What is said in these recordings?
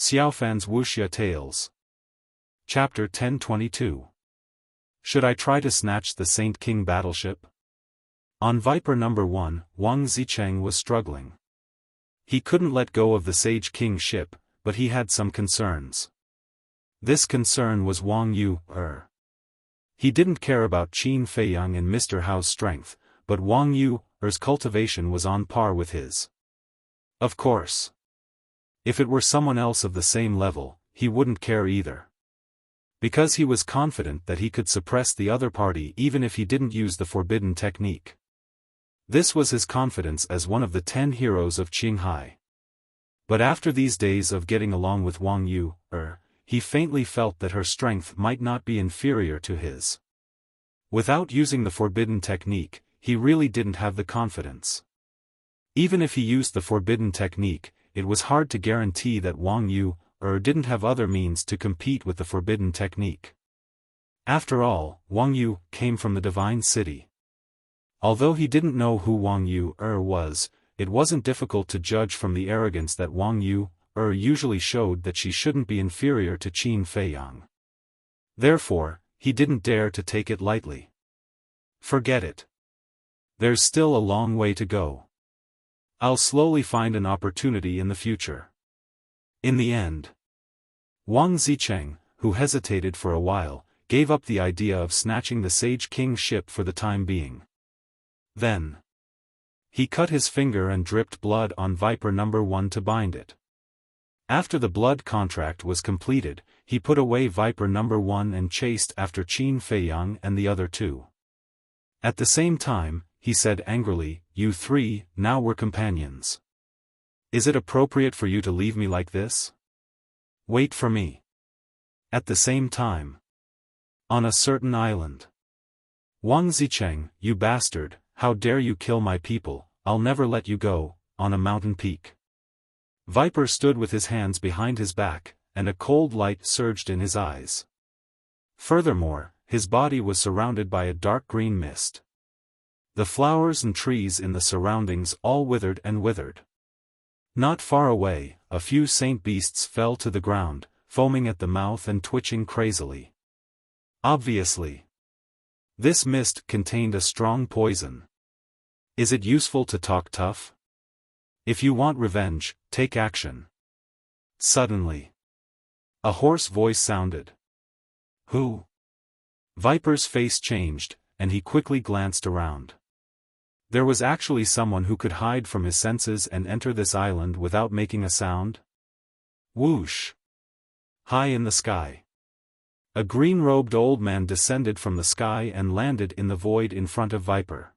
Xiaofan's Wuxia Tales. Chapter 1022. Should I try to snatch the Saint King battleship? On Viper number 1, Wang Zicheng was struggling. He couldn't let go of the Sage King ship, but he had some concerns. This concern was Wang Yu. He didn't care about Qin Feiyang and Mr. Hao's strength, but Wang Yu's cultivation was on par with his. Of course. If it were someone else of the same level, he wouldn't care either. Because he was confident that he could suppress the other party even if he didn't use the forbidden technique. This was his confidence as one of the 10 heroes of Qinghai. But after these days of getting along with Wang Yu, he faintly felt that her strength might not be inferior to his. Without using the forbidden technique, he really didn't have the confidence. Even if he used the forbidden technique, it was hard to guarantee that Wang Yu didn't have other means to compete with the forbidden technique. After all, Wang Yu came from the Divine City. Although he didn't know who Wang Yu was, it wasn't difficult to judge from the arrogance that Wang Yu usually showed that she shouldn't be inferior to Qin Feiyang. Therefore, he didn't dare to take it lightly. Forget it. There's still a long way to go. I'll slowly find an opportunity in the future. In the end, Wang Zicheng, who hesitated for a while, gave up the idea of snatching the Sage King's ship for the time being. Then, he cut his finger and dripped blood on Viper number 1 to bind it. After the blood contract was completed, he put away Viper number 1 and chased after Qin Feiyang and the other 2. At the same time, he said angrily, "You 3, now we're companions. Is it appropriate for you to leave me like this? Wait for me." At the same time, on a certain island. "Wang Zicheng, you bastard, how dare you kill my people, I'll never let you go," on a mountain peak. Viper stood with his hands behind his back, and a cold light surged in his eyes. Furthermore, his body was surrounded by a dark green mist. The flowers and trees in the surroundings all withered and withered. Not far away, a few saint beasts fell to the ground, foaming at the mouth and twitching crazily. Obviously, this mist contained a strong poison. Is it useful to talk tough? If you want revenge, take action. Suddenly, a hoarse voice sounded. Who? Viper's face changed, and he quickly glanced around. There was actually someone who could hide from his senses and enter this island without making a sound? Whoosh! High in the sky, a green-robed old man descended from the sky and landed in the void in front of Viper.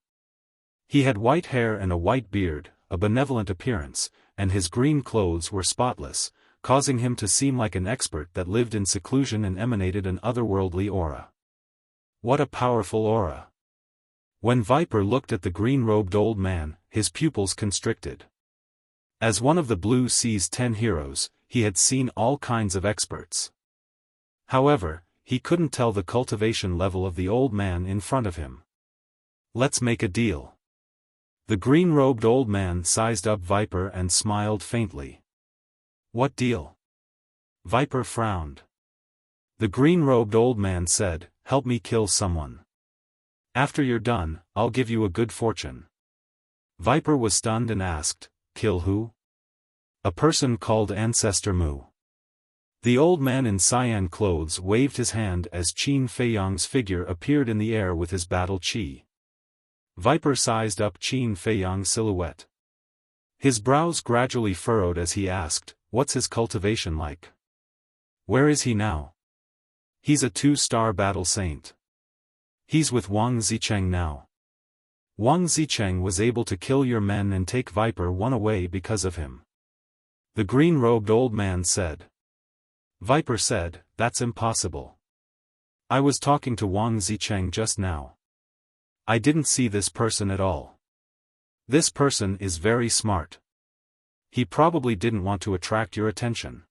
He had white hair and a white beard, a benevolent appearance, and his green clothes were spotless, causing him to seem like an expert that lived in seclusion and emanated an otherworldly aura. What a powerful aura! When Viper looked at the green-robed old man, his pupils constricted. As one of the Blue Sea's 10 heroes, he had seen all kinds of experts. However, he couldn't tell the cultivation level of the old man in front of him. Let's make a deal. The green-robed old man sized up Viper and smiled faintly. What deal? Viper frowned. The green-robed old man said, "Help me kill someone. After you're done, I'll give you a good fortune." Viper was stunned and asked, "Kill who?" "A person called Ancestor Mu." The old man in cyan clothes waved his hand as Qin Feiyang's figure appeared in the air with his battle chi. Viper sized up Qin Feiyang's silhouette. His brows gradually furrowed as he asked, "What's his cultivation like? Where is he now?" "He's a 2-star battle saint. He's with Wang Zicheng now. Wang Zicheng was able to kill your men and take Viper 1 away because of him," the green-robed old man said. Viper said, "That's impossible. I was talking to Wang Zicheng just now. I didn't see this person at all. This person is very smart. He probably didn't want to attract your attention.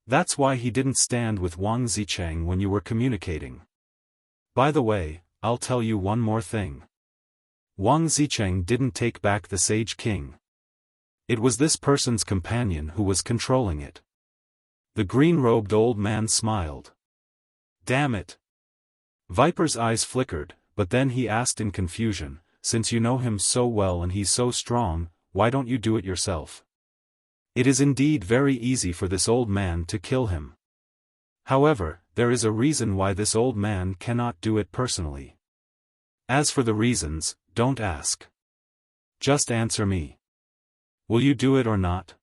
That's why he didn't stand with Wang Zicheng when you were communicating. By the way, I'll tell you one more thing. Wang Zicheng didn't take back the Sage King. It was this person's companion who was controlling it. The green-robed old man smiled. Damn it! Viper's eyes flickered, but then he asked in confusion, since you know him so well and he's so strong, why don't you do it yourself? It is indeed very easy for this old man to kill him. However, there is a reason why this old man cannot do it personally. As for the reasons, don't ask. Just answer me. Will you do it or not?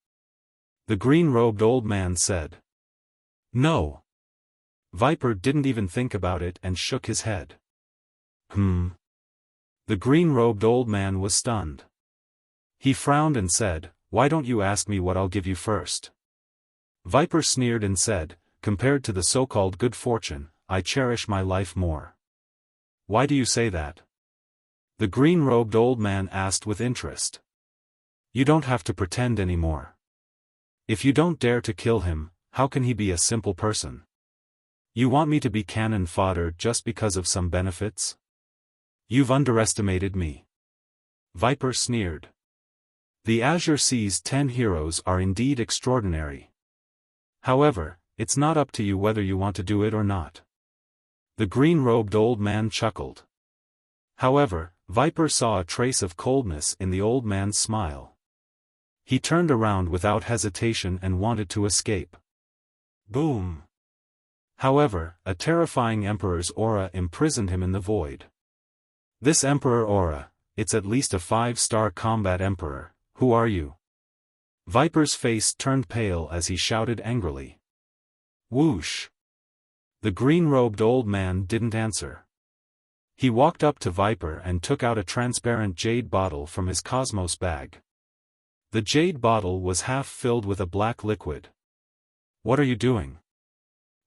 The green-robed old man said. No. Viper didn't even think about it and shook his head. The green-robed old man was stunned. He frowned and said, why don't you ask me what I'll give you first? Viper sneered and said, compared to the so-called good fortune, I cherish my life more. Why do you say that? The green-robed old man asked with interest. You don't have to pretend anymore. If you don't dare to kill him, how can he be a simple person? You want me to be cannon fodder just because of some benefits? You've underestimated me. Viper sneered. The Azure Sea's 10 heroes are indeed extraordinary. However, it's not up to you whether you want to do it or not. The green-robed old man chuckled. However, Viper saw a trace of coldness in the old man's smile. He turned around without hesitation and wanted to escape. Boom! However, a terrifying Emperor's aura imprisoned him in the void. This Emperor aura, it's at least a 5-star combat Emperor, who are you? Viper's face turned pale as he shouted angrily. Whoosh! The green-robed old man didn't answer. He walked up to Viper and took out a transparent jade bottle from his cosmos bag. The jade bottle was half filled with a black liquid. What are you doing?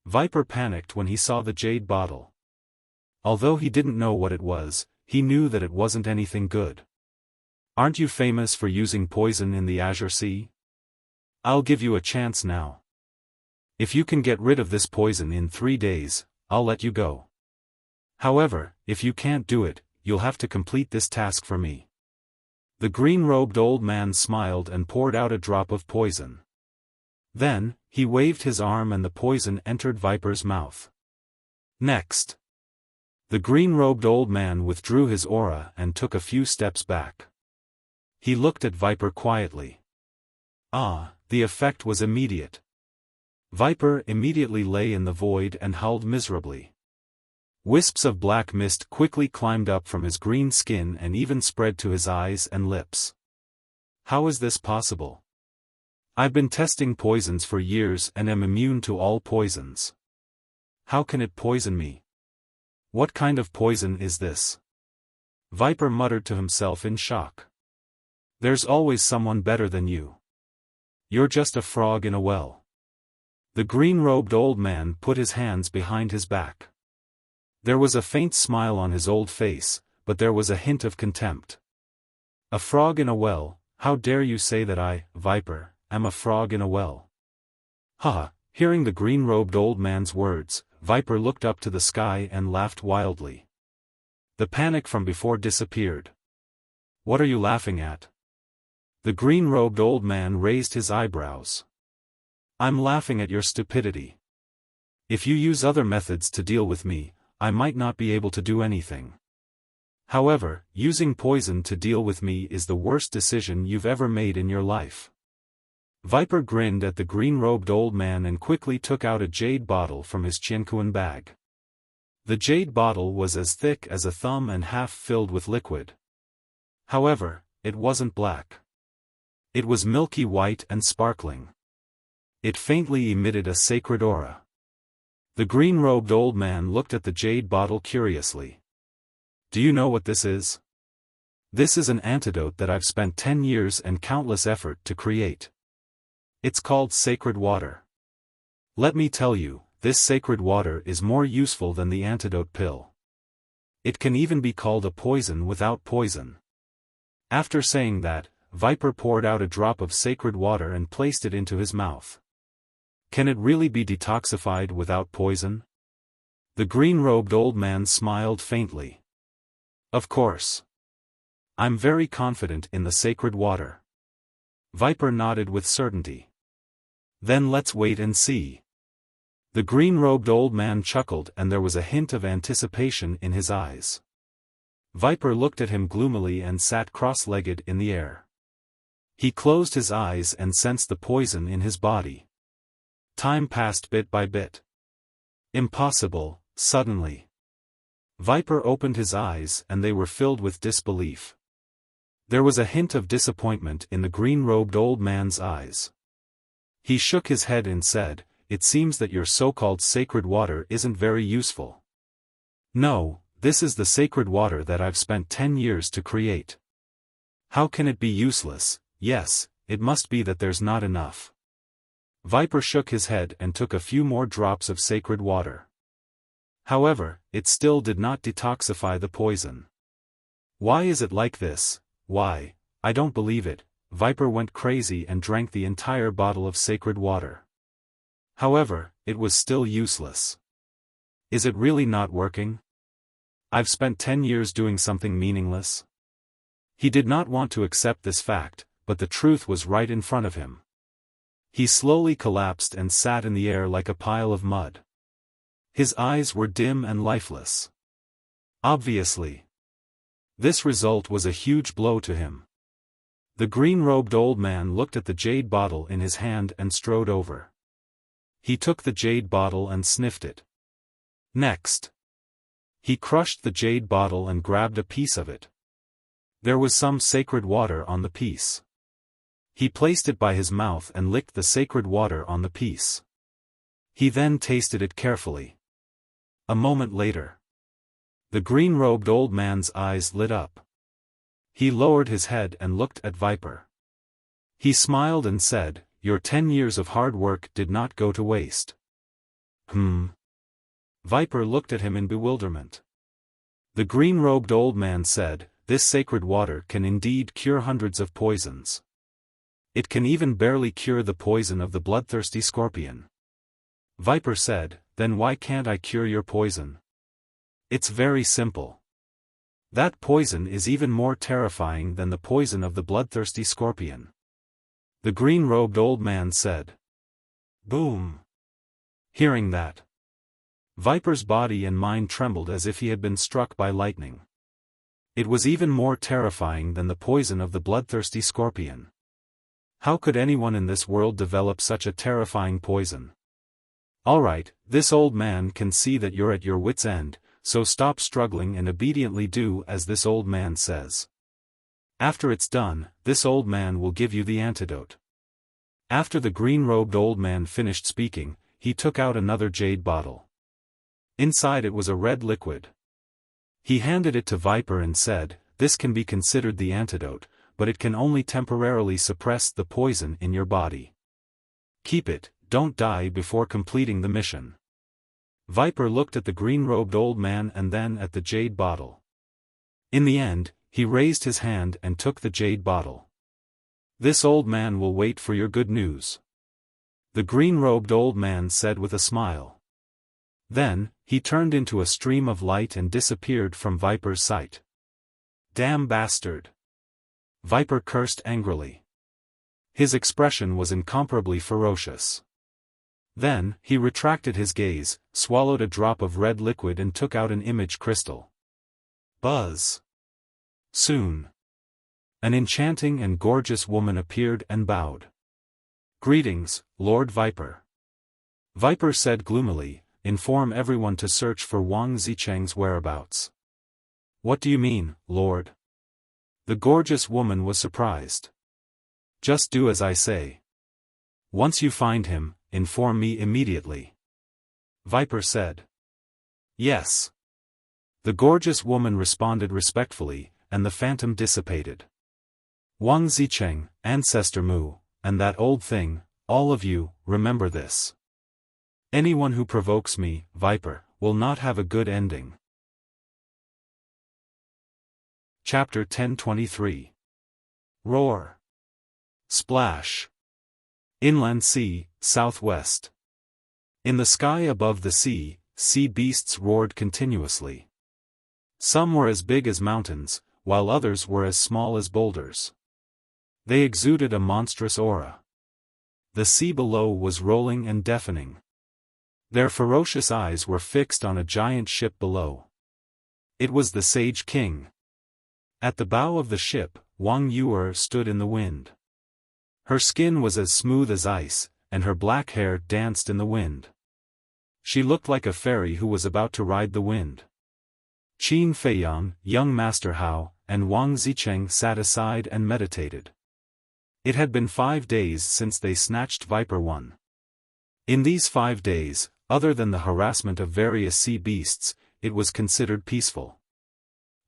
Viper panicked when he saw the jade bottle. Although he didn't know what it was, he knew that it wasn't anything good. Aren't you famous for using poison in the Azure Sea? I'll give you a chance now. If you can get rid of this poison in 3 days, I'll let you go. However, if you can't do it, you'll have to complete this task for me. The green-robed old man smiled and poured out a drop of poison. Then, he waved his arm and the poison entered Viper's mouth. Next. The green-robed old man withdrew his aura and took a few steps back. He looked at Viper quietly. The effect was immediate. Viper immediately lay in the void and howled miserably. Wisps of black mist quickly climbed up from his green skin and even spread to his eyes and lips. How is this possible? I've been testing poisons for years and am immune to all poisons. How can it poison me? What kind of poison is this? Viper muttered to himself in shock. There's always someone better than you. You're just a frog in a well. The green-robed old man put his hands behind his back. There was a faint smile on his old face, but there was a hint of contempt. A frog in a well, how dare you say that I, Viper, am a frog in a well? Haha, hearing the green-robed old man's words, Viper looked up to the sky and laughed wildly. The panic from before disappeared. What are you laughing at? The green-robed old man raised his eyebrows. I'm laughing at your stupidity. If you use other methods to deal with me, I might not be able to do anything. However, using poison to deal with me is the worst decision you've ever made in your life. Viper grinned at the green-robed old man and quickly took out a jade bottle from his Qianquan bag. The jade bottle was as thick as a thumb and half filled with liquid. However, it wasn't black. It was milky white and sparkling. It faintly emitted a sacred aura. The green-robed old man looked at the jade bottle curiously. Do you know what this is? This is an antidote that I've spent 10 years and countless effort to create. It's called sacred water. Let me tell you, this sacred water is more useful than the antidote pill. It can even be called a poison without poison. After saying that, Viper poured out a drop of sacred water and placed it into his mouth. Can it really be detoxified without poison? The green-robed old man smiled faintly. Of course. I'm very confident in the sacred water. Viper nodded with certainty. Then let's wait and see. The green-robed old man chuckled, and there was a hint of anticipation in his eyes. Viper looked at him gloomily and sat cross-legged in the air. He closed his eyes and sensed the poison in his body. Time passed bit by bit. Impossible, suddenly. Viper opened his eyes and they were filled with disbelief. There was a hint of disappointment in the green-robed old man's eyes. He shook his head and said, "It seems that your so-called sacred water isn't very useful." "No, this is the sacred water that I've spent 10 years to create." "How can it be useless?" "Yes, it must be that there's not enough." Viper shook his head and took a few more drops of sacred water. However, it still did not detoxify the poison. "Why is it like this? Why, I don't believe it." Viper went crazy and drank the entire bottle of sacred water. However, it was still useless. "Is it really not working? I've spent 10 years doing something meaningless?" He did not want to accept this fact, but the truth was right in front of him. He slowly collapsed and sat in the air like a pile of mud. His eyes were dim and lifeless. Obviously. This result was a huge blow to him. The green-robed old man looked at the jade bottle in his hand and strode over. He took the jade bottle and sniffed it. Next, he crushed the jade bottle and grabbed a piece of it. There was some sacred water on the piece. He placed it by his mouth and licked the sacred water on the piece. He then tasted it carefully. A moment later, the green-robed old man's eyes lit up. He lowered his head and looked at Viper. He smiled and said, "Your 10 years of hard work did not go to waste." Viper looked at him in bewilderment. The green-robed old man said, "This sacred water can indeed cure hundreds of poisons. It can even barely cure the poison of the bloodthirsty scorpion." Viper said, "Then why can't I cure your poison?" "It's very simple. That poison is even more terrifying than the poison of the bloodthirsty scorpion." The green-robed old man said. Boom. Hearing that, Viper's body and mind trembled as if he had been struck by lightning. It was even more terrifying than the poison of the bloodthirsty scorpion. How could anyone in this world develop such a terrifying poison? "Alright, this old man can see that you're at your wit's end, so stop struggling and obediently do as this old man says. After it's done, this old man will give you the antidote." After the green-robed old man finished speaking, he took out another jade bottle. Inside it was a red liquid. He handed it to Viper and said, "This can be considered the antidote, but it can only temporarily suppress the poison in your body. Keep it, don't die before completing the mission." Viper looked at the green-robed old man and then at the jade bottle. In the end, he raised his hand and took the jade bottle. "This old man will wait for your good news," the green-robed old man said with a smile. Then, he turned into a stream of light and disappeared from Viper's sight. "Damn bastard!" Viper cursed angrily. His expression was incomparably ferocious. Then, he retracted his gaze, swallowed a drop of red liquid and took out an image crystal. Buzz! Soon, an enchanting and gorgeous woman appeared and bowed. "Greetings, Lord Viper." Viper said gloomily, "Inform everyone to search for Wang Zicheng's whereabouts." "What do you mean, Lord?" The gorgeous woman was surprised. "Just do as I say. Once you find him, inform me immediately." Viper said. "Yes." The gorgeous woman responded respectfully, and the phantom dissipated. "Wang Zicheng, Ancestor Mu, and that old thing, all of you, remember this. Anyone who provokes me, Viper, will not have a good ending." Chapter 1023. Roar. Splash. Inland sea, southwest. In the sky above the sea, sea beasts roared continuously. Some were as big as mountains, while others were as small as boulders. They exuded a monstrous aura. The sea below was rolling and deafening. Their ferocious eyes were fixed on a giant ship below. It was the Sage King. At the bow of the ship, Wang Yuer stood in the wind. Her skin was as smooth as ice, and her black hair danced in the wind. She looked like a fairy who was about to ride the wind. Qin Feiyang, young Master Hao, and Wang Zicheng sat aside and meditated. It had been 5 days since they snatched Viper 1. In these 5 days, other than the harassment of various sea beasts, it was considered peaceful.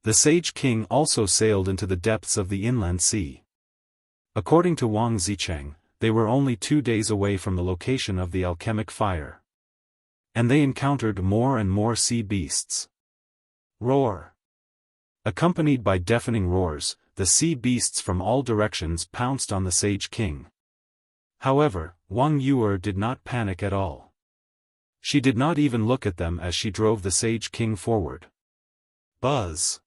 The Sage King also sailed into the depths of the inland sea. According to Wang Zicheng, they were only 2 days away from the location of the alchemic fire. And they encountered more and more sea beasts. Roar! Accompanied by deafening roars, the sea beasts from all directions pounced on the Sage King. However, Wang Yuer did not panic at all. She did not even look at them as she drove the Sage King forward. Buzz!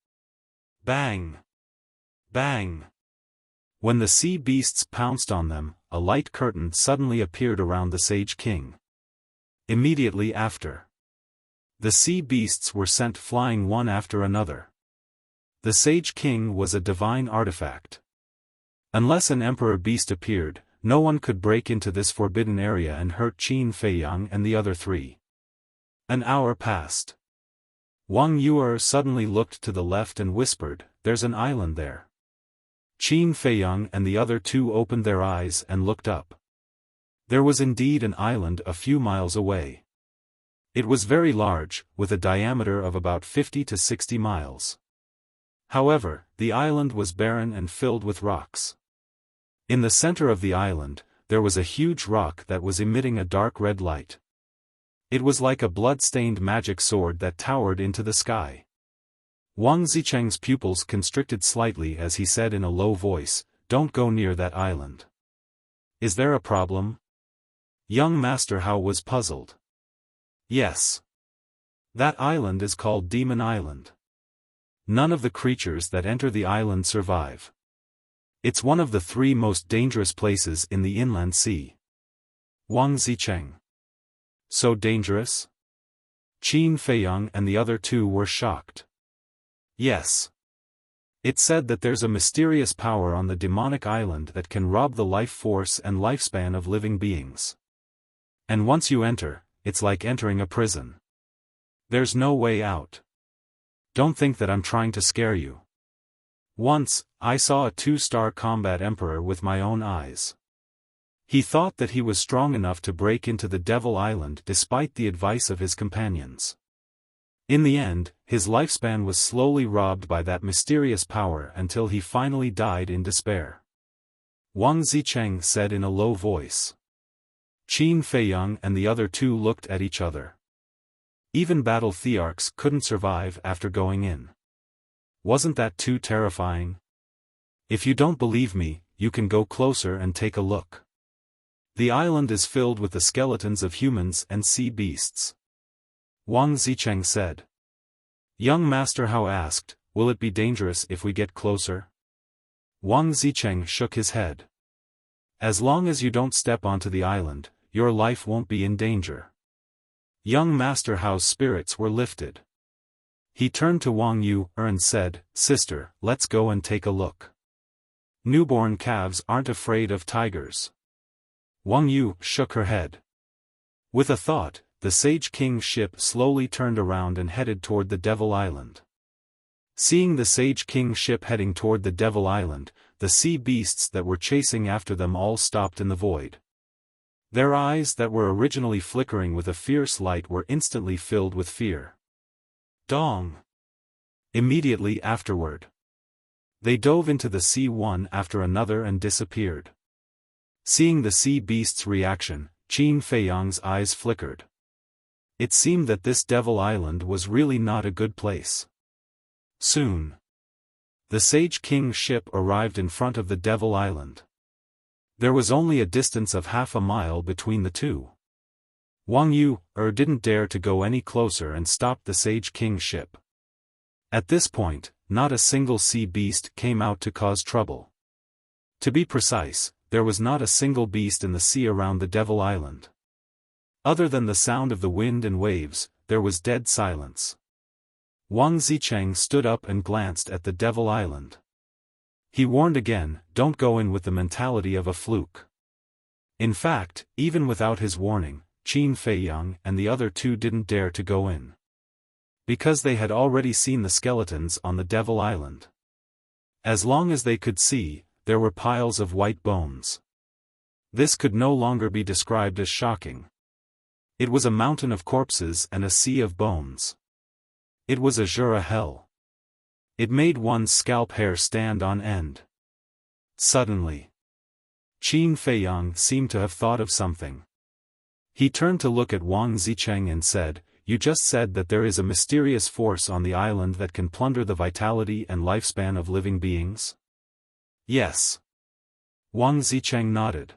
Bang! Bang! When the sea beasts pounced on them, a light curtain suddenly appeared around the Sage King. Immediately after, the sea beasts were sent flying one after another. The Sage King was a divine artifact. Unless an emperor beast appeared, no one could break into this forbidden area and hurt Qin Feiyang and the other 3. An hour passed. Wang Yuer suddenly looked to the left and whispered, "There's an island there." Qin Feiyang and the other 2 opened their eyes and looked up. There was indeed an island a few miles away. It was very large, with a diameter of about 50 to 60 miles. However, the island was barren and filled with rocks. In the center of the island, there was a huge rock that was emitting a dark red light. It was like a blood-stained magic sword that towered into the sky. Wang Zicheng's pupils constricted slightly as he said in a low voice, "Don't go near that island." "Is there a problem?" Young Master Hao was puzzled. "Yes. That island is called Demon Island. None of the creatures that enter the island survive. It's one of the 3 most dangerous places in the inland sea." Wang Zicheng. "So dangerous?" Qin Feiyang and the other 2 were shocked. "Yes. It's said that there's a mysterious power on the demonic island that can rob the life force and lifespan of living beings. And once you enter, it's like entering a prison. There's no way out. Don't think that I'm trying to scare you. Once, I saw a 2-star combat emperor with my own eyes. He thought that he was strong enough to break into the Devil Island despite the advice of his companions. In the end, his lifespan was slowly robbed by that mysterious power until he finally died in despair." Wang Zicheng said in a low voice. Qin Feiyang and the other 2 looked at each other. Even battle thearchs couldn't survive after going in. Wasn't that too terrifying? If you don't believe me, you can go closer and take a look. The island is filled with the skeletons of humans and sea beasts. Wang Zicheng said. Young Master Hao asked, "Will it be dangerous if we get closer?" Wang Zicheng shook his head. "As long as you don't step onto the island, your life won't be in danger." Young Master Hao's spirits were lifted. He turned to Wang Yuer and said, "Sister, let's go and take a look. Newborn calves aren't afraid of tigers." Wang Yuer shook her head. With a thought, the Sage King's ship slowly turned around and headed toward the Devil Island. Seeing the Sage King's ship heading toward the Devil Island, the sea beasts that were chasing after them all stopped in the void. Their eyes that were originally flickering with a fierce light were instantly filled with fear. Dong! Immediately afterward, they dove into the sea one after another and disappeared. Seeing the sea beast's reaction, Qin Feiyang's eyes flickered. It seemed that this Devil Island was really not a good place. Soon, the Sage King's ship arrived in front of the Devil Island. There was only a distance of half a mile between the two. Wang Yuer didn't dare to go any closer and stopped the Sage King's ship. At this point, not a single sea beast came out to cause trouble. To be precise, there was not a single beast in the sea around the Devil Island. Other than the sound of the wind and waves, there was dead silence. Wang Zicheng stood up and glanced at the Devil Island. He warned again, don't go in with the mentality of a fluke. In fact, even without his warning, Qin Feiyang and the other two didn't dare to go in. Because they had already seen the skeletons on the Devil Island. As long as they could see, there were piles of white bones. This could no longer be described as shocking. It was a mountain of corpses and a sea of bones. It was a Jura hell. It made one's scalp hair stand on end. Suddenly, Qin Feiyang seemed to have thought of something. He turned to look at Wang Zicheng and said, "You just said that there is a mysterious force on the island that can plunder the vitality and lifespan of living beings?" "Yes." Wang Zicheng nodded.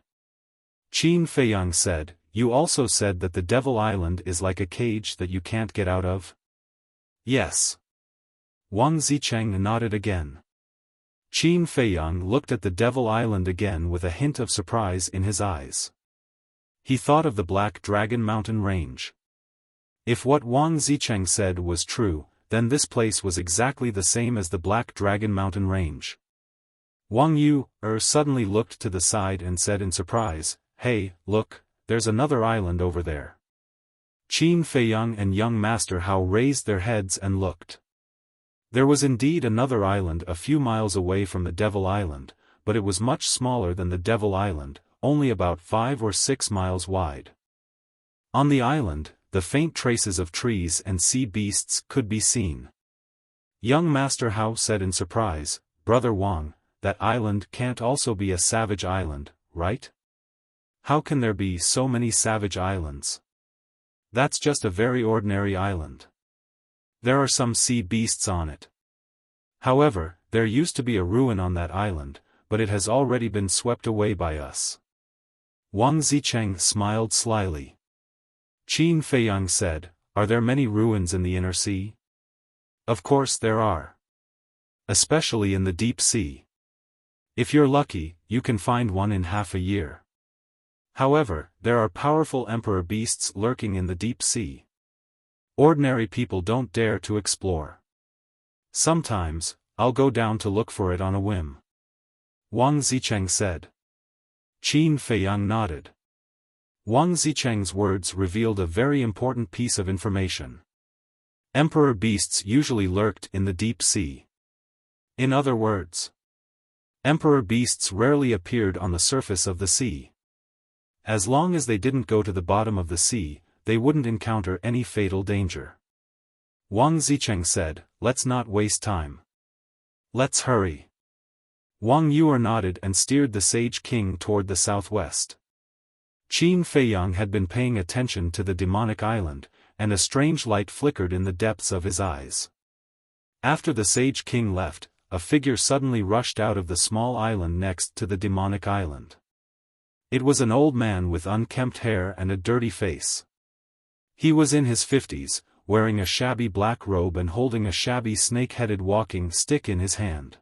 Qin Feiyang said, "You also said that the Devil Island is like a cage that you can't get out of?" "Yes." Wang Zicheng nodded again. Qin Feiyang looked at the Devil Island again with a hint of surprise in his eyes. He thought of the Black Dragon Mountain Range. If what Wang Zicheng said was true, then this place was exactly the same as the Black Dragon Mountain Range. Wang Yu suddenly looked to the side and said in surprise, "Hey, look, there's another island over there." Qin Feiyang and young Master Hao raised their heads and looked. There was indeed another island a few miles away from the Devil Island, but it was much smaller than the Devil Island, only about 5 or 6 miles wide. On the island, the faint traces of trees and sea beasts could be seen. Young Master Hao said in surprise, "Brother Wang, that island can't also be a savage island, right? How can there be so many savage islands? That's just a very ordinary island. There are some sea beasts on it. However, there used to be a ruin on that island, but it has already been swept away by us." Wang Zicheng smiled slyly. Qin Feiyang said, "Are there many ruins in the inner sea?" "Of course there are. Especially in the deep sea. If you're lucky, you can find one in half a year. However, there are powerful emperor beasts lurking in the deep sea. Ordinary people don't dare to explore. Sometimes, I'll go down to look for it on a whim." Wang Zicheng said. Qin Feiyang nodded. Wang Zicheng's words revealed a very important piece of information. Emperor beasts usually lurked in the deep sea. In other words, emperor beasts rarely appeared on the surface of the sea. As long as they didn't go to the bottom of the sea, they wouldn't encounter any fatal danger. Wang Zicheng said, "Let's not waste time. Let's hurry." Wang Yu nodded and steered the Sage King toward the southwest. Qin Feiyang had been paying attention to the demonic island, and a strange light flickered in the depths of his eyes. After the Sage King left, a figure suddenly rushed out of the small island next to the demonic island. It was an old man with unkempt hair and a dirty face. He was in his 50s, wearing a shabby black robe and holding a shabby snake-headed walking stick in his hand.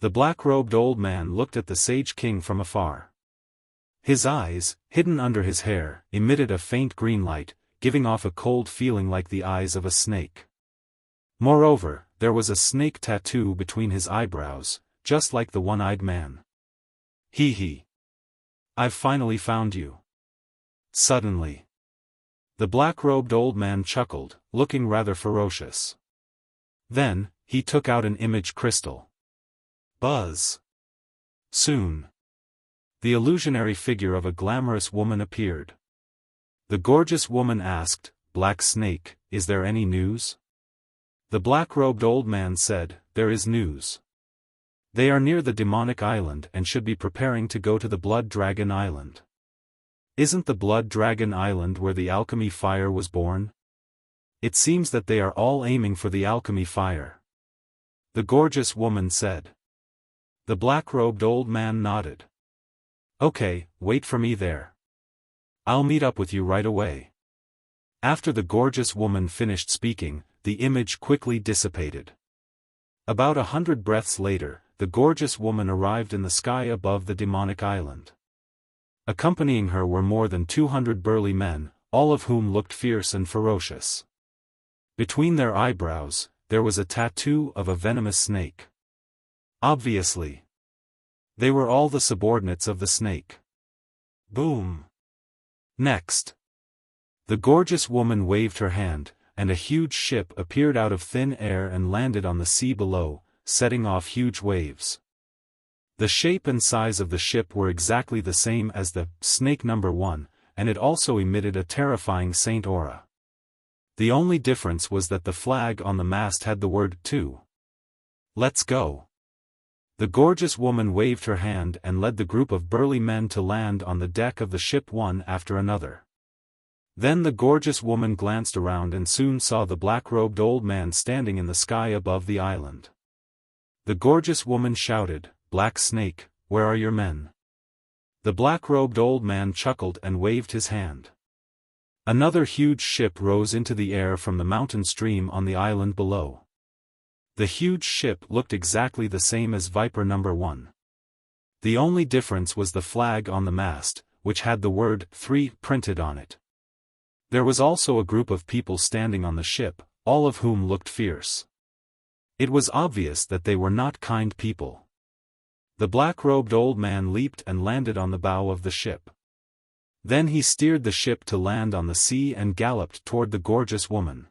The black-robed old man looked at the Sage King from afar. His eyes, hidden under his hair, emitted a faint green light, giving off a cold feeling like the eyes of a snake. Moreover, there was a snake tattoo between his eyebrows, just like the one-eyed man. Hee. I've finally found you. Suddenly, the black-robed old man chuckled, looking rather ferocious. Then, he took out an image crystal. Buzz. Soon, the illusionary figure of a glamorous woman appeared. The gorgeous woman asked, "Black Snake, is there any news?" The black-robed old man said, "There is news. They are near the demonic island and should be preparing to go to the Blood Dragon Island." "Isn't the Blood Dragon Island where the alchemy fire was born?" "It seems that they are all aiming for the alchemy fire," the gorgeous woman said. The black-robed old man nodded. "Okay, wait for me there. I'll meet up with you right away." After the gorgeous woman finished speaking, the image quickly dissipated. About 100 breaths later, the gorgeous woman arrived in the sky above the demonic island. Accompanying her were more than 200 burly men, all of whom looked fierce and ferocious. Between their eyebrows, there was a tattoo of a venomous snake. Obviously, they were all the subordinates of the snake. Boom! Next, the gorgeous woman waved her hand, and a huge ship appeared out of thin air and landed on the sea below, setting off huge waves. The shape and size of the ship were exactly the same as the Snake No. 1, and it also emitted a terrifying saint aura. The only difference was that the flag on the mast had the word 2. Let's go. The gorgeous woman waved her hand and led the group of burly men to land on the deck of the ship one after another. Then the gorgeous woman glanced around and soon saw the black-robed old man standing in the sky above the island. The gorgeous woman shouted, "Black Snake, where are your men?" The black-robed old man chuckled and waved his hand. Another huge ship rose into the air from the mountain stream on the island below. The huge ship looked exactly the same as Viper No. 1. The only difference was the flag on the mast, which had the word 3 printed on it. There was also a group of people standing on the ship, all of whom looked fierce. It was obvious that they were not kind people. The black-robed old man leaped and landed on the bow of the ship. Then he steered the ship to land on the sea and galloped toward the gorgeous woman.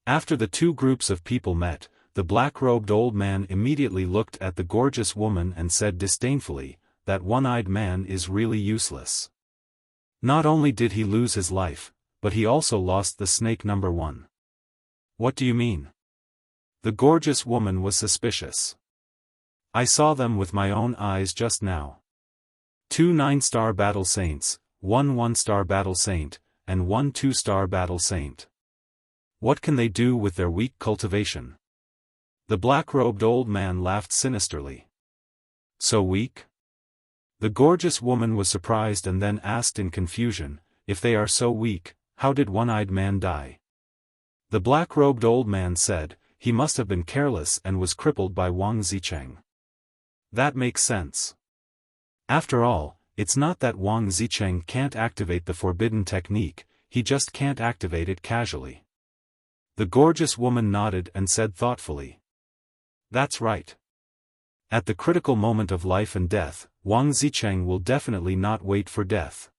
After the two groups of people met, the black-robed old man immediately looked at the gorgeous woman and said disdainfully, "That one-eyed man is really useless." Not only did he lose his life, but he also lost the Snake No. 1. "What do you mean?" The gorgeous woman was suspicious. "I saw them with my own eyes just now. 2 9-star battle saints, 1 1-star battle saint, and 1 2-star battle saint. What can they do with their weak cultivation?" The black-robed old man laughed sinisterly. "So weak?" The gorgeous woman was surprised and then asked in confusion, "If they are so weak, how did one-eyed man die?" The black-robed old man said, "He must have been careless and was crippled by Wang Zicheng." "That makes sense. After all, it's not that Wang Zicheng can't activate the forbidden technique, he just can't activate it casually." The gorgeous woman nodded and said thoughtfully, "That's right. At the critical moment of life and death, Wang Zicheng will definitely not wait for death.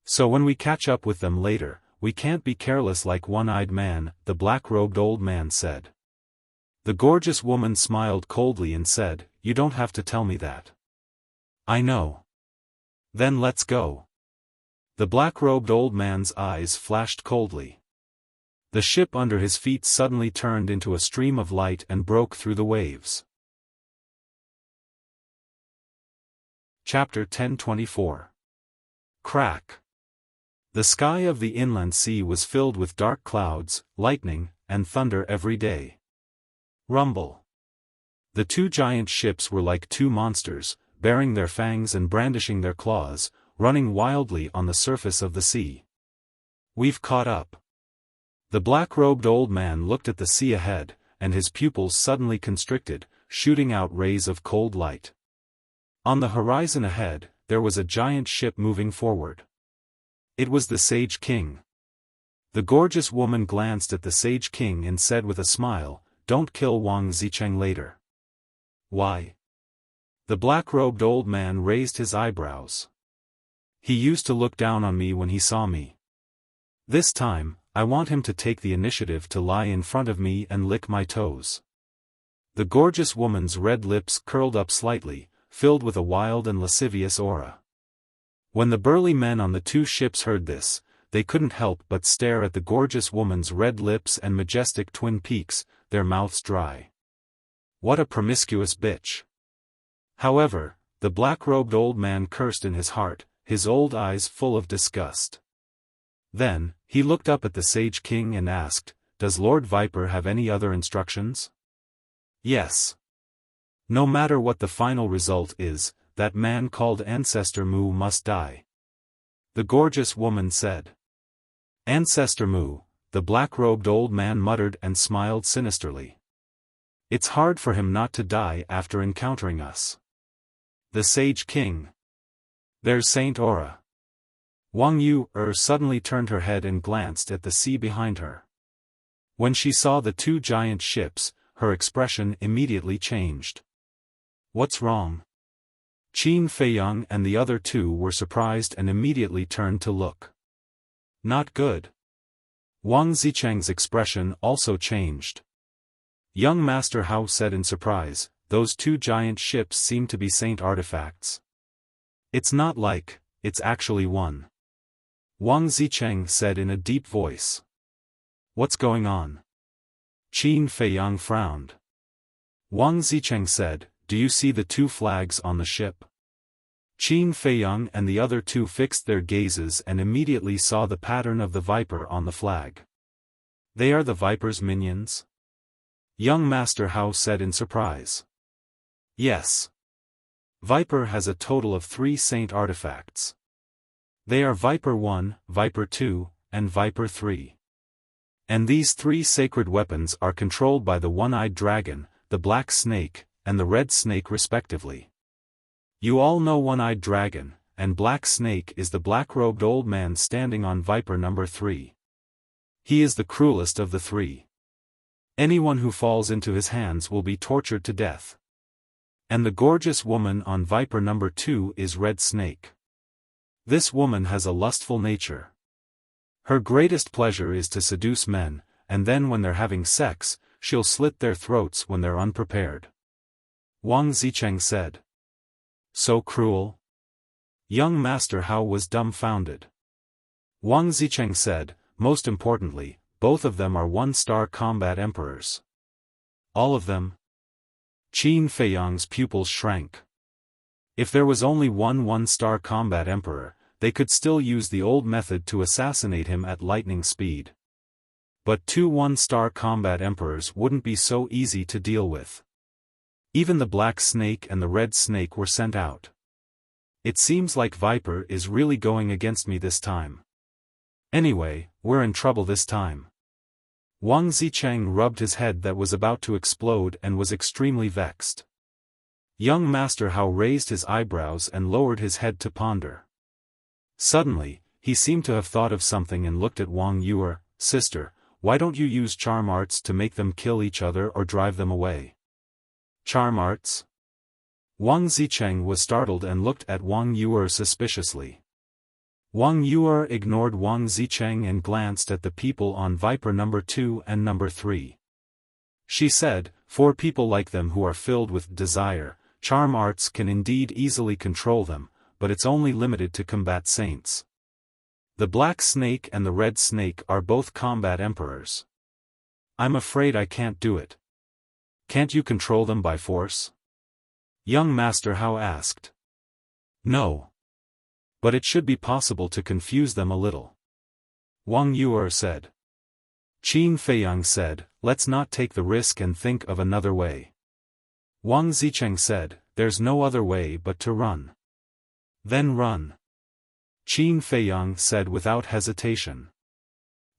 So when we catch up with them later, we can't be careless like one-eyed man," the black-robed old man said. The gorgeous woman smiled coldly and said, "You don't have to tell me that. I know. Then let's go." The black-robed old man's eyes flashed coldly. The ship under his feet suddenly turned into a stream of light and broke through the waves. Chapter 1024. Crack. The sky of the inland sea was filled with dark clouds, lightning, and thunder every day. Rumble. The two giant ships were like two monsters, baring their fangs and brandishing their claws, running wildly on the surface of the sea. "We've caught up." The black-robed old man looked at the sea ahead, and his pupils suddenly constricted, shooting out rays of cold light. On the horizon ahead, there was a giant ship moving forward. It was the Sage King. The gorgeous woman glanced at the Sage King and said with a smile, "Don't kill Wang Zicheng later." "Why?" The black-robed old man raised his eyebrows. "He used to look down on me when he saw me. This time, I want him to take the initiative to lie in front of me and lick my toes." The gorgeous woman's red lips curled up slightly, filled with a wild and lascivious aura. When the burly men on the two ships heard this, they couldn't help but stare at the gorgeous woman's red lips and majestic twin peaks, their mouths dry. What a promiscuous bitch. However, the black-robed old man cursed in his heart, his old eyes full of disgust. Then, he looked up at the Sage King and asked, "Does Lord Viper have any other instructions?" "Yes. No matter what the final result is, that man called Ancestor Mu must die," the gorgeous woman said. "Ancestor Mu," the black-robed old man muttered and smiled sinisterly. It's hard for him not to die after encountering us. The Sage King. There's Saint Aura. Wang Yu-er suddenly turned her head and glanced at the sea behind her. When she saw the two giant ships, her expression immediately changed. What's wrong? Qin Feiyang and the other two were surprised and immediately turned to look. Not good. Wang Zicheng's expression also changed. Young Master Hao said in surprise, those two giant ships seem to be saint artifacts. It's not like, it's actually one. Wang Zicheng said in a deep voice. What's going on? Qin Feiyang frowned. Wang Zicheng said, do you see the two flags on the ship? Qin Feiyang and the other two fixed their gazes and immediately saw the pattern of the viper on the flag. They are the viper's minions? Young Master Hao said in surprise. Yes. Viper has a total of 3 saint artifacts. They are Viper 1, Viper 2, and Viper 3. And these 3 sacred weapons are controlled by the one-eyed dragon, the black snake, and the red snake respectively. You all know one-eyed dragon, and black snake is the black-robed old man standing on Viper number 3. He is the cruelest of the 3. Anyone who falls into his hands will be tortured to death. And the gorgeous woman on Viper number 2 is Red Snake. This woman has a lustful nature. Her greatest pleasure is to seduce men, and then when they're having sex, she'll slit their throats when they're unprepared. Wang Zicheng said. So cruel? Young Master Hao was dumbfounded. Wang Zicheng said, most importantly, both of them are 1-star combat emperors. All of them? Qin Feiyang's pupils shrank. If there was only one 1-star combat emperor, they could still use the old method to assassinate him at lightning speed. But 2 1-star combat emperors wouldn't be so easy to deal with. Even the Black Snake and the Red Snake were sent out. It seems like Viper is really going against me this time. Anyway, we're in trouble this time. Wang Zicheng rubbed his head that was about to explode and was extremely vexed. Young Master Hao raised his eyebrows and lowered his head to ponder. Suddenly, he seemed to have thought of something and looked at Wang Yu-er, sister, why don't you use charm arts to make them kill each other or drive them away? Charm arts? Wang Zicheng was startled and looked at Wang Yu-er suspiciously. Wang Yu-er ignored Wang Zicheng and glanced at the people on Viper number 2 and number 3. She said, for people like them who are filled with desire, charm arts can indeed easily control them, but it's only limited to combat saints. The Black Snake and the Red Snake are both combat emperors. I'm afraid I can't do it. Can't you control them by force? Young Master Hao asked. No. But it should be possible to confuse them a little. Wang Yu-er said. Qin Feiyang said, let's not take the risk and think of another way. Wang Zicheng said, there's no other way but to run. Then run. Qin Feiyang said without hesitation.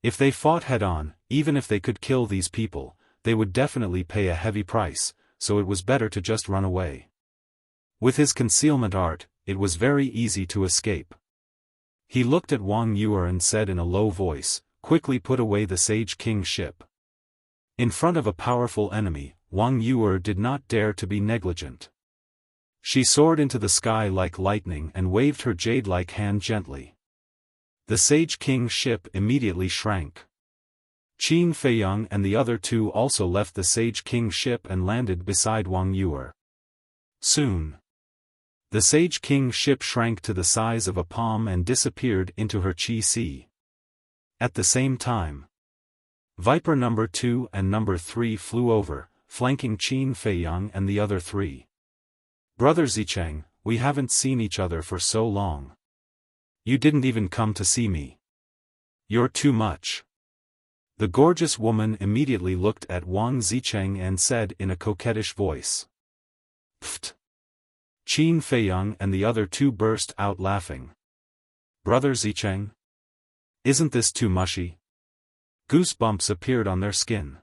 If they fought head-on, even if they could kill these people, they would definitely pay a heavy price, so it was better to just run away. With his concealment art, it was very easy to escape. He looked at Wang Yu-er and said in a low voice, quickly put away the Sage King's ship. In front of a powerful enemy, Wang Yu-er did not dare to be negligent. She soared into the sky like lightning and waved her jade-like hand gently. The Sage King's ship immediately shrank. Qin Feiyang and the other two also left the Sage King's ship and landed beside Wang Yu-er. Soon, the Sage King's ship shrank to the size of a palm and disappeared into her Qi Sea. At the same time, Viper number 2 and number 3 flew over, flanking Qin Feiyang and the other 3. Brother Zicheng, we haven't seen each other for so long. You didn't even come to see me. You're too much. The gorgeous woman immediately looked at Wang Zicheng and said in a coquettish voice. Pfft. Qin Feiyang and the other 2 burst out laughing. Brother Zicheng? Isn't this too mushy? Goosebumps appeared on their skin.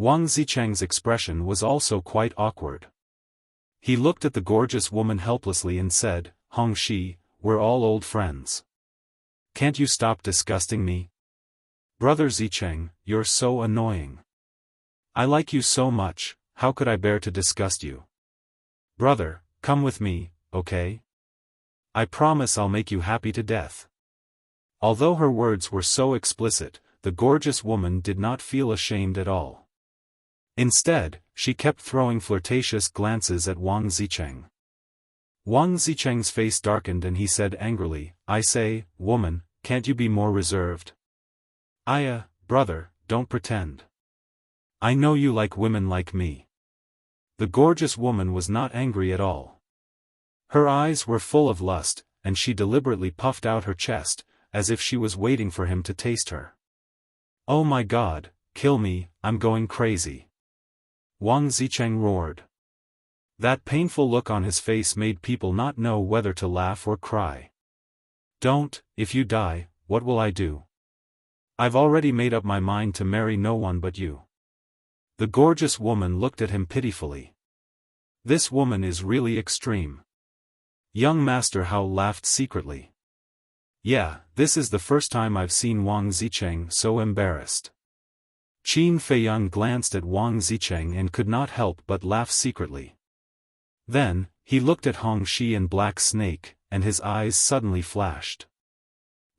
Wang Zicheng's expression was also quite awkward. He looked at the gorgeous woman helplessly and said, "Hong Shi, we're all old friends. Can't you stop disgusting me? Brother Zicheng, you're so annoying. I like you so much, how could I bear to disgust you? Brother, come with me, okay? I promise I'll make you happy to death." Although her words were so explicit, the gorgeous woman did not feel ashamed at all. Instead, she kept throwing flirtatious glances at Wang Zicheng. Wang Zicheng's face darkened and he said angrily, "I say, woman, can't you be more reserved? Brother, don't pretend. I know you like women like me." The gorgeous woman was not angry at all. Her eyes were full of lust, and she deliberately puffed out her chest, as if she was waiting for him to taste her. "Oh my God, kill me, I'm going crazy!" Wang Zicheng roared. That painful look on his face made people not know whether to laugh or cry. "Don't, if you die, what will I do? I've already made up my mind to marry no one but you." The gorgeous woman looked at him pitifully. This woman is really extreme. Young Master Hao laughed secretly. "Yeah, this is the first time I've seen Wang Zicheng so embarrassed." Qin Feiyang glanced at Wang Zicheng and could not help but laugh secretly. Then, he looked at Hong Shi and Black Snake, and his eyes suddenly flashed.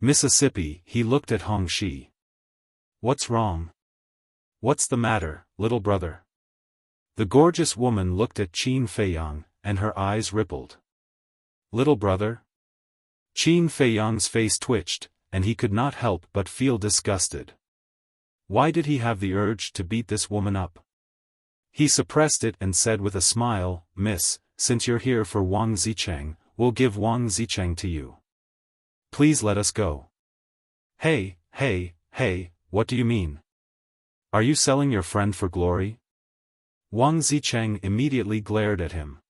Mississippi, he looked at Hong Shi. "What's wrong? What's the matter, little brother?" The gorgeous woman looked at Qin Feiyang, and her eyes rippled. "Little brother?" Qin Feiyang's face twitched, and he could not help but feel disgusted. Why did he have the urge to beat this woman up? He suppressed it and said with a smile, "Miss, since you're here for Wang Zicheng, we'll give Wang Zicheng to you. Please let us go." Hey, what do you mean? Are you selling your friend for glory?" Wang Zicheng immediately glared at him.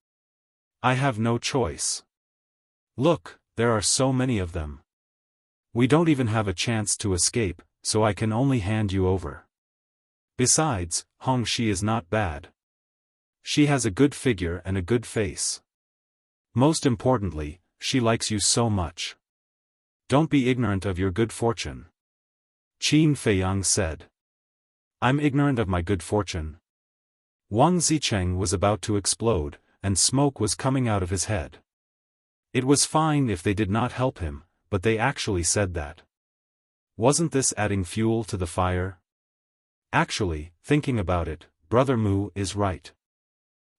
"I have no choice. Look, there are so many of them. We don't even have a chance to escape, so I can only hand you over. Besides, Hong Shi is not bad. She has a good figure and a good face. Most importantly, she likes you so much. Don't be ignorant of your good fortune." Qin Feiyang said. "I'm ignorant of my good fortune?" Wang Zicheng was about to explode, and smoke was coming out of his head. It was fine if they did not help him, but they actually said that. Wasn't this adding fuel to the fire? Actually, thinking about it, Brother Mu is right.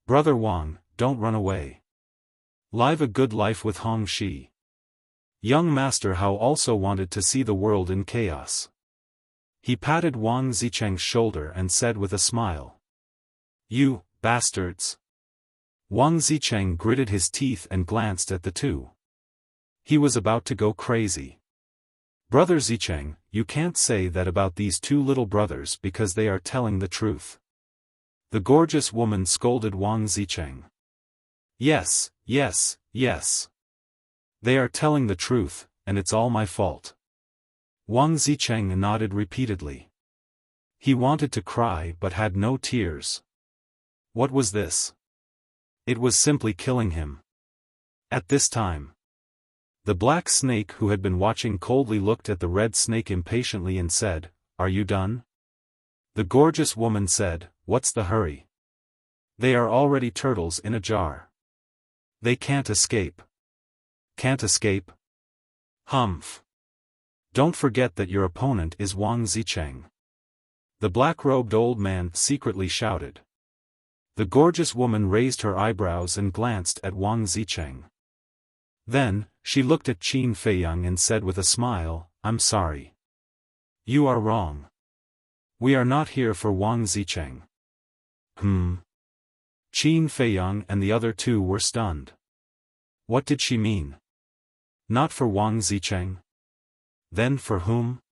Brother Wang, don't run away. Live a good life with Hong Shi. Young Master Hao also wanted to see the world in chaos. He patted Wang Zicheng's shoulder and said with a smile, "You, bastards." Wang Zicheng gritted his teeth and glanced at the two. He was about to go crazy. "Brother Zicheng, you can't say that about these two little brothers because they are telling the truth." The gorgeous woman scolded Wang Zicheng. Yes. They are telling the truth, and it's all my fault." Wang Zicheng nodded repeatedly. He wanted to cry but had no tears. What was this? It was simply killing him. At this time, the black snake who had been watching coldly looked at the red snake impatiently and said, "Are you done?" The gorgeous woman said, "What's the hurry? They are already turtles in a jar. They can't escape." "Can't escape? Humph. Don't forget that your opponent is Wang Zicheng." The black-robed old man secretly shouted. The gorgeous woman raised her eyebrows and glanced at Wang Zicheng. Then, she looked at Qin Feiyang and said with a smile, "I'm sorry. You are wrong. We are not here for Wang Zicheng." Qin Feiyang and the other two were stunned. What did she mean? Not for Wang Zicheng? Then for whom?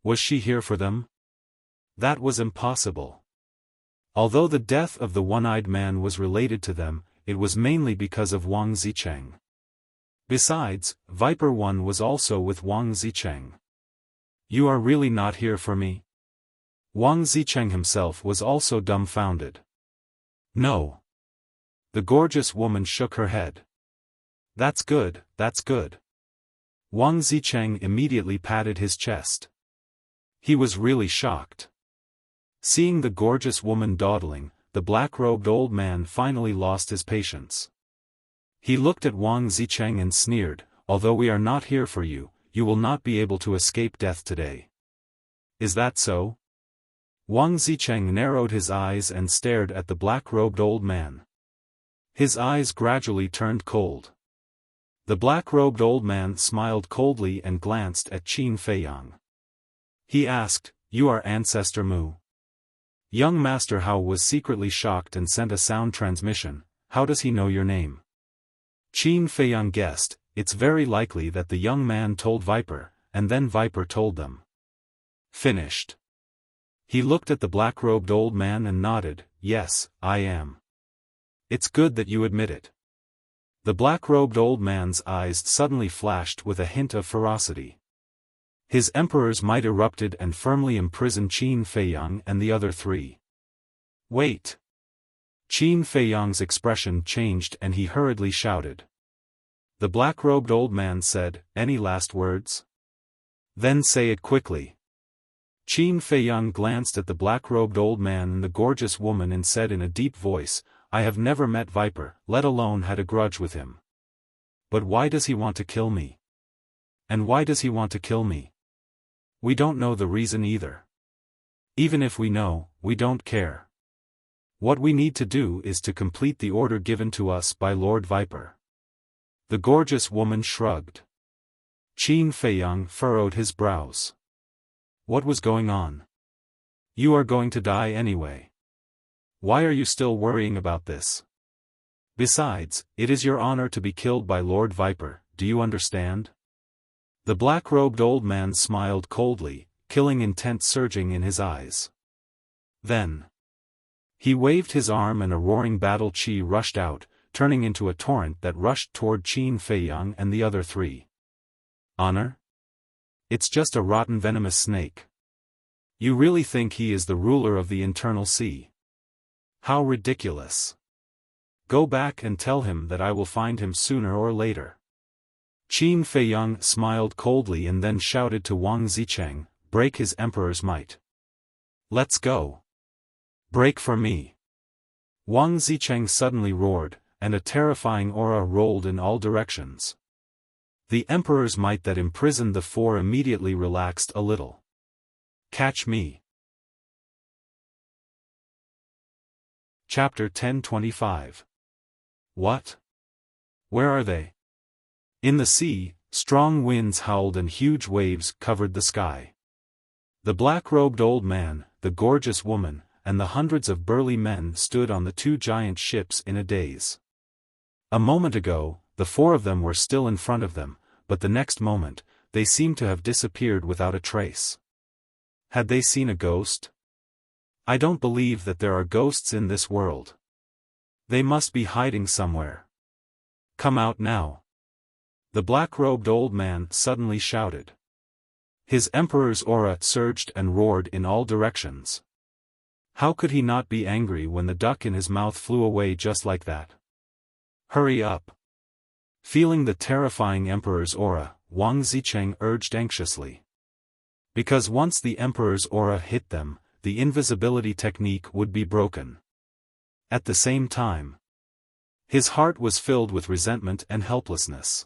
Was she here for them? That was impossible. Although the death of the one-eyed man was related to them, it was mainly because of Wang Zicheng. Besides, Viper One was also with Wang Zicheng. "You are really not here for me?" Wang Zicheng himself was also dumbfounded. No. The gorgeous woman shook her head. That's good, that's good. Wang Zicheng immediately patted his chest. He was really shocked. Seeing the gorgeous woman dawdling, the black-robed old man finally lost his patience. He looked at Wang Zicheng and sneered, although we are not here for you, you will not be able to escape death today. Is that so? Wang Zicheng narrowed his eyes and stared at the black-robed old man. His eyes gradually turned cold. The black-robed old man smiled coldly and glanced at Qin Feiyang. He asked, "You are Ancestor Mu?" Young Master Hao was secretly shocked and sent a sound transmission. How does he know your name? Qin Feiyang guessed, it's very likely that the young man told Viper, and then Viper told them. Finished. He looked at the black-robed old man and nodded, yes, I am. It's good that you admit it. The black-robed old man's eyes suddenly flashed with a hint of ferocity. His emperor's might erupted and firmly imprisoned Qin Feiyang and the other three. Wait! Qin Feiyang's expression changed and he hurriedly shouted. The black-robed old man said, "Any last words? Then say it quickly." Qin Feiyang glanced at the black-robed old man and the gorgeous woman and said in a deep voice, "I have never met Viper, let alone had a grudge with him. But why does he want to kill me? And why does he want to kill me? We don't know the reason either. Even if we know, we don't care. What we need to do is to complete the order given to us by Lord Viper." The gorgeous woman shrugged. Qin Feiyang furrowed his brows. What was going on? You are going to die anyway. Why are you still worrying about this? Besides, it is your honor to be killed by Lord Viper, do you understand? The black-robed old man smiled coldly, killing intent surging in his eyes. Then he waved his arm and a roaring battle chi rushed out, turning into a torrent that rushed toward Qin Feiyang and the other three. Honor? It's just a rotten venomous snake. You really think he is the ruler of the internal sea? How ridiculous. Go back and tell him that I will find him sooner or later. Qin Feiyang smiled coldly and then shouted to Wang Zicheng, "Break his emperor's might. Let's go. Break for me." Wang Zicheng suddenly roared, and a terrifying aura rolled in all directions. The emperor's might that imprisoned the four immediately relaxed a little. Catch me. Chapter 1025. What? Where are they? In the sea, strong winds howled and huge waves covered the sky. The black-robed old man, the gorgeous woman, and the hundreds of burly men stood on the two giant ships in a daze. A moment ago, the four of them were still in front of them, but the next moment, they seemed to have disappeared without a trace. Had they seen a ghost? I don't believe that there are ghosts in this world. They must be hiding somewhere. Come out now. The black-robed old man suddenly shouted. His emperor's aura surged and roared in all directions. How could he not be angry when the duck in his mouth flew away just like that? Hurry up. Feeling the terrifying emperor's aura, Wang Zicheng urged anxiously. Because once the emperor's aura hit them, the invisibility technique would be broken. At the same time, his heart was filled with resentment and helplessness.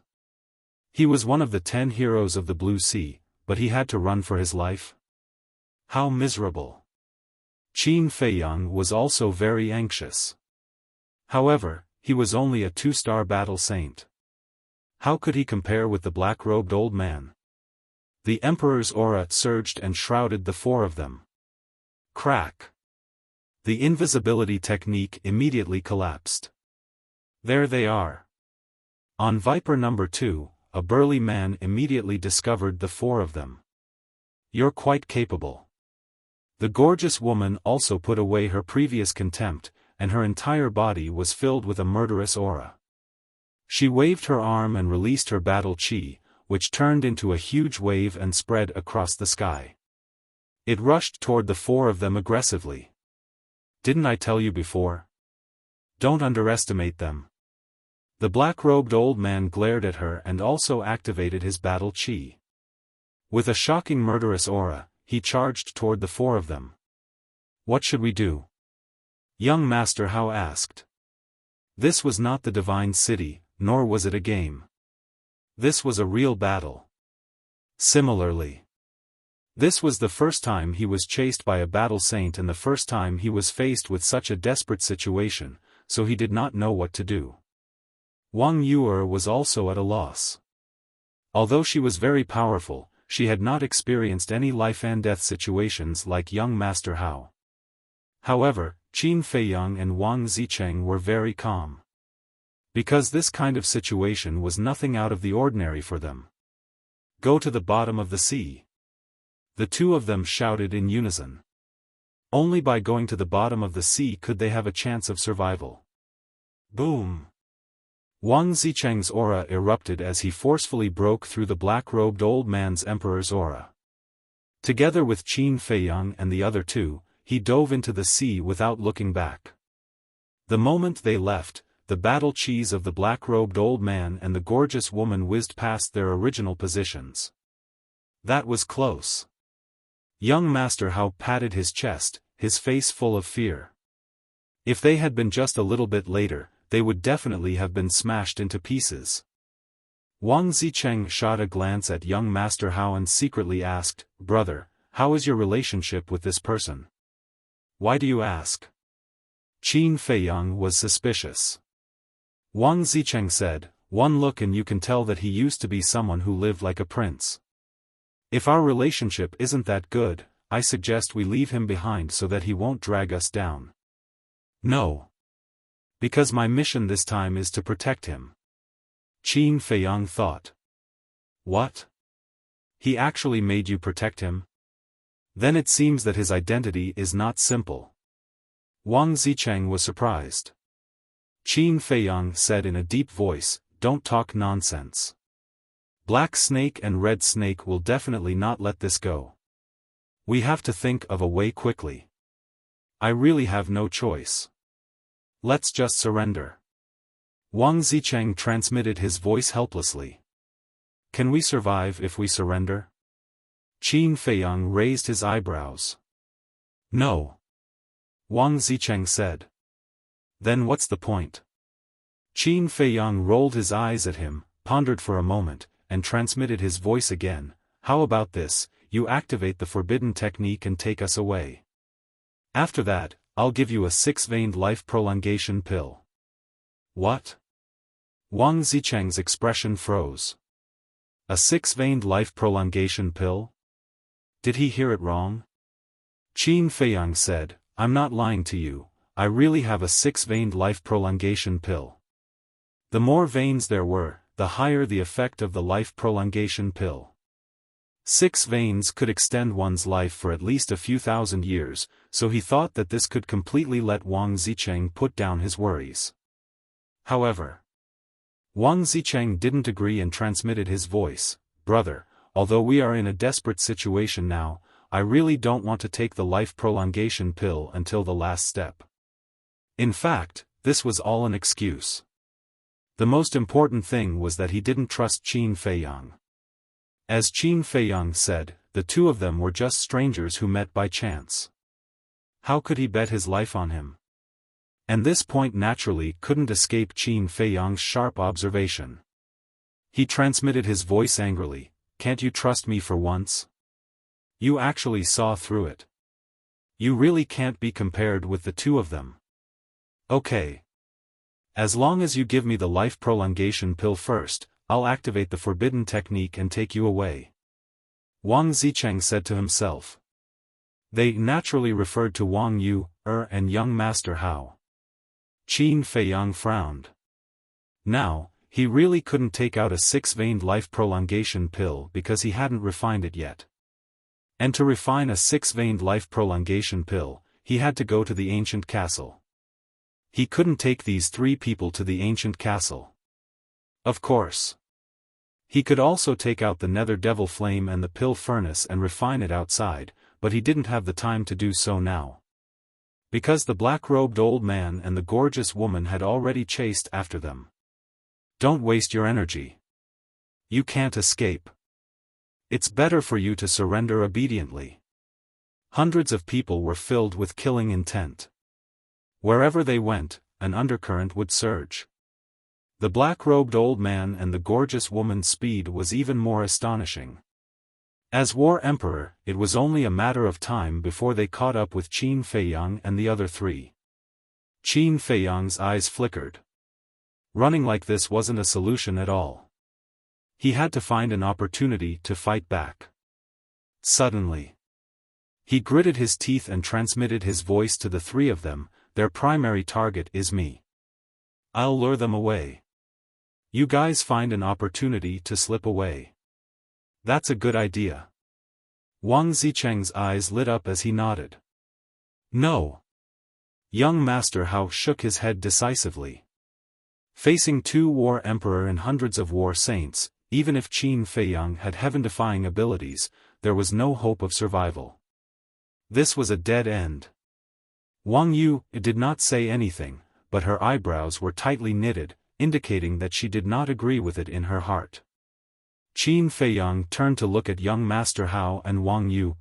He was one of the 10 heroes of the Blue Sea, but he had to run for his life. How miserable. Qin Feiyang was also very anxious. However, he was only a 2-star battle saint. How could he compare with the black-robed old man? The emperor's aura surged and shrouded the four of them. Crack. The invisibility technique immediately collapsed. There they are. On Viper number 2, a burly man immediately discovered the four of them. You're quite capable. The gorgeous woman also put away her previous contempt, and her entire body was filled with a murderous aura. She waved her arm and released her battle chi, which turned into a huge wave and spread across the sky. It rushed toward the four of them aggressively. Didn't I tell you before? Don't underestimate them. The black-robed old man glared at her and also activated his battle chi. With a shocking murderous aura, he charged toward the four of them. What should we do? Young Master Hao asked. This was not the Divine City, nor was it a game. This was a real battle. Similarly, this was the first time he was chased by a battle saint and the first time he was faced with such a desperate situation, so he did not know what to do. Wang Yuer was also at a loss. Although she was very powerful, she had not experienced any life-and-death situations like young Master Hao. However, Qin Feiyang and Wang Zicheng were very calm. Because this kind of situation was nothing out of the ordinary for them. Go to the bottom of the sea. The two of them shouted in unison. Only by going to the bottom of the sea could they have a chance of survival. Boom! Wang Zicheng's aura erupted as he forcefully broke through the black-robed old man's emperor's aura. Together with Qin Feiyang and the other two, he dove into the sea without looking back. The moment they left, the battle chis of the black-robed old man and the gorgeous woman whizzed past their original positions. That was close. Young Master Hao patted his chest, his face full of fear. If they had been just a little bit later, they would definitely have been smashed into pieces. Wang Zicheng shot a glance at young Master Hao and secretly asked, "Brother, how is your relationship with this person?" "Why do you ask?" Qin Feiyang was suspicious. Wang Zicheng said, "One look and you can tell that he used to be someone who lived like a prince. If our relationship isn't that good, I suggest we leave him behind so that he won't drag us down." "No. Because my mission this time is to protect him." Qin Feiyang thought. "What? He actually made you protect him? Then it seems that his identity is not simple." Wang Zicheng was surprised. Qin Feiyang said in a deep voice, "Don't talk nonsense. Black Snake and Red Snake will definitely not let this go. We have to think of a way quickly. I really have no choice. Let's just surrender." Wang Zicheng transmitted his voice helplessly. "Can we survive if we surrender?" Qin Feiyang raised his eyebrows. "No." Wang Zicheng said. "Then what's the point?" Qin Feiyang rolled his eyes at him, pondered for a moment, and transmitted his voice again. "How about this, you activate the forbidden technique and take us away. After that, I'll give you a 6-veined life prolongation pill." "What?" Wang Zicheng's expression froze. A 6-veined life prolongation pill? Did he hear it wrong? Qin Feiyang said, "I'm not lying to you, I really have a 6-veined life prolongation pill." The more veins there were, the higher the effect of the life prolongation pill. 6 veins could extend one's life for at least a few thousand years, so he thought that this could completely let Wang Zicheng put down his worries. However, Wang Zicheng didn't agree and transmitted his voice, "Brother, although we are in a desperate situation now, I really don't want to take the life prolongation pill until the last step." In fact, this was all an excuse. The most important thing was that he didn't trust Qin Feiyang. As Qin Feiyang said, the two of them were just strangers who met by chance. How could he bet his life on him? And this point naturally couldn't escape Qin Feiyang's sharp observation. He transmitted his voice angrily, "Can't you trust me for once? You actually saw through it. You really can't be compared with the two of them. Okay. As long as you give me the life prolongation pill first, I'll activate the forbidden technique and take you away." Wang Zicheng said to himself. They naturally referred to Wang Yu, and young Master Hao. Qin Feiyang frowned. Now, he really couldn't take out a 6-veined life prolongation pill because he hadn't refined it yet. And to refine a 6-veined life prolongation pill, he had to go to the ancient castle. He couldn't take these 3 people to the ancient castle. Of course. He could also take out the nether devil flame and the pill furnace and refine it outside, but he didn't have the time to do so now. Because the black-robed old man and the gorgeous woman had already chased after them. Don't waste your energy. You can't escape. It's better for you to surrender obediently. Hundreds of people were filled with killing intent. Wherever they went, an undercurrent would surge. The black-robed old man and the gorgeous woman's speed was even more astonishing. As War Emperor, it was only a matter of time before they caught up with Qin Feiyang and the other three. Qin Feiyang's eyes flickered. Running like this wasn't a solution at all. He had to find an opportunity to fight back. Suddenly, he gritted his teeth and transmitted his voice to the three of them. Their primary target is me. I'll lure them away. You guys find an opportunity to slip away. That's a good idea. Wang Zicheng's eyes lit up as he nodded. No. Young Master Hao shook his head decisively. Facing two War Emperor and hundreds of War Saints, even if Qin Feiyang had heaven-defying abilities, there was no hope of survival. This was a dead end. Wang Yu did not say anything, but her eyebrows were tightly knitted, indicating that she did not agree with it in her heart. Qin Feiyang turned to look at young Master Hao and Wang Yu.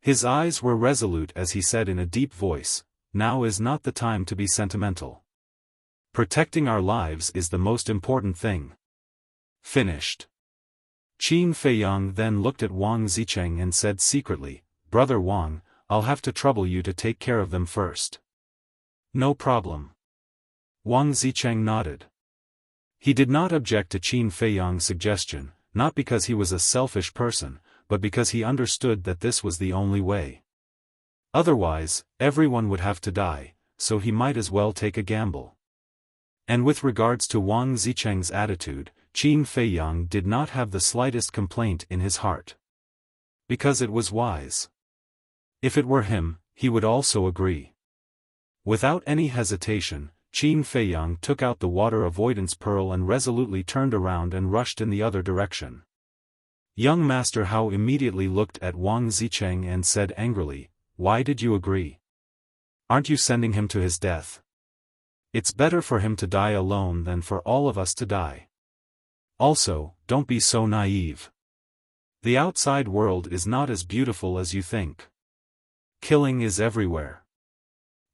His eyes were resolute as he said in a deep voice, "Now is not the time to be sentimental. Protecting our lives is the most important thing." Finished. Qin Feiyang then looked at Wang Zicheng and said secretly, "Brother Wang, I'll have to trouble you to take care of them first." "No problem." Wang Zicheng nodded. He did not object to Qin Feiyang's suggestion, not because he was a selfish person, but because he understood that this was the only way. Otherwise, everyone would have to die, so he might as well take a gamble. And with regards to Wang Zicheng's attitude, Qin Feiyang did not have the slightest complaint in his heart. Because it was wise. If it were him, he would also agree. Without any hesitation, Qin Feiyang took out the water avoidance pearl and resolutely turned around and rushed in the other direction. Young Master Hao immediately looked at Wang Zicheng and said angrily, "Why did you agree? Aren't you sending him to his death? It's better for him to die alone than for all of us to die. Also, don't be so naive. The outside world is not as beautiful as you think. Killing is everywhere.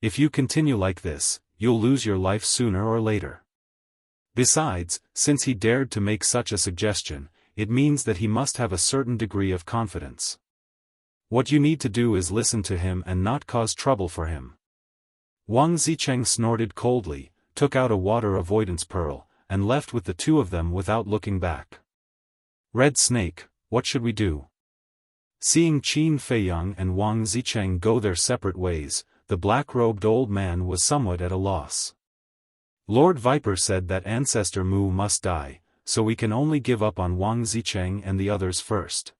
If you continue like this, you'll lose your life sooner or later. Besides, since he dared to make such a suggestion, it means that he must have a certain degree of confidence. What you need to do is listen to him and not cause trouble for him." Wang Zicheng snorted coldly, took out a water avoidance pearl, and left with the two of them without looking back. "Red Snake, what should we do?" Seeing Qin Feiyang and Wang Zicheng go their separate ways, the black-robed old man was somewhat at a loss. Lord Viper said that Ancestor Mu must die, so we can only give up on Wang Zicheng and the others first.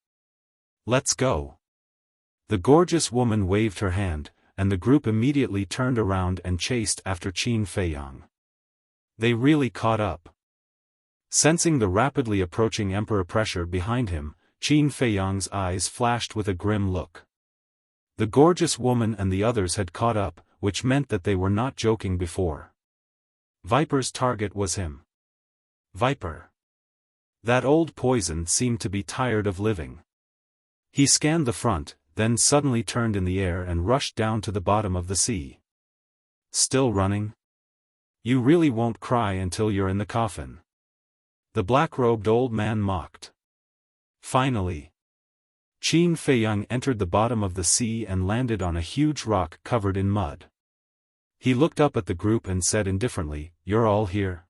"Let's go." The gorgeous woman waved her hand, and the group immediately turned around and chased after Qin Feiyang. They really caught up. Sensing the rapidly approaching emperor pressure behind him, Qin Feiyang's eyes flashed with a grim look. The gorgeous woman and the others had caught up, which meant that they were not joking before. Viper's target was him. Viper. That old poison seemed to be tired of living. He scanned the front, then suddenly turned in the air and rushed down to the bottom of the sea. "Still running? You really won't cry until you're in the coffin." The black-robed old man mocked. Finally, Qin Feiyang entered the bottom of the sea and landed on a huge rock covered in mud. He looked up at the group and said indifferently, "You're all here?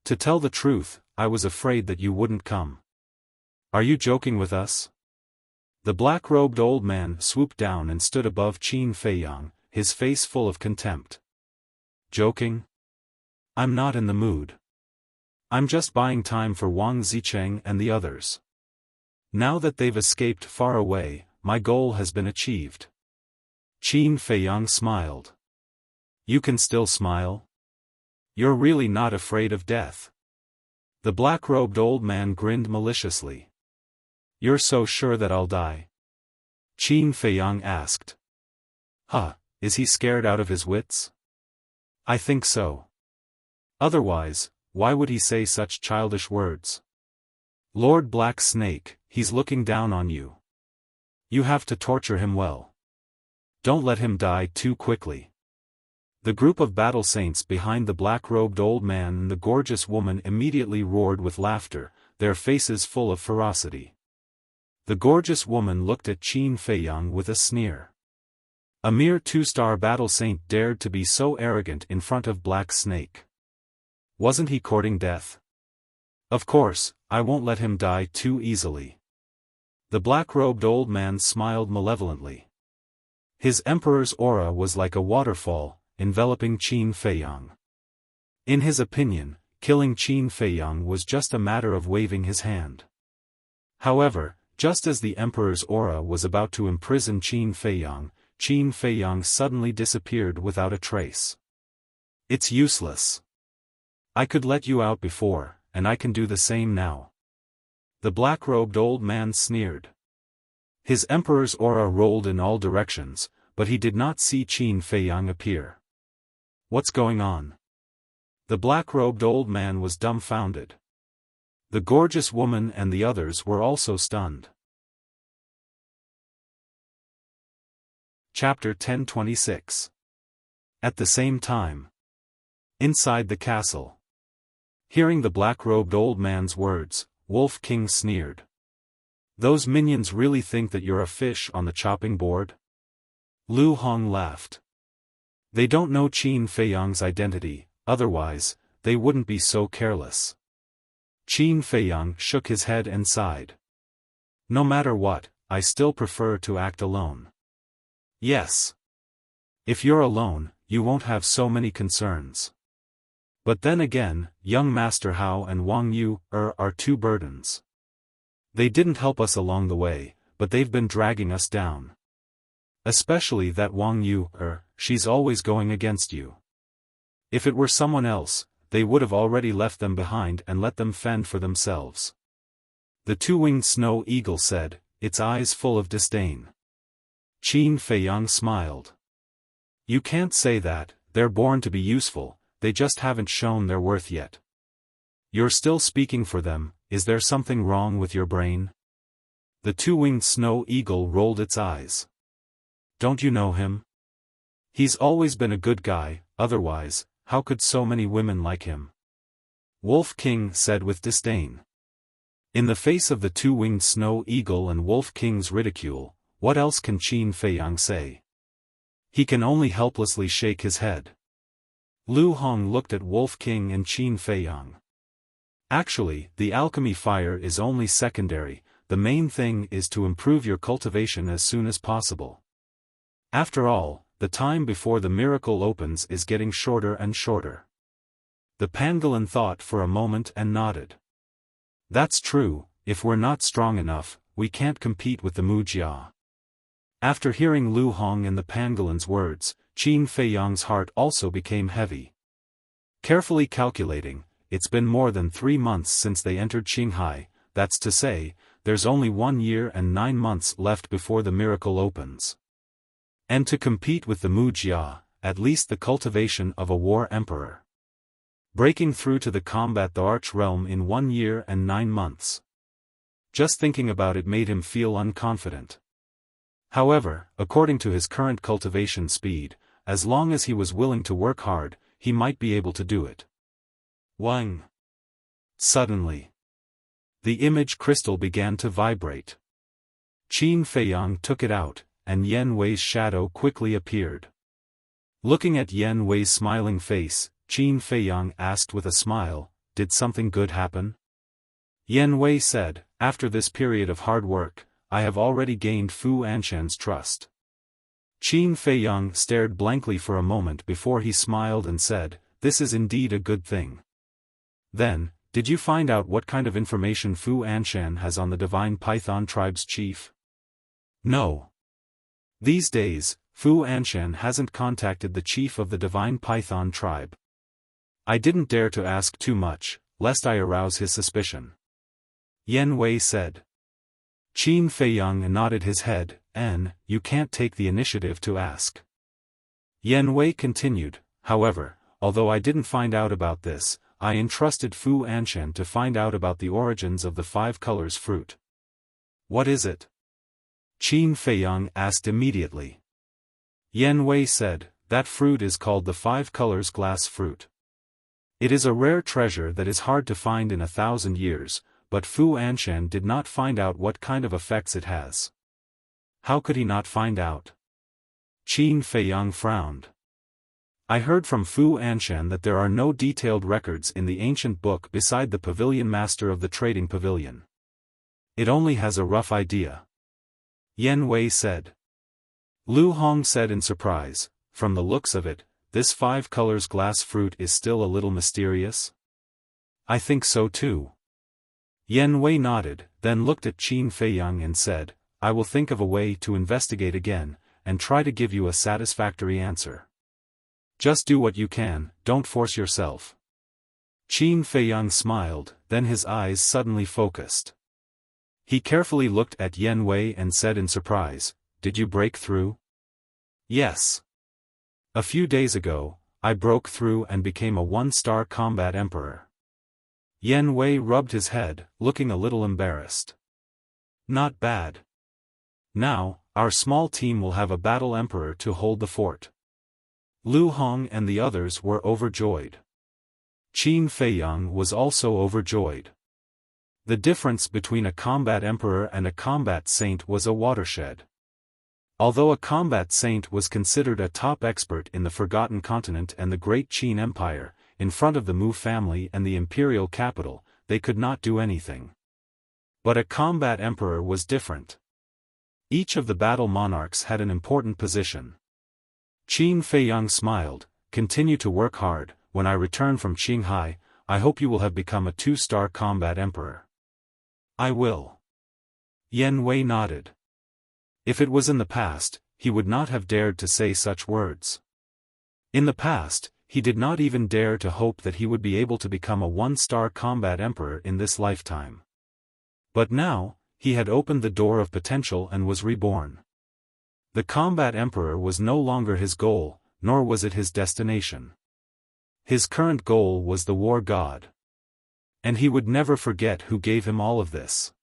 To tell the truth, I was afraid that you wouldn't come. Are you joking with us?" The black-robed old man swooped down and stood above Qin Feiyang, his face full of contempt. "Joking? I'm not in the mood. I'm just buying time for Wang Zicheng and the others. Now that they've escaped far away, my goal has been achieved." Qin Feiyang smiled. "You can still smile? You're really not afraid of death?" The black-robed old man grinned maliciously. "You're so sure that I'll die? Qin Feiyang asked. Huh, is he scared out of his wits? I think so. Otherwise, why would he say such childish words? Lord Black Snake, he's looking down on you. You have to torture him well. Don't let him die too quickly. The group of battle saints behind the black-robed old man and the gorgeous woman immediately roared with laughter, their faces full of ferocity. The gorgeous woman looked at Qin Feiyang with a sneer. A mere two-star battle saint dared to be so arrogant in front of Black Snake. Wasn't he courting death? Of course, I won't let him die too easily. The black-robed old man smiled malevolently. His emperor's aura was like a waterfall, enveloping Qin Feiyang. In his opinion, killing Qin Feiyang was just a matter of waving his hand. However, just as the emperor's aura was about to imprison Qin Feiyang suddenly disappeared without a trace. It's useless. I could let you out before, and I can do the same now. The black-robed old man sneered. His emperor's aura rolled in all directions, but he did not see Qin Feiyang appear. What's going on? The black-robed old man was dumbfounded. The gorgeous woman and the others were also stunned. Chapter 1026. At the same time. Inside the castle. Hearing the black-robed old man's words, Wolf King sneered. Those minions really think that you're a fish on the chopping board? Lu Hong laughed. They don't know Qin Feiyang's identity, otherwise, they wouldn't be so careless. Qin Feiyang shook his head and sighed. No matter what, I still prefer to act alone. Yes. If you're alone, you won't have so many concerns. But then again, young Master Hao and Wang Yu are two burdens. They didn't help us along the way, but they've been dragging us down. Especially that Wang Yu, she's always going against you. If it were someone else, they would have already left them behind and let them fend for themselves. The two-winged snow eagle said, its eyes full of disdain. Qin Feiyang smiled. You can't say that, they're born to be useful, they just haven't shown their worth yet. You're still speaking for them, is there something wrong with your brain? The two-winged snow eagle rolled its eyes. Don't you know him? He's always been a good guy, otherwise, how could so many women like him? Wolf King said with disdain. In the face of the two-winged snow eagle and Wolf King's ridicule, what else can Qin Feiyang say? He can only helplessly shake his head. Lu Hong looked at Wolf King and Qin Feiyang. Actually, the alchemy fire is only secondary, the main thing is to improve your cultivation as soon as possible. After all, the time before the miracle opens is getting shorter and shorter. The pangolin thought for a moment and nodded. That's true, if we're not strong enough, we can't compete with the Mujia. After hearing Lu Hong and the pangolin's words, Qin Feiyang's heart also became heavy. Carefully calculating, it's been more than 3 months since they entered Qinghai, that's to say, there's only 1 year and 9 months left before the miracle opens. And to compete with the Mujia, at least the cultivation of a war emperor. Breaking through to the combat the arch realm in 1 year and 9 months. Just thinking about it made him feel unconfident. However, according to his current cultivation speed, as long as he was willing to work hard, he might be able to do it. Wang! Suddenly, the image crystal began to vibrate. Qin Feiyang took it out, and Yan Wei's shadow quickly appeared. Looking at Yan Wei's smiling face, Qin Feiyang asked with a smile, did something good happen? Yan Wei said, after this period of hard work, I have already gained Fu Anshan's trust. Qin Feiyang stared blankly for a moment before he smiled and said, this is indeed a good thing. Then, did you find out what kind of information Fu Anshan has on the Divine Python tribe's chief? No. These days, Fu Anshan hasn't contacted the chief of the Divine Python tribe. I didn't dare to ask too much, lest I arouse his suspicion. Yan Wei said. Qin Feiyang nodded his head, you can't take the initiative to ask. Yan Wei continued, however, although I didn't find out about this, I entrusted Fu Anshan to find out about the origins of the five colors fruit. What is it? Qin Feiyang asked immediately. Yan Wei said, that fruit is called the five colors glass fruit. It is a rare treasure that is hard to find in 1,000 years, but Fu Anshan did not find out what kind of effects it has. How could he not find out? Qin Feiyang frowned. I heard from Fu Anshan that there are no detailed records in the ancient book beside the pavilion master of the trading pavilion. It only has a rough idea. Yan Wei said. Lu Hong said in surprise, from the looks of it, this five colors glass fruit is still a little mysterious? I think so too. Yan Wei nodded, then looked at Qin Feiyang and said, I will think of a way to investigate again, and try to give you a satisfactory answer. Just do what you can, don't force yourself. Qin Feiyang smiled, then his eyes suddenly focused. He carefully looked at Yan Wei and said in surprise, did you break through? Yes. A few days ago, I broke through and became a one-star combat emperor. Yan Wei rubbed his head, looking a little embarrassed. Not bad. Now, our small team will have a battle emperor to hold the fort. Lu Hong and the others were overjoyed. Qin Feiyang was also overjoyed. The difference between a combat emperor and a combat saint was a watershed. Although a combat saint was considered a top expert in the Forgotten Continent and the Great Qin Empire, in front of the Mu family and the imperial capital, they could not do anything. But a combat emperor was different. Each of the battle monarchs had an important position. Qin Feiyang smiled, continue to work hard, when I return from Qinghai, I hope you will have become a two-star combat emperor. I will. Yan Wei nodded. If it was in the past, he would not have dared to say such words. In the past, he did not even dare to hope that he would be able to become a one-star combat emperor in this lifetime. But now, he had opened the door of potential and was reborn. The combat emperor was no longer his goal, nor was it his destination. His current goal was the war god. And he would never forget who gave him all of this.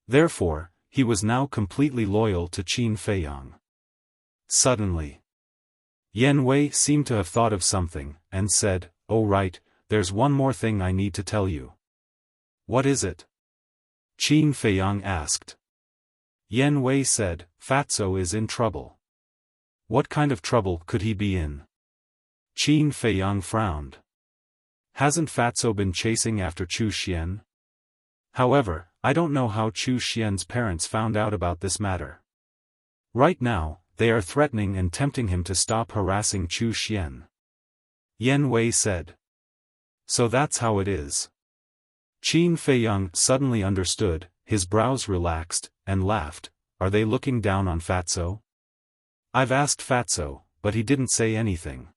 Therefore, he was now completely loyal to Qin Feiyang. Suddenly, Yan Wei seemed to have thought of something, and said, oh right, there's one more thing I need to tell you. What is it? Qin Feiyang asked. Yan Wei said, Fatso is in trouble. What kind of trouble could he be in? Qin Feiyang frowned. Hasn't Fatso been chasing after Chu Xian? However, I don't know how Chu Xian's parents found out about this matter. Right now, they are threatening and tempting him to stop harassing Chu Xian. Yan Wei said. So that's how it is. Qin Feiyang suddenly understood, his brows relaxed, and laughed, are they looking down on Fatso? I've asked Fatso, but he didn't say anything.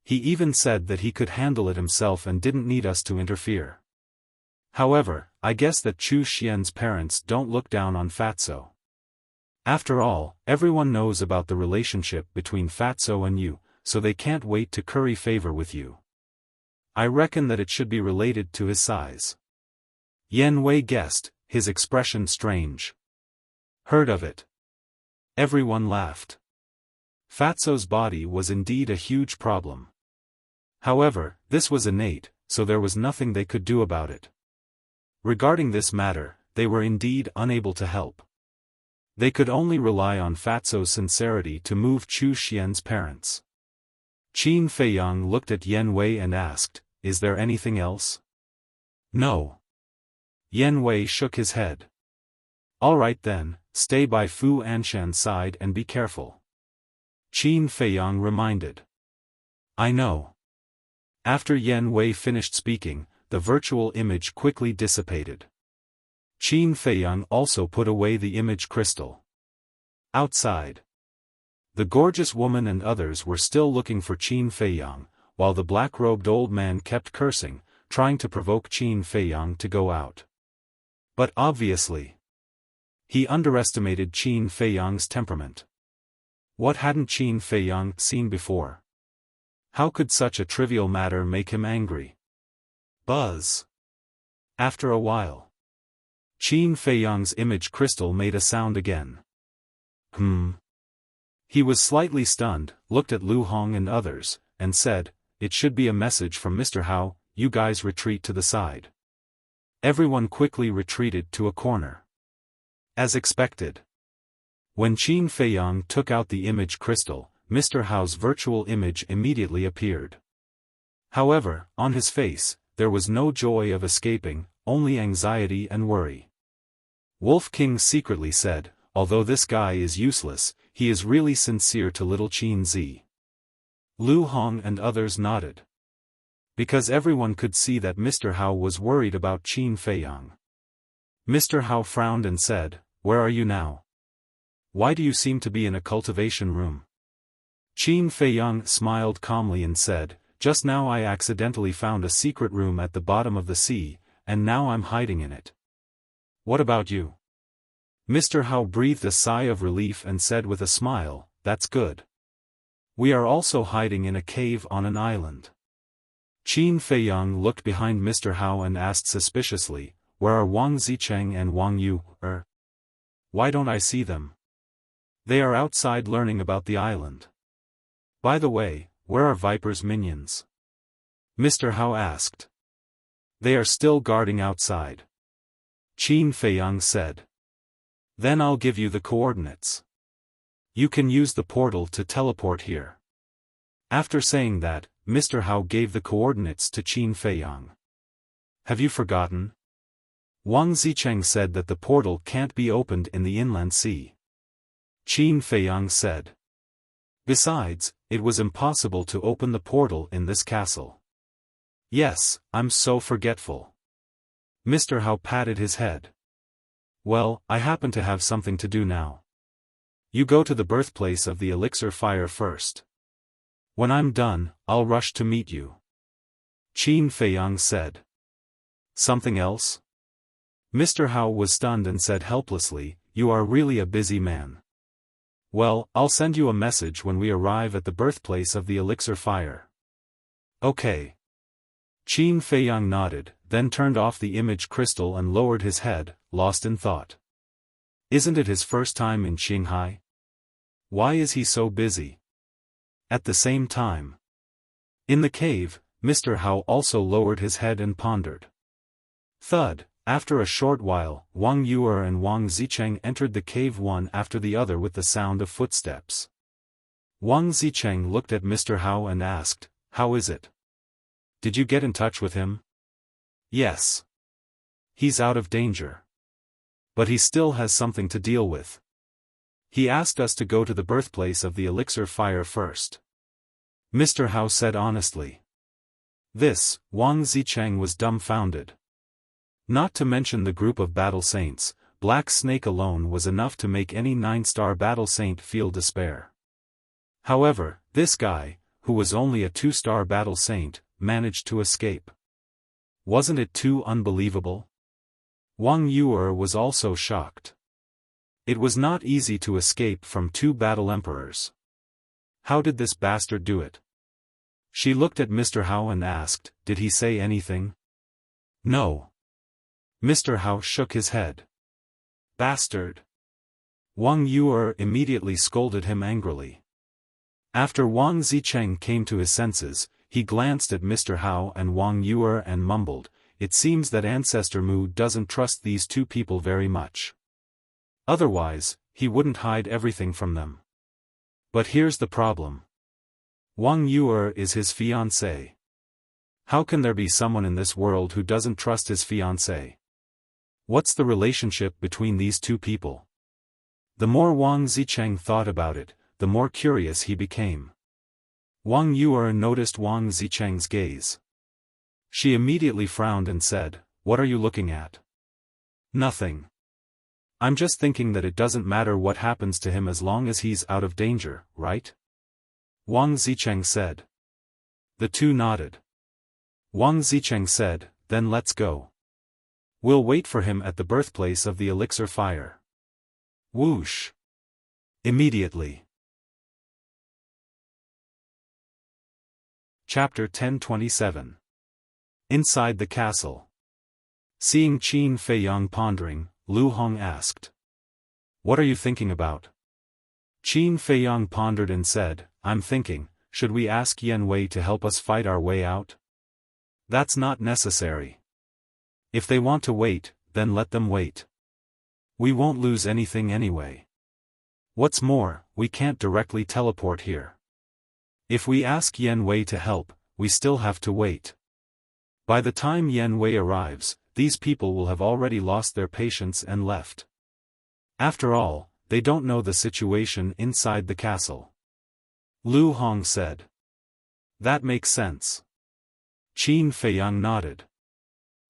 He even said that he could handle it himself and didn't need us to interfere. However, I guess that Chu Xian's parents don't look down on Fatso. After all, everyone knows about the relationship between Fatso and you, so they can't wait to curry favor with you. I reckon that it should be related to his size. Yan Wei guessed, his expression strange. Heard of it. Everyone laughed. Fatso's body was indeed a huge problem. However, this was innate, so there was nothing they could do about it. Regarding this matter, they were indeed unable to help. They could only rely on Fatso's sincerity to move Chu Xian's parents. Qin Feiyang looked at Yan Wei and asked, is there anything else? No. Yan Wei shook his head. All right then, stay by Fu Anshan's side and be careful. Qin Feiyang reminded. I know. After Yan Wei finished speaking, the virtual image quickly dissipated. Qin Feiyang also put away the image crystal. Outside, the gorgeous woman and others were still looking for Qin Feiyang, while the black-robed old man kept cursing, trying to provoke Qin Feiyang to go out. But obviously, He underestimated Qin Feiyang's temperament. What hadn't Qin Feiyang seen before? How could such a trivial matter make him angry? Buzz. After a while, Qin Feiyang's image crystal made a sound again. He was slightly stunned, looked at Lu Hong and others, and said, "It should be a message from Mr. Hao, you guys retreat to the side." Everyone quickly retreated to a corner. As expected. When Qin Feiyang took out the image crystal, Mr. Hao's virtual image immediately appeared. However, on his face, there was no joy of escaping, only anxiety and worry. Wolf King secretly said, "Although this guy is useless, he is really sincere to little Qin Zi." Lu Hong and others nodded. Because everyone could see that Mr. Hao was worried about Qin Feiyang. Mr. Hao frowned and said, "Where are you now? Why do you seem to be in a cultivation room?" Qin Feiyang smiled calmly and said, "Just now I accidentally found a secret room at the bottom of the sea, and now I'm hiding in it." "What about you?" Mr. Hao breathed a sigh of relief and said with a smile, "That's good. We are also hiding in a cave on an island." Qin Feiyang looked behind Mr. Hao and asked suspiciously, "Where are Wang Zicheng and Wang Yu? Why don't I see them? They are outside learning about the island. By the way, where are Viper's minions?" Mr. Hao asked. "They are still guarding outside," Qin Feiyang said. "Then I'll give you the coordinates. You can use the portal to teleport here." After saying that, Mr. Hao gave the coordinates to Qin Feiyang. "Have you forgotten?" Wang Zicheng said that the portal can't be opened in the inland sea. Qin Feiyang said. "Besides, it was impossible to open the portal in this castle." "Yes, I'm so forgetful." Mr. Hao patted his head. "Well, I happen to have something to do now. You go to the birthplace of the elixir fire first. When I'm done, I'll rush to meet you," Qin Feiyang said. "Something else?" Mr. Hao was stunned and said helplessly, "You are really a busy man." "Well, I'll send you a message when we arrive at the birthplace of the elixir fire." "Okay." Qin Feiyang nodded, then turned off the image crystal and lowered his head, lost in thought. Isn't it his first time in Qinghai? Why is he so busy? At the same time, in the cave, Mr. Hao also lowered his head and pondered. Thud. After a short while, Wang Yuer and Wang Zicheng entered the cave one after the other with the sound of footsteps. Wang Zicheng looked at Mr. Hao and asked, "How is it? Did you get in touch with him?" "Yes. He's out of danger. But he still has something to deal with. He asked us to go to the birthplace of the elixir fire first," Mr. Hao said honestly. This, Wang Zicheng was dumbfounded. Not to mention the group of battle saints, Black Snake alone was enough to make any 9-star battle saint feel despair. However, this guy, who was only a 2-star battle saint, managed to escape. Wasn't it too unbelievable? Wang Yuer was also shocked. It was not easy to escape from 2 battle emperors. How did this bastard do it? She looked at Mr. Hao and asked, "Did he say anything?" "No." Mr. Hao shook his head. "Bastard." Wang Yuer immediately scolded him angrily. After Wang Zicheng came to his senses, he glanced at Mr. Hao and Wang Yuer and mumbled, "It seems that Ancestor Mu doesn't trust these 2 people very much. Otherwise, he wouldn't hide everything from them. But here's the problem. Wang Yuer is his fiancée. How can there be someone in this world who doesn't trust his fiancée? What's the relationship between these 2 people?" The more Wang Zicheng thought about it, the more curious he became. Wang Yuer noticed Wang Zicheng's gaze. She immediately frowned and said, "What are you looking at?" "Nothing. I'm just thinking that it doesn't matter what happens to him as long as he's out of danger, right?" Wang Zicheng said. The 2 nodded. Wang Zicheng said, "Then let's go. We'll wait for him at the birthplace of the elixir fire." Whoosh! Immediately. Chapter 1027. Inside the castle. Seeing Qin Feiyang pondering, Lu Hong asked, "What are you thinking about?" Qin Feiyang pondered and said, "I'm thinking, should we ask Yan Wei to help us fight our way out? That's not necessary. If they want to wait, then let them wait. We won't lose anything anyway. What's more, we can't directly teleport here. If we ask Yan Wei to help, we still have to wait. By the time Yan Wei arrives, these people will have already lost their patience and left. After all, they don't know the situation inside the castle." Lu Hong said. "That makes sense." Qin Feiyang nodded.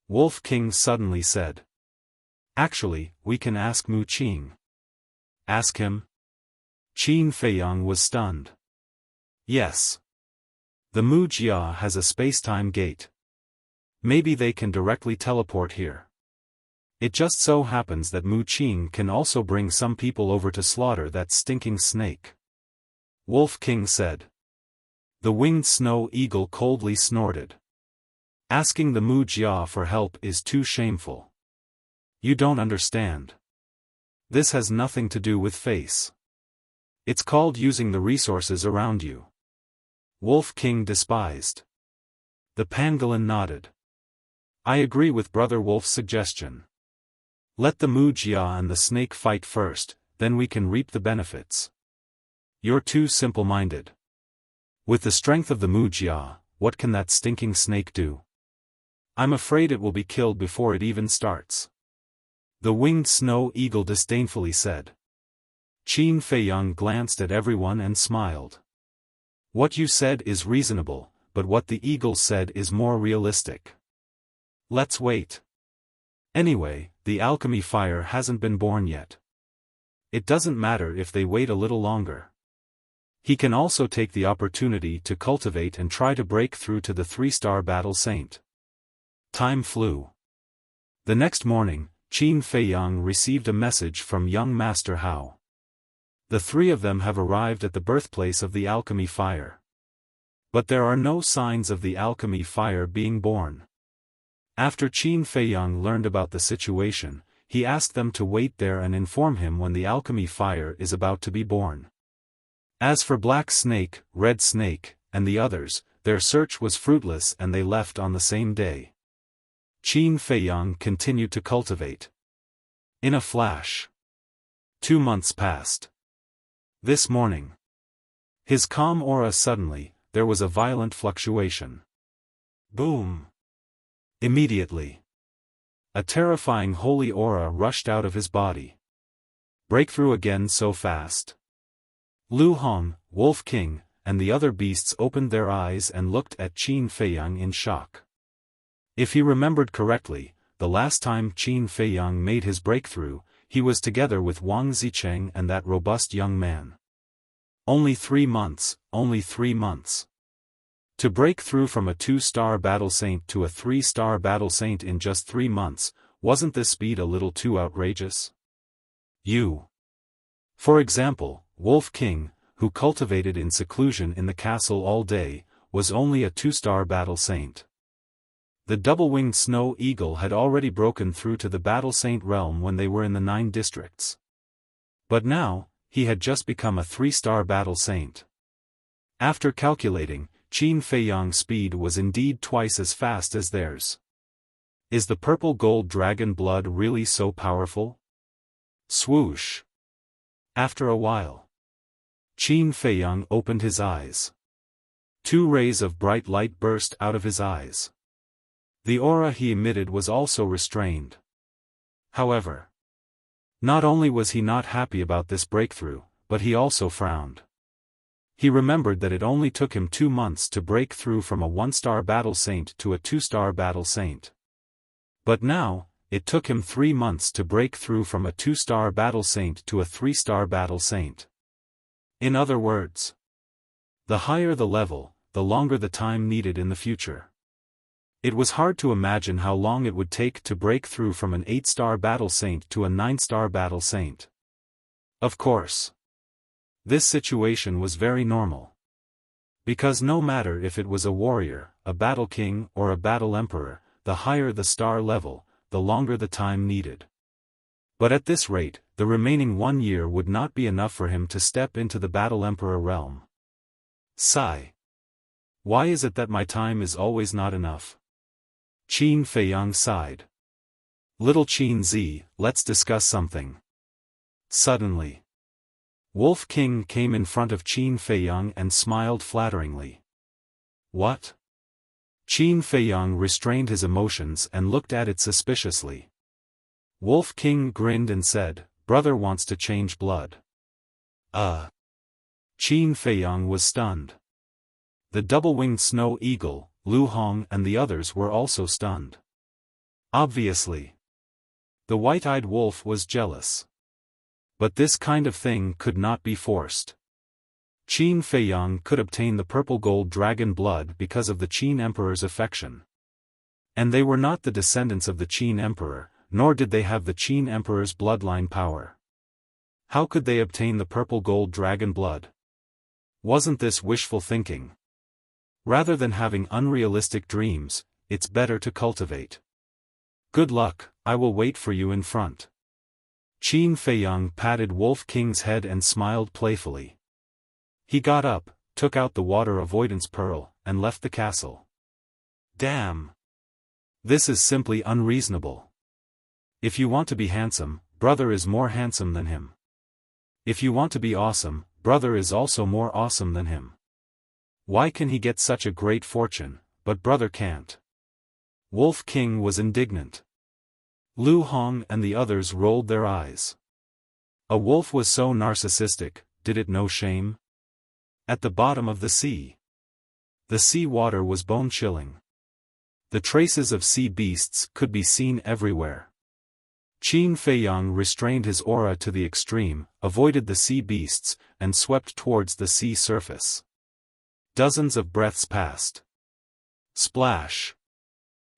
Wolf King suddenly said, "Actually, we can ask Mu Qing." "Ask him?" Qin Feiyang was stunned. "Yes. The Mu Jia has a space-time gate. Maybe they can directly teleport here. It just so happens that Mu Qing can also bring some people over to slaughter that stinking snake." Wolf King said. The winged snow eagle coldly snorted. "Asking the Mu Jia for help is too shameful. You don't understand. This has nothing to do with face. It's called using the resources around you." Wolf King despised. The pangolin nodded. "I agree with Brother Wolf's suggestion. Let the Mu Jia and the snake fight first, then we can reap the benefits. You're too simple-minded. With the strength of the Mu Jia, what can that stinking snake do? I'm afraid it will be killed before it even starts." The winged snow eagle disdainfully said. Qin Feiyang glanced at everyone and smiled. "What you said is reasonable, but what the eagle said is more realistic. Let's wait. Anyway, the alchemy fire hasn't been born yet. It doesn't matter if they wait a little longer. He can also take the opportunity to cultivate and try to break through to the 3-star battle saint." Time flew. The next morning, Qin Feiyang received a message from young Master Hao. The three of them have arrived at the birthplace of the alchemy fire. But there are no signs of the alchemy fire being born. After Qin Feiyang learned about the situation, he asked them to wait there and inform him when the alchemy fire is about to be born. As for Black Snake, Red Snake, and the others, their search was fruitless and they left on the same day. Qin Feiyang continued to cultivate. In a flash. 2 months passed. This morning. His calm aura suddenly, there was a violent fluctuation. Boom! Immediately. A terrifying holy aura rushed out of his body. Breakthrough again so fast. Lu Hong, Wolf King, and the other beasts opened their eyes and looked at Qin Feiyang in shock. If he remembered correctly, the last time Qin Feiyang made his breakthrough, he was together with Wang Zicheng and that robust young man. Only 3 months, only 3 months. To break through from a 2-star battle saint to a 3-star battle saint in just 3 months, wasn't this speed a little too outrageous? For example, Wolf King, who cultivated in seclusion in the castle all day, was only a 2-star battle saint. The double-winged snow eagle had already broken through to the battle saint realm when they were in the 9 districts. But now, he had just become a 3-star battle saint. After calculating, Qin Feiyang's speed was indeed twice as fast as theirs. Is the purple gold dragon blood really so powerful? Swoosh! After a while, Qin Feiyang opened his eyes. 2 rays of bright light burst out of his eyes. The aura he emitted was also restrained. However, not only was he not happy about this breakthrough, but he also frowned. He remembered that it only took him 2 months to break through from a 1-star battle saint to a 2-star battle saint. But now, it took him 3 months to break through from a 2-star battle saint to a 3-star battle saint. In other words, the higher the level, the longer the time needed in the future. It was hard to imagine how long it would take to break through from an 8-star battle saint to a 9-star battle saint. Of course. This situation was very normal. Because no matter if it was a warrior, a battle king or a battle emperor, the higher the star level, the longer the time needed. But at this rate, the remaining 1 year would not be enough for him to step into the battle emperor realm. Sigh. Why is it that my time is always not enough? Qin Feiyang sighed. Little Qin Zi, let's discuss something. Suddenly, Wolf King came in front of Qin Feiyang and smiled flatteringly. What? Qin Feiyang restrained his emotions and looked at it suspiciously. Wolf King grinned and said, "Brother wants to change blood." Qin Feiyang was stunned. The double-winged snow eagle, Lu Hong and the others were also stunned. Obviously. The white-eyed wolf was jealous. But this kind of thing could not be forced. Qin Feiyang could obtain the purple gold dragon blood because of the Qin Emperor's affection. And they were not the descendants of the Qin Emperor, nor did they have the Qin Emperor's bloodline power. How could they obtain the purple gold dragon blood? Wasn't this wishful thinking? Rather than having unrealistic dreams, it's better to cultivate. Good luck, I will wait for you in front. Qin Feiyang patted Wolf King's head and smiled playfully. He got up, took out the water avoidance pearl, and left the castle. Damn! This is simply unreasonable. If you want to be handsome, brother is more handsome than him. If you want to be awesome, brother is also more awesome than him. Why can he get such a great fortune, but brother can't? Wolf King was indignant. Lu Hong and the others rolled their eyes. A wolf was so narcissistic, did it know shame? At the bottom of the sea. The sea water was bone-chilling. The traces of sea beasts could be seen everywhere. Qin Feiyang restrained his aura to the extreme, avoided the sea beasts, and swept towards the sea surface. Dozens of breaths passed. Splash!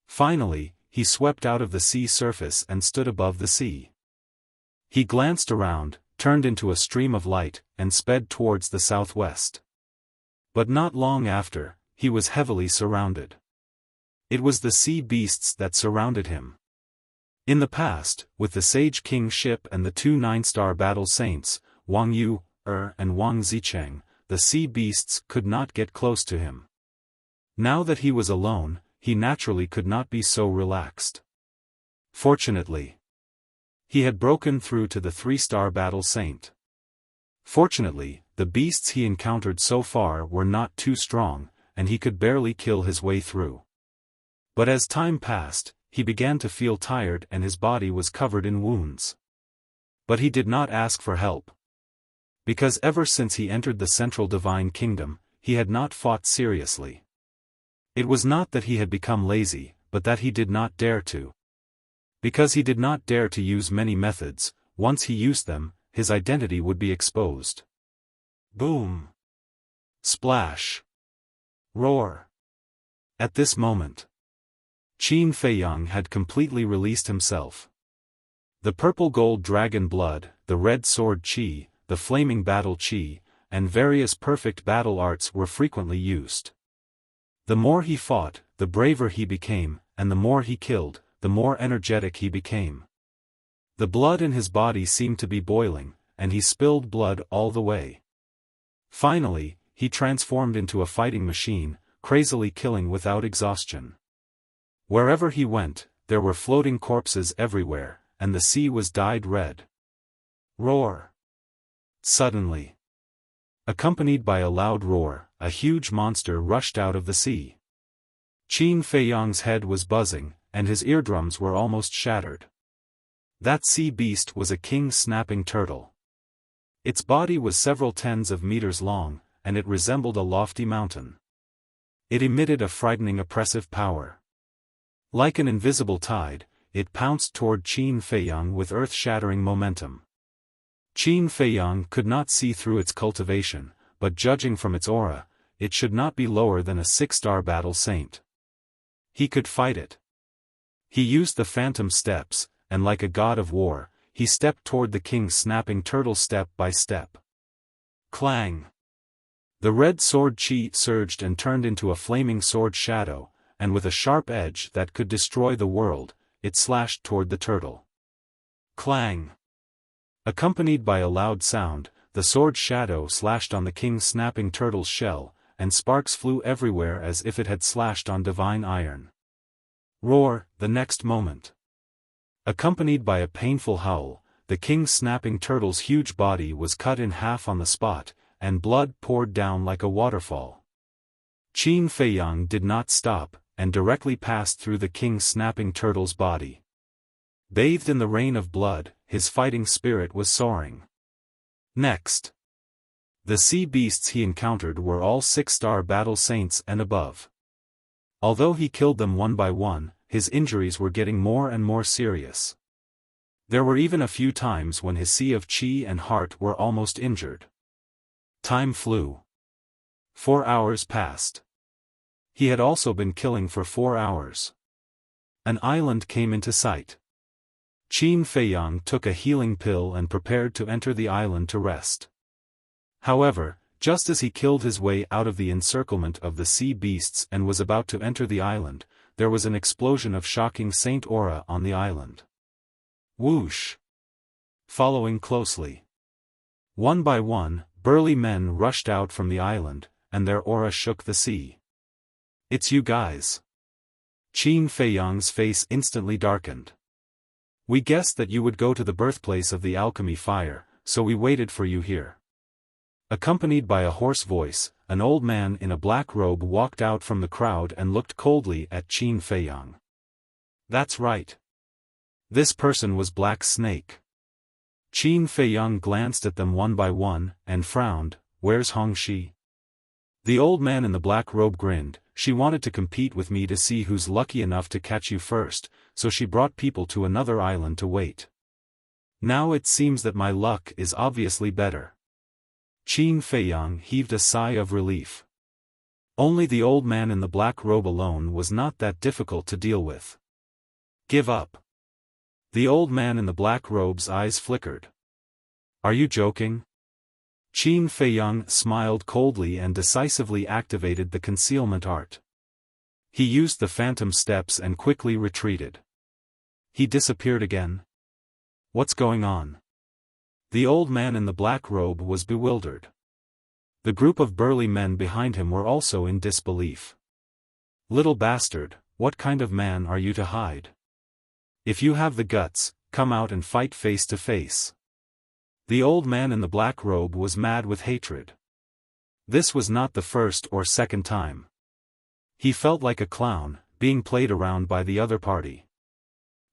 Finally, he swept out of the sea surface and stood above the sea. He glanced around, turned into a stream of light, and sped towards the southwest. But not long after, he was heavily surrounded. It was the sea beasts that surrounded him. In the past, with the Sage King ship and the 2 9-star battle saints, Wang Yu, and Wang Zicheng, the sea beasts could not get close to him. Now that he was alone, he naturally could not be so relaxed. Fortunately, he had broken through to the 3-star battle saint. Fortunately, the beasts he encountered so far were not too strong, and he could barely kill his way through. But as time passed, he began to feel tired and his body was covered in wounds. But he did not ask for help. Because ever since he entered the Central Divine Kingdom, he had not fought seriously. It was not that he had become lazy, but that he did not dare to. Because he did not dare to use many methods, once he used them, his identity would be exposed. Boom! Splash! Roar! At this moment, Qin Feiyang had completely released himself. The purple gold dragon blood, the red sword qi, the flaming battle qi, and various perfect battle arts were frequently used. The more he fought, the braver he became, and the more he killed, the more energetic he became. The blood in his body seemed to be boiling, and he spilled blood all the way. Finally, he transformed into a fighting machine, crazily killing without exhaustion. Wherever he went, there were floating corpses everywhere, and the sea was dyed red. Roar! Suddenly, accompanied by a loud roar, a huge monster rushed out of the sea. Qin Feiyang's head was buzzing, and his eardrums were almost shattered. That sea beast was a king-snapping turtle. Its body was several tens of meters long, and it resembled a lofty mountain. It emitted a frightening oppressive power. Like an invisible tide, it pounced toward Qin Feiyang with earth-shattering momentum. Qin Feiyang could not see through its cultivation, but judging from its aura, it should not be lower than a 6-star battle saint. He could fight it. He used the phantom steps, and like a god of war, he stepped toward the king, snapping turtle step by step. Clang! The red sword chi surged and turned into a flaming sword shadow, and with a sharp edge that could destroy the world, it slashed toward the turtle. Clang! Accompanied by a loud sound, the sword shadow slashed on the king's snapping turtle's shell, and sparks flew everywhere as if it had slashed on divine iron. Roar! The next moment, accompanied by a painful howl, the king's snapping turtle's huge body was cut in half on the spot, and blood poured down like a waterfall. Qin Feiyang did not stop, and directly passed through the king's snapping turtle's body. Bathed in the rain of blood, his fighting spirit was soaring. Next, the sea beasts he encountered were all 6-star battle saints and above. Although he killed them one by one, his injuries were getting more and more serious. There were even a few times when his sea of chi and heart were almost injured. Time flew. 4 hours passed. He had also been killing for 4 hours. An island came into sight. Qin Feiyang took a healing pill and prepared to enter the island to rest. However, just as he killed his way out of the encirclement of the sea beasts and was about to enter the island, there was an explosion of shocking saint aura on the island. Whoosh! Following closely. One by one, burly men rushed out from the island, and their aura shook the sea. "It's you guys." Qin Feiyang's face instantly darkened. "We guessed that you would go to the birthplace of the alchemy fire, so we waited for you here." Accompanied by a hoarse voice, an old man in a black robe walked out from the crowd and looked coldly at Qin Feiyang. "That's right. This person was Black Snake." Qin Feiyang glanced at them one by one, and frowned. "Where's Hongxi?" The old man in the black robe grinned. "She wanted to compete with me to see who's lucky enough to catch you first, so she brought people to another island to wait. Now it seems that my luck is obviously better." Qin Feiyang heaved a sigh of relief. Only the old man in the black robe alone was not that difficult to deal with. "Give up." The old man in the black robe's eyes flickered. "Are you joking?" Qin Feiyang smiled coldly and decisively activated the concealment art. He used the phantom steps and quickly retreated. He disappeared again. "What's going on?" The old man in the black robe was bewildered. The group of burly men behind him were also in disbelief. "Little bastard, what kind of man are you to hide? If you have the guts, come out and fight face to face." The old man in the black robe was mad with hatred. This was not the first or second time. He felt like a clown, being played around by the other party.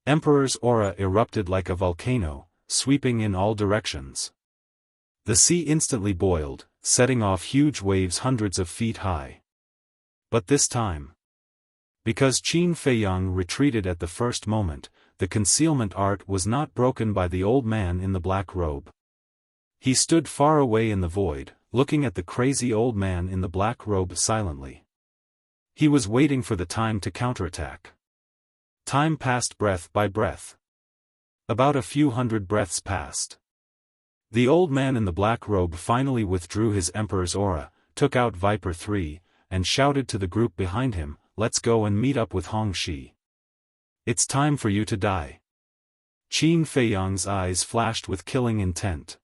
Emperor's aura erupted like a volcano, sweeping in all directions. The sea instantly boiled, setting off huge waves hundreds of feet high. But this time, because Qin Feiyang retreated at the first moment, the concealment art was not broken by the old man in the black robe. He stood far away in the void, looking at the crazy old man in the black robe silently. He was waiting for the time to counterattack. Time passed breath by breath. About a few hundred breaths passed. The old man in the black robe finally withdrew his emperor's aura, took out Viper 3, and shouted to the group behind him, "Let's go and meet up with Hongxi. It's time for you to die." Qin Feiyang's eyes flashed with killing intent.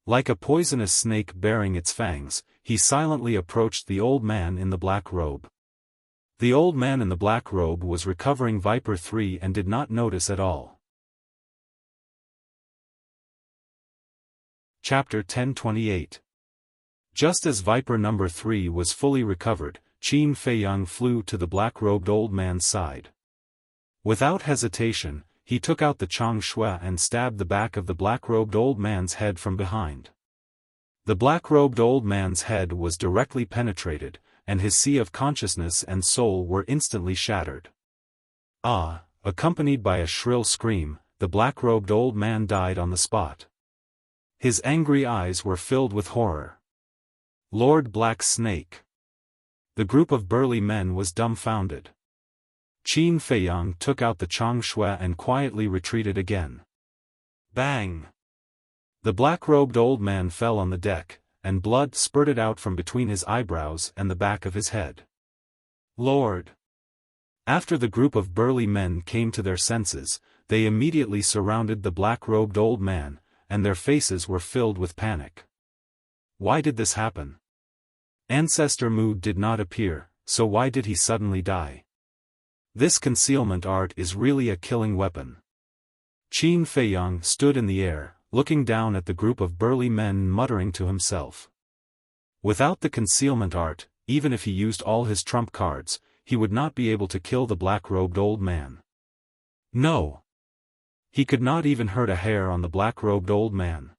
Like a poisonous snake bearing its fangs, he silently approached the old man in the black robe. The old man in the black robe was recovering Viper 3 and did not notice at all. Chapter 1028. Just as Viper number 3 was fully recovered, Qin Feiyang flew to the black-robed old man's side. Without hesitation, he took out the Chang Shui and stabbed the back of the black-robed old man's head from behind. The black-robed old man's head was directly penetrated, and his sea of consciousness and soul were instantly shattered. "Ah!" Accompanied by a shrill scream, the black-robed old man died on the spot. His angry eyes were filled with horror. "Lord Black Snake!" The group of burly men was dumbfounded. Qin Feiyang took out the Chang Shui and quietly retreated again. Bang! The black-robed old man fell on the deck, and blood spurted out from between his eyebrows and the back of his head. Lord! After the group of burly men came to their senses, they immediately surrounded the black-robed old man, and their faces were filled with panic. Why did this happen? Ancestor Mu did not appear, so why did he suddenly die? This concealment art is really a killing weapon. Qin Feiyang stood in the air, looking down at the group of burly men, muttering to himself. Without the concealment art, even if he used all his trump cards, he would not be able to kill the black-robed old man. No! He could not even hurt a hair on the black-robed old man.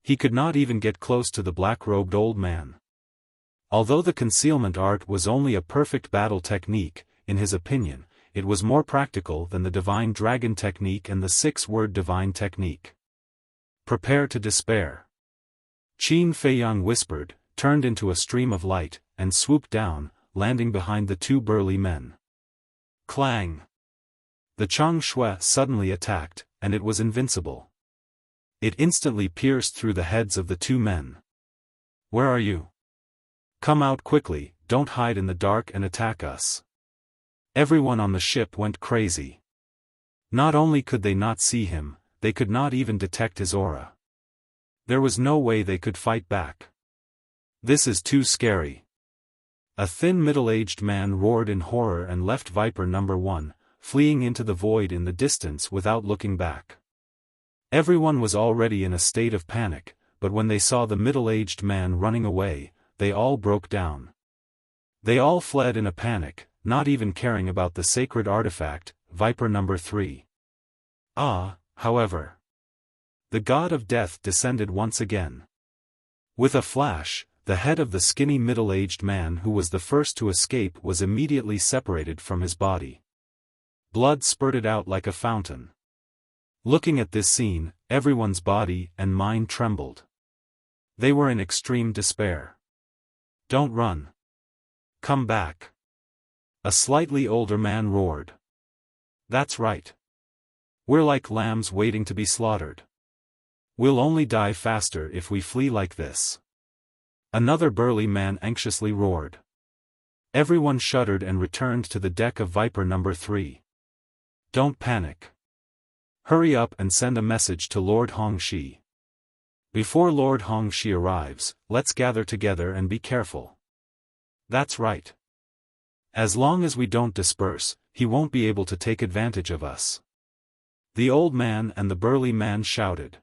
He could not even get close to the black-robed old man. Although the concealment art was only a perfect battle technique, in his opinion, it was more practical than the divine dragon technique and the six-word divine technique. Prepare to despair. Qin Feiyang whispered, turned into a stream of light, and swooped down, landing behind the two burly men. Clang! The Chang Shui suddenly attacked, and it was invincible. It instantly pierced through the heads of the two men. Where are you? Come out quickly, don't hide in the dark and attack us. Everyone on the ship went crazy. Not only could they not see him, they could not even detect his aura. There was no way they could fight back. This is too scary. A thin middle-aged man roared in horror and left Viper number 1, fleeing into the void in the distance without looking back. Everyone was already in a state of panic, but when they saw the middle-aged man running away, they all broke down. They all fled in a panic, not even caring about the sacred artifact, Viper number 3. However, the god of death descended once again. With a flash, the head of the skinny middle-aged man who was the first to escape was immediately separated from his body. Blood spurted out like a fountain. Looking at this scene, everyone's body and mind trembled. They were in extreme despair. Don't run. Come back. A slightly older man roared. That's right. We're like lambs waiting to be slaughtered. We'll only die faster if we flee like this. Another burly man anxiously roared. Everyone shuddered and returned to the deck of Viper number 3. Don't panic. Hurry up and send a message to Lord Hongxi. Before Lord Hongxi arrives, let's gather together and be careful. That's right. As long as we don't disperse, he won't be able to take advantage of us. The old man and the burly man shouted.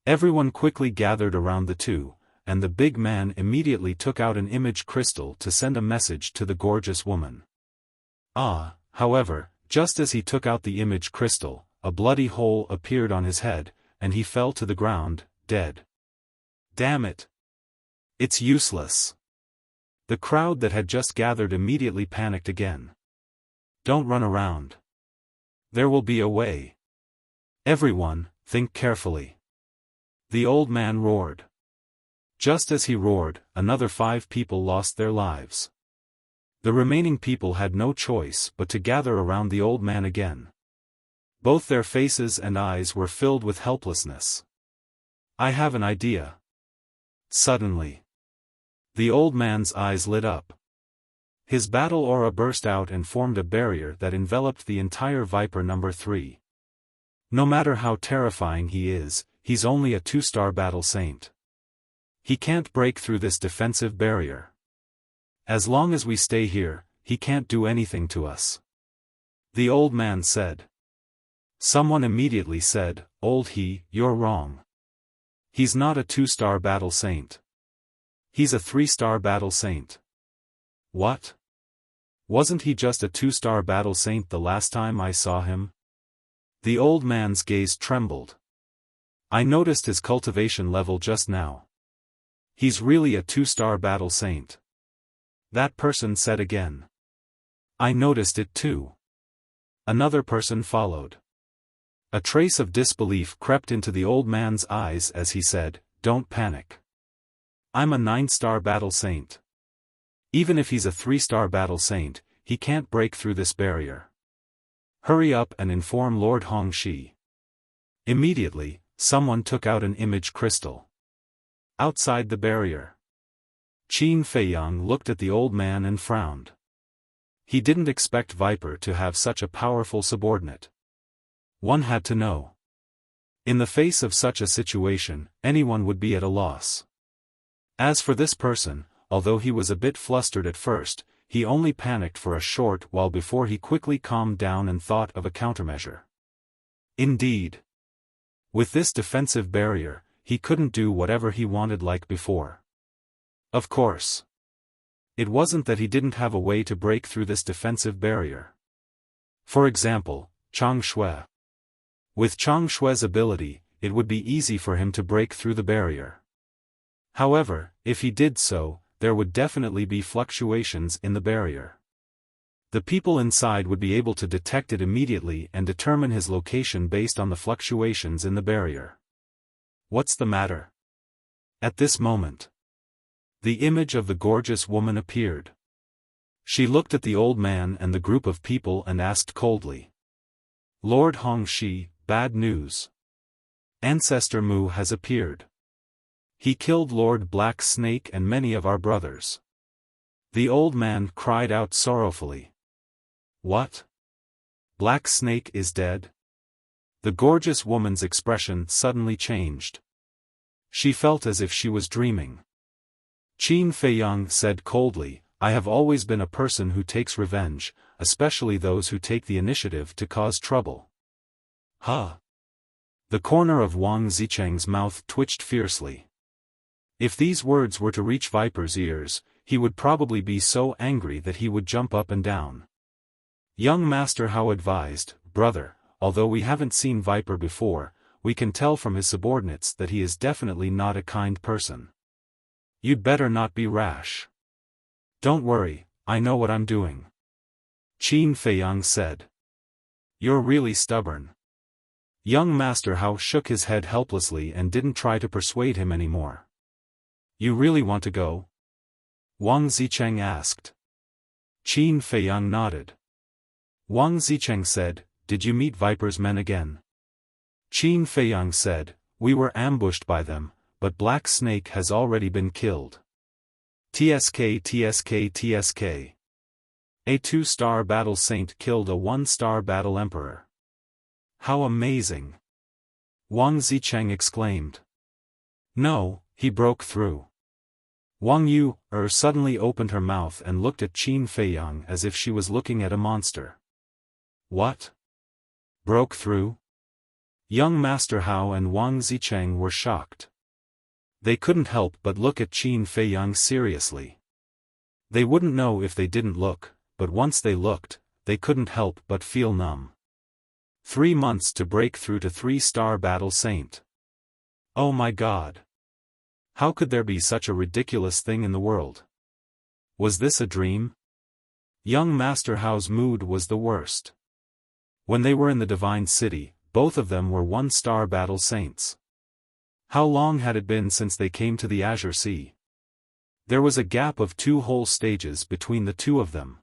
Everyone quickly gathered around the two, and the big man immediately took out an image crystal to send a message to the gorgeous woman. However, just as he took out the image crystal, a bloody hole appeared on his head, and he fell to the ground, dead. Damn it! It's useless. The crowd that had just gathered immediately panicked again. Don't run around. There will be a way. Everyone, think carefully. The old man roared. Just as he roared, another 5 people lost their lives. The remaining people had no choice but to gather around the old man again. Both their faces and eyes were filled with helplessness. I have an idea. Suddenly, the old man's eyes lit up. His battle aura burst out and formed a barrier that enveloped the entire Viper number 3. No matter how terrifying he is, he's only a 2-star battle saint. He can't break through this defensive barrier. As long as we stay here, he can't do anything to us. The old man said. Someone immediately said, Old he, you're wrong. He's not a 2-star battle saint. He's a 3-star battle saint. What? Wasn't he just a 2-star battle saint the last time I saw him? The old man's gaze trembled. I noticed his cultivation level just now. He's really a 2-star battle saint. That person said again. I noticed it too. Another person followed. A trace of disbelief crept into the old man's eyes as he said, Don't panic. I'm a 9-star battle saint. Even if he's a 3-star battle saint, he can't break through this barrier. Hurry up and inform Lord Hongxi. Immediately, someone took out an image crystal. Outside the barrier, Qin Feiyang looked at the old man and frowned. He didn't expect Viper to have such a powerful subordinate. One had to know. In the face of such a situation, anyone would be at a loss. As for this person, although he was a bit flustered at first, he only panicked for a short while before he quickly calmed down and thought of a countermeasure. Indeed, with this defensive barrier, he couldn't do whatever he wanted like before. Of course, it wasn't that he didn't have a way to break through this defensive barrier. For example, Chang Shui. With Chang Shui's ability, it would be easy for him to break through the barrier. However, if he did so, there would definitely be fluctuations in the barrier. The people inside would be able to detect it immediately and determine his location based on the fluctuations in the barrier. What's the matter? At this moment, the image of the gorgeous woman appeared. She looked at the old man and the group of people and asked coldly. Lord Hongxi, bad news. Ancestor Mu has appeared. He killed Lord Black Snake and many of our brothers. The old man cried out sorrowfully. What? Black Snake is dead? The gorgeous woman's expression suddenly changed. She felt as if she was dreaming. Qin Feiyang said coldly, I have always been a person who takes revenge, especially those who take the initiative to cause trouble. Huh? The corner of Wang Zicheng's mouth twitched fiercely. If these words were to reach Viper's ears, he would probably be so angry that he would jump up and down. Young Master Hao advised, brother, although we haven't seen Viper before, we can tell from his subordinates that he is definitely not a kind person. You'd better not be rash. Don't worry, I know what I'm doing. Qin Feiyang said. You're really stubborn. Young Master Hao shook his head helplessly and didn't try to persuade him anymore. You really want to go? Wang Zicheng asked. Qin Feiyang nodded. Wang Zicheng said, did you meet Viper's men again? Qin Feiyang said, we were ambushed by them, but Black Snake has already been killed. TSK. A 2-star battle saint killed a 1-star battle emperor. How amazing! Wang Zicheng exclaimed. No, he broke through. Wang Yu suddenly opened her mouth and looked at Qin Feiyang as if she was looking at a monster. What? Broke through? Young Master Hao and Wang Zicheng were shocked. They couldn't help but look at Qin Feiyang seriously. They wouldn't know if they didn't look, but once they looked, they couldn't help but feel numb. 3 months to break through to 3-star battle saint. Oh my God! How could there be such a ridiculous thing in the world? Was this a dream? Young Master Hao's mood was the worst. When they were in the Divine City, both of them were 1-star battle saints. How long had it been since they came to the Azure Sea? There was a gap of 2 whole stages between the two of them.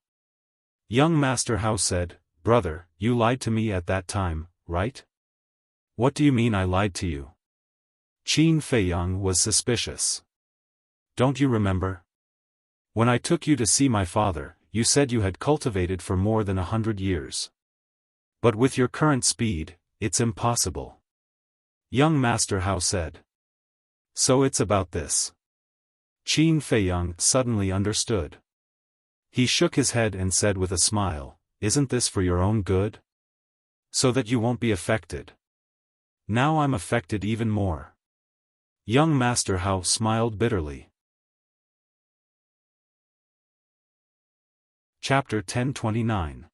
Young Master Hao said, brother, you lied to me at that time, right? What do you mean I lied to you? Qin Feiyang was suspicious. Don't you remember? When I took you to see my father, you said you had cultivated for more than 100 years. But with your current speed, it's impossible. Young Master Hao said. So it's about this. Qin Feiyang suddenly understood. He shook his head and said with a smile, isn't this for your own good? So that you won't be affected. Now I'm affected even more. Young Master Hao smiled bitterly. Chapter 1029.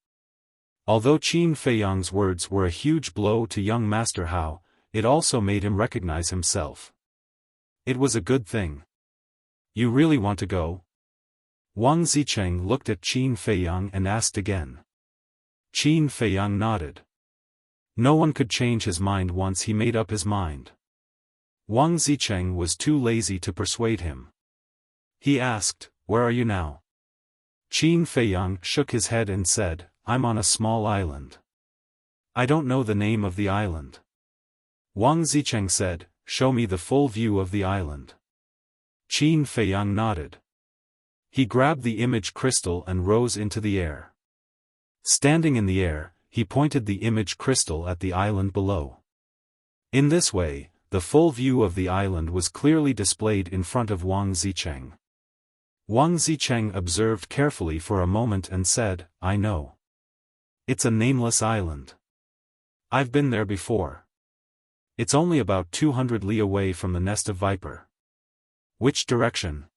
Although Qin Feiyang's words were a huge blow to young Master Hao, it also made him recognize himself. It was a good thing. You really want to go? Wang Zicheng looked at Qin Feiyang and asked again. Qin Feiyang nodded. No one could change his mind once he made up his mind. Wang Zicheng was too lazy to persuade him. He asked, where are you now? Qin Feiyang shook his head and said, I'm on a small island. I don't know the name of the island. Wang Zicheng said, "Show me the full view of the island." Qin Feiyang nodded. He grabbed the image crystal and rose into the air. Standing in the air, he pointed the image crystal at the island below. In this way, the full view of the island was clearly displayed in front of Wang Zicheng. Wang Zicheng observed carefully for a moment and said, "I know. It's a nameless island. I've been there before. It's only about 200 li away from the nest of viper." "Which direction?"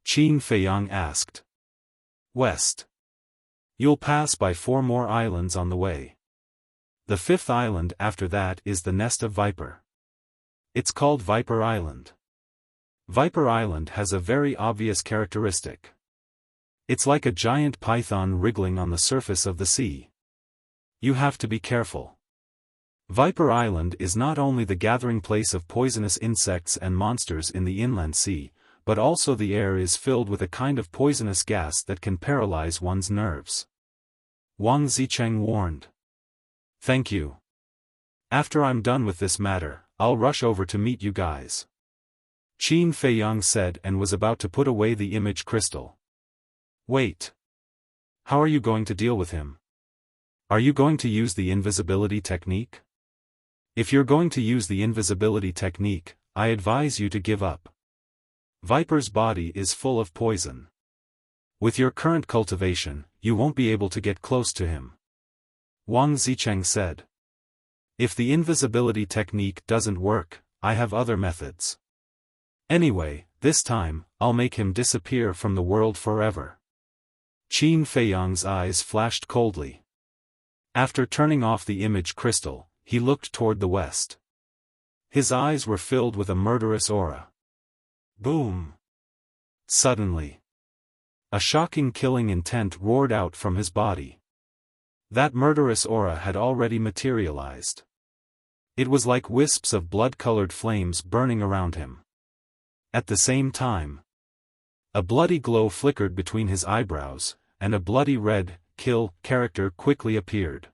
Qin Feiyang asked. "West. You'll pass by 4 more islands on the way. The 5th island after that is the nest of viper. It's called Viper Island. Viper Island has a very obvious characteristic. It's like a giant python wriggling on the surface of the sea. You have to be careful. Viper Island is not only the gathering place of poisonous insects and monsters in the inland sea, but also the air is filled with a kind of poisonous gas that can paralyze one's nerves." Wang Zicheng warned. "Thank you. After I'm done with this matter, I'll rush over to meet you guys," Qin Feiyang said and was about to put away the image crystal. "Wait. How are you going to deal with him? Are you going to use the invisibility technique? If you're going to use the invisibility technique, I advise you to give up. Viper's body is full of poison. With your current cultivation, you won't be able to get close to him," Wang Zicheng said. "If the invisibility technique doesn't work, I have other methods. Anyway, this time, I'll make him disappear from the world forever." Qin Feiyang's eyes flashed coldly. After turning off the image crystal, he looked toward the west. His eyes were filled with a murderous aura. Boom! Suddenly, a shocking killing intent roared out from his body. That murderous aura had already materialized. It was like wisps of blood-colored flames burning around him. At the same time, a bloody glow flickered between his eyebrows, and a bloody red, kill, character quickly appeared.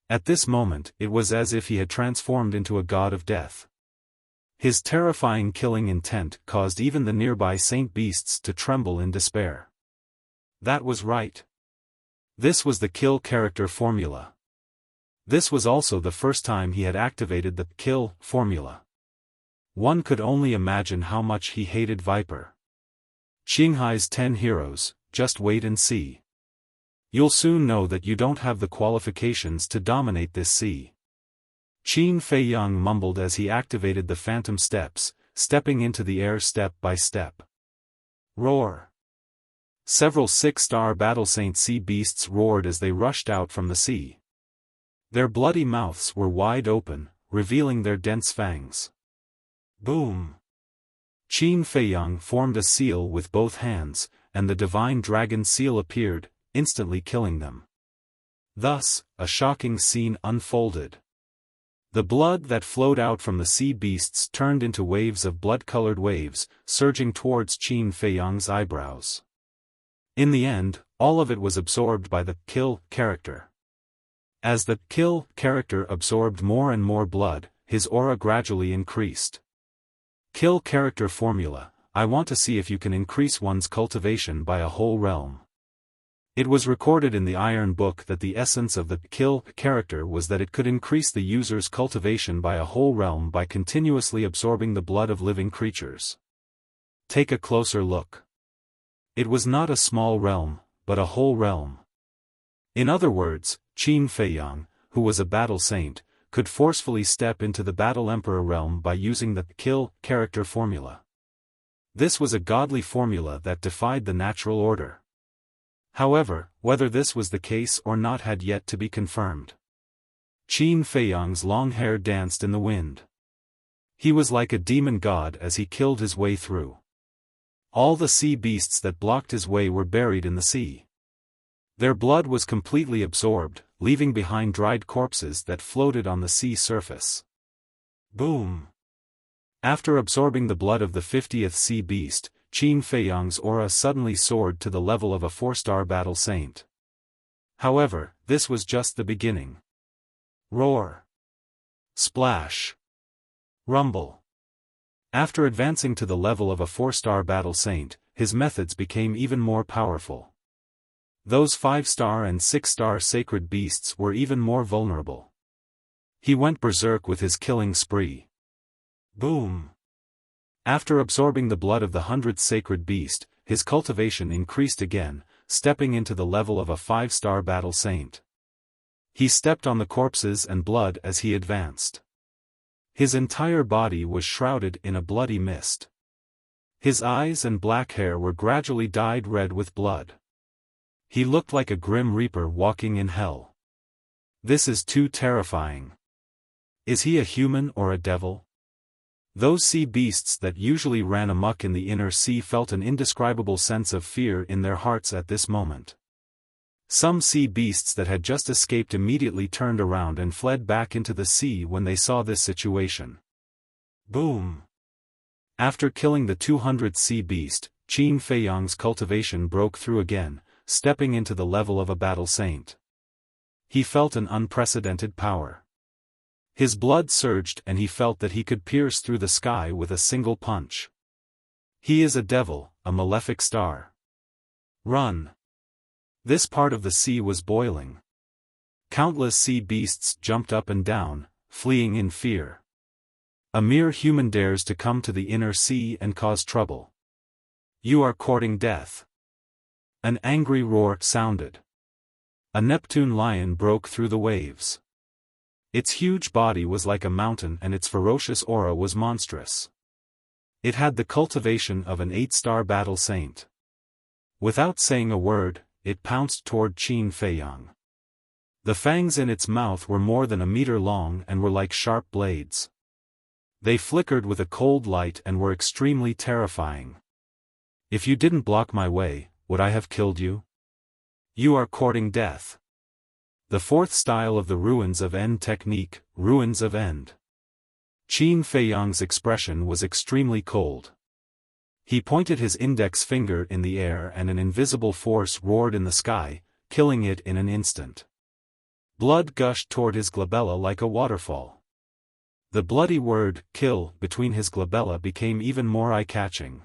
At this moment it was as if he had transformed into a god of death. His terrifying killing intent caused even the nearby saint beasts to tremble in despair. That was right. This was the kill character formula. This was also the first time he had activated the kill formula. One could only imagine how much he hated Viper. Qinghai's 10 heroes, just wait and see. You'll soon know that you don't have the qualifications to dominate this sea. Qin Feiyang mumbled as he activated the phantom steps, stepping into the air step by step. Roar! Several 6-star battle saint sea beasts roared as they rushed out from the sea. Their bloody mouths were wide open, revealing their dense fangs. Boom! Qin Feiyang formed a seal with both hands, and the divine dragon seal appeared, instantly killing them. Thus, a shocking scene unfolded. The blood that flowed out from the sea beasts turned into waves of blood-colored waves, surging towards Qin Feiyang's eyebrows. In the end, all of it was absorbed by the kill character. As the kill character absorbed more and more blood, his aura gradually increased. Kill character formula: I want to see if you can increase one's cultivation by a whole realm. It was recorded in the Iron Book that the essence of the kill character was that it could increase the user's cultivation by a whole realm by continuously absorbing the blood of living creatures. Take a closer look. It was not a small realm, but a whole realm. In other words, Qin Feiyang, who was a battle saint, could forcefully step into the Battle Emperor realm by using the kill character formula. This was a godly formula that defied the natural order. However, whether this was the case or not had yet to be confirmed. Qin Feiyang's long hair danced in the wind. He was like a demon god as he killed his way through. All the sea beasts that blocked his way were buried in the sea. Their blood was completely absorbed, leaving behind dried corpses that floated on the sea surface. Boom! After absorbing the blood of the 50th sea beast, Qin Feiyang's aura suddenly soared to the level of a 4-star battle saint. However, this was just the beginning. Roar! Splash. Rumble. After advancing to the level of a 4-star battle saint, his methods became even more powerful. Those 5-star and 6-star sacred beasts were even more vulnerable. He went berserk with his killing spree. Boom! After absorbing the blood of the 100th sacred beast, his cultivation increased again, stepping into the level of a 5-star battle saint. He stepped on the corpses and blood as he advanced. His entire body was shrouded in a bloody mist. His eyes and black hair were gradually dyed red with blood. He looked like a grim reaper walking in hell. This is too terrifying. Is he a human or a devil? Those sea beasts that usually ran amok in the inner sea felt an indescribable sense of fear in their hearts at this moment. Some sea beasts that had just escaped immediately turned around and fled back into the sea when they saw this situation. Boom! After killing the 200th sea beast, Qin Feiyang's cultivation broke through again, stepping into the level of a battle saint. He felt an unprecedented power. His blood surged and he felt that he could pierce through the sky with a single punch. He is a devil, a malefic star. Run! This part of the sea was boiling. Countless sea beasts jumped up and down, fleeing in fear. A mere human dares to come to the inner sea and cause trouble. You are courting death. An angry roar sounded. A Neptune lion broke through the waves. Its huge body was like a mountain and its ferocious aura was monstrous. It had the cultivation of an 8-star battle saint. Without saying a word, it pounced toward Qin Feiyang. The fangs in its mouth were more than a meter long and were like sharp blades. They flickered with a cold light and were extremely terrifying. If you didn't block my way, would I have killed you? You are courting death. The 4th style of the Ruins of End technique, Ruins of End. Qin Feiyang's expression was extremely cold. He pointed his index finger in the air and an invisible force roared in the sky, killing it in an instant. Blood gushed toward his glabella like a waterfall. The bloody word, kill, between his glabella became even more eye-catching.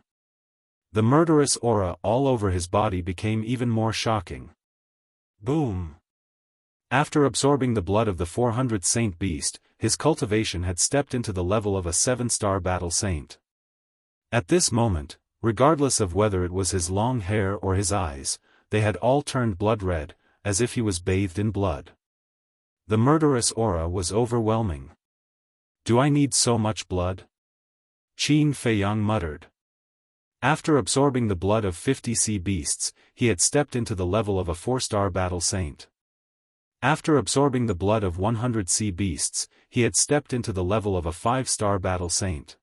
The murderous aura all over his body became even more shocking. Boom! After absorbing the blood of the 400th saint beast, his cultivation had stepped into the level of a 7-star battle saint. At this moment, regardless of whether it was his long hair or his eyes, they had all turned blood red, as if he was bathed in blood. The murderous aura was overwhelming. Do I need so much blood? Qin Feiyang muttered. After absorbing the blood of 50 sea beasts, he had stepped into the level of a 4-star battle saint. After absorbing the blood of 100 sea beasts, he had stepped into the level of a 5-star battle saint.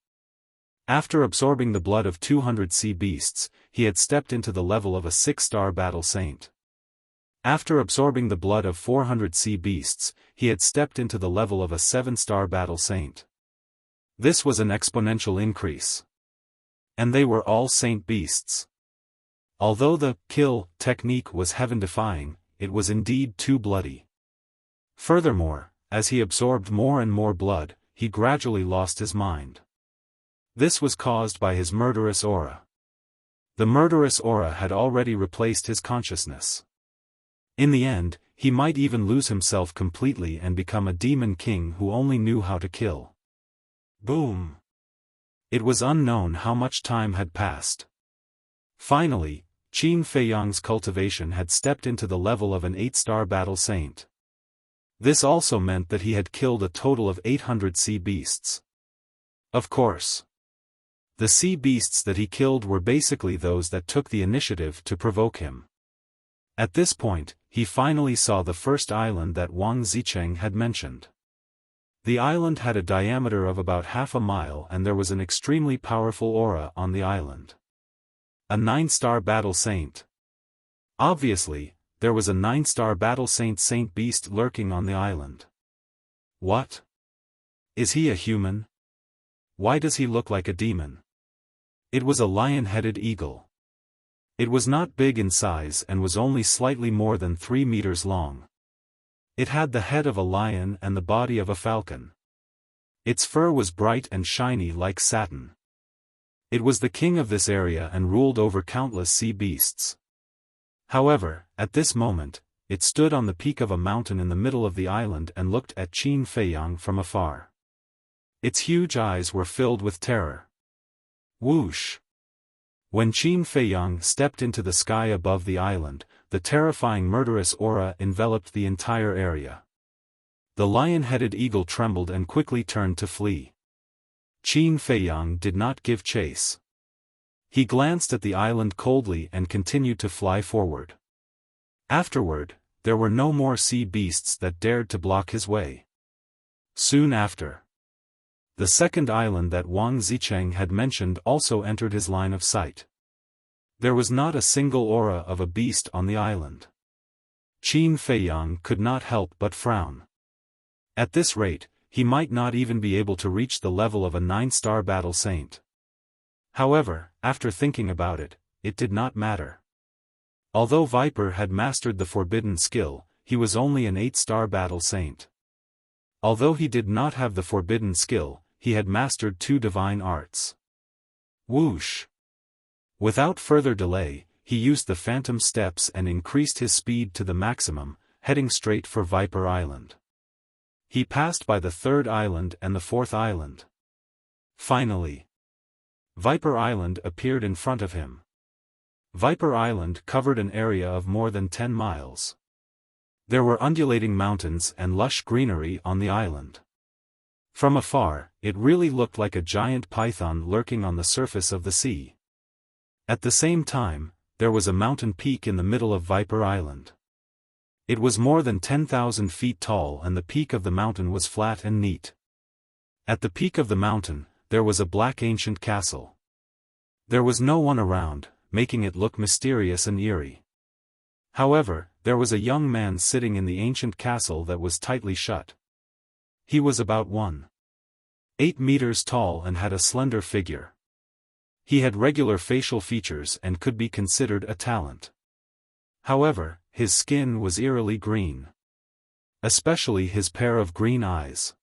After absorbing the blood of 200 sea beasts, he had stepped into the level of a 6-star battle saint. After absorbing the blood of 400 sea beasts, he had stepped into the level of a 7-star battle saint. This was an exponential increase. And they were all saint beasts. Although the kill technique was heaven-defying, it was indeed too bloody. Furthermore, as he absorbed more and more blood, he gradually lost his mind. This was caused by his murderous aura. The murderous aura had already replaced his consciousness. In the end, he might even lose himself completely and become a demon king who only knew how to kill. Boom! It was unknown how much time had passed. Finally, Qin Feiyang's cultivation had stepped into the level of an 8-star battle saint. This also meant that he had killed a total of 800 sea beasts. Of course. The sea beasts that he killed were basically those that took the initiative to provoke him. At this point, he finally saw the first island that Wang Zicheng had mentioned. The island had a diameter of about half a mile and there was an extremely powerful aura on the island. A 9-star battle saint. Obviously, there was a 9-star battle saint beast lurking on the island. What? Is he a human? Why does he look like a demon? It was a lion-headed eagle. It was not big in size and was only slightly more than 3 meters long. It had the head of a lion and the body of a falcon. Its fur was bright and shiny like satin. It was the king of this area and ruled over countless sea beasts. However, at this moment, it stood on the peak of a mountain in the middle of the island and looked at Qin Feiyang from afar. Its huge eyes were filled with terror. Whoosh! When Qin Feiyang stepped into the sky above the island, the terrifying murderous aura enveloped the entire area. The lion-headed eagle trembled and quickly turned to flee. Qin Feiyang did not give chase. He glanced at the island coldly and continued to fly forward. Afterward, there were no more sea beasts that dared to block his way. Soon after, the second island that Wang Zicheng had mentioned also entered his line of sight. There was not a single aura of a beast on the island. Qin Feiyang could not help but frown. At this rate, he might not even be able to reach the level of a 9-star battle saint. However, after thinking about it, it did not matter. Although Viper had mastered the forbidden skill, he was only an 8-star battle saint. Although he did not have the forbidden skill, he had mastered 2 divine arts. Whoosh! Without further delay, he used the phantom steps and increased his speed to the maximum, heading straight for Viper Island. He passed by the 3rd island and the 4th island. Finally, Viper Island appeared in front of him. Viper Island covered an area of more than 10 miles. There were undulating mountains and lush greenery on the island. From afar, it really looked like a giant python lurking on the surface of the sea. At the same time, there was a mountain peak in the middle of Viper Island. It was more than 10,000 feet tall and the peak of the mountain was flat and neat. At the peak of the mountain, there was a black ancient castle. There was no one around, making it look mysterious and eerie. However, there was a young man sitting in the ancient castle that was tightly shut. He was about 1.8 meters tall and had a slender figure. He had regular facial features and could be considered a talent. However, his skin was eerily green. Especially his pair of green eyes.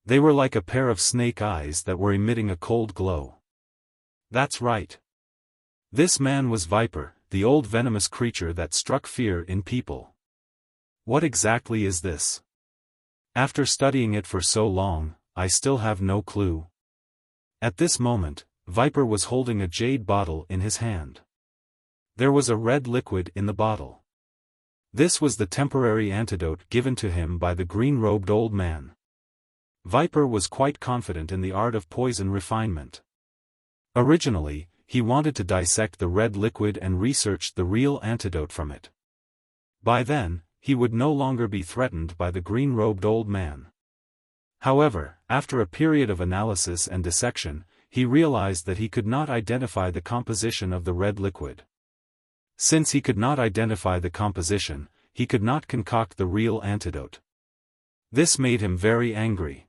They were like a pair of snake eyes that were emitting a cold glow. That's right. This man was Viper, the old venomous creature that struck fear in people. What exactly is this? After studying it for so long, I still have no clue. At this moment, Viper was holding a jade bottle in his hand. There was a red liquid in the bottle. This was the temporary antidote given to him by the green-robed old man. Viper was quite confident in the art of poison refinement. Originally, he wanted to dissect the red liquid and research the real antidote from it. By then, he would no longer be threatened by the green-robed old man. However, after a period of analysis and dissection, he realized that he could not identify the composition of the red liquid. Since he could not identify the composition, he could not concoct the real antidote. This made him very angry.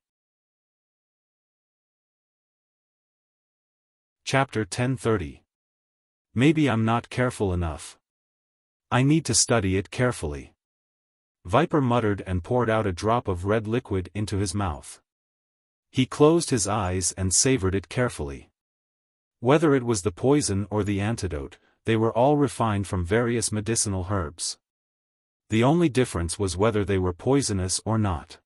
Chapter 1030. Maybe I'm not careful enough. I need to study it carefully. Viper muttered and poured out a drop of red liquid into his mouth. He closed his eyes and savored it carefully. Whether it was the poison or the antidote, they were all refined from various medicinal herbs. The only difference was whether they were poisonous or not.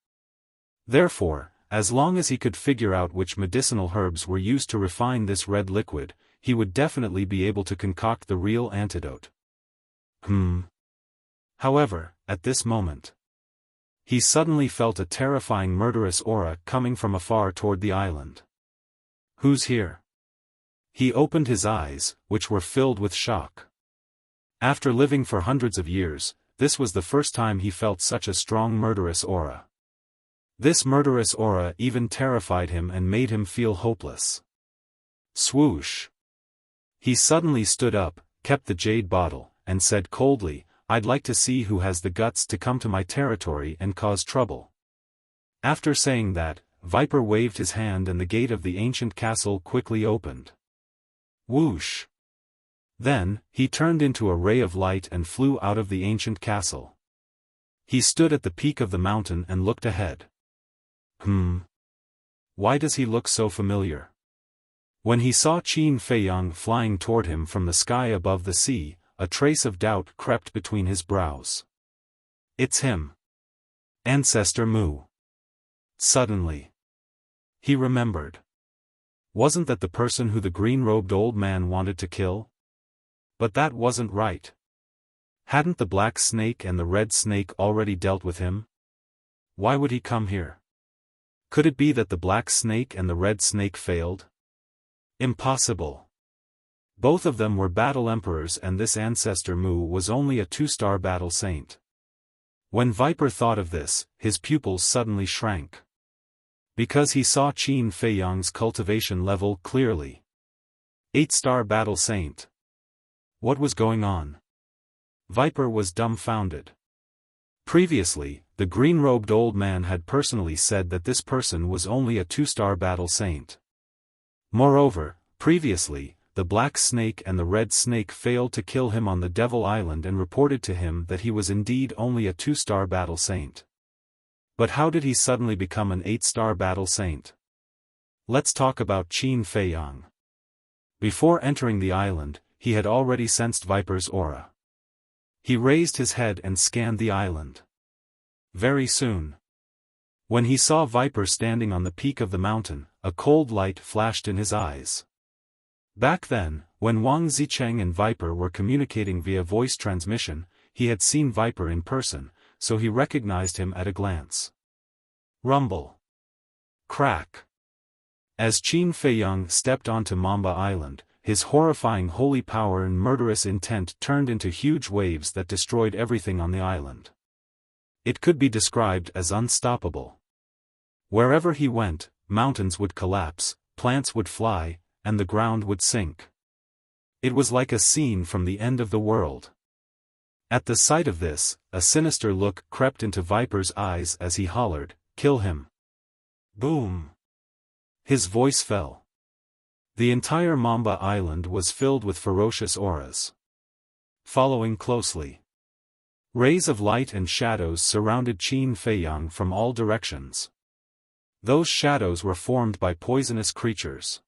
Therefore, as long as he could figure out which medicinal herbs were used to refine this red liquid, he would definitely be able to concoct the real antidote. However, at this moment, he suddenly felt a terrifying murderous aura coming from afar toward the island. Who's here? He opened his eyes, which were filled with shock. After living for hundreds of years, this was the first time he felt such a strong murderous aura. This murderous aura even terrified him and made him feel hopeless. Swoosh! He suddenly stood up, kept the jade bottle, and said coldly, "I'd like to see who has the guts to come to my territory and cause trouble." After saying that, Viper waved his hand and the gate of the ancient castle quickly opened. Whoosh! Then, he turned into a ray of light and flew out of the ancient castle. He stood at the peak of the mountain and looked ahead. Why does he look so familiar? When he saw Qin Feiyang flying toward him from the sky above the sea, a trace of doubt crept between his brows. It's him. Ancestor Mu. Suddenly, he remembered. Wasn't that the person who the green-robed old man wanted to kill? But that wasn't right. Hadn't the black snake and the red snake already dealt with him? Why would he come here? Could it be that the black snake and the red snake failed? Impossible. Both of them were battle emperors, and this ancestor Mu was only a 2-star battle saint. When Viper thought of this, his pupils suddenly shrank. Because he saw Qin Feiyang's cultivation level clearly. 8-star battle saint. What was going on? Viper was dumbfounded. Previously, the green-robed old man had personally said that this person was only a 2-star battle saint. Moreover, previously, the black snake and the red snake failed to kill him on the Devil Island and reported to him that he was indeed only a 2-star battle saint. But how did he suddenly become an 8-star battle saint? Let's talk about Qin Feiyang. Before entering the island, he had already sensed Viper's aura. He raised his head and scanned the island. Very soon, when he saw Viper standing on the peak of the mountain, a cold light flashed in his eyes. Back then, when Wang Zicheng and Viper were communicating via voice transmission, he had seen Viper in person, so he recognized him at a glance. Rumble. Crack. As Qin Feiyang stepped onto Mamba Island, his horrifying holy power and murderous intent turned into huge waves that destroyed everything on the island. It could be described as unstoppable. Wherever he went, mountains would collapse, plants would fly, and the ground would sink. It was like a scene from the end of the world. At the sight of this, a sinister look crept into Viper's eyes as he hollered, "Kill him!" Boom! His voice fell. The entire Mamba Island was filled with ferocious auras. Following closely, rays of light and shadows surrounded Qin Feiyang from all directions. Those shadows were formed by poisonous creatures.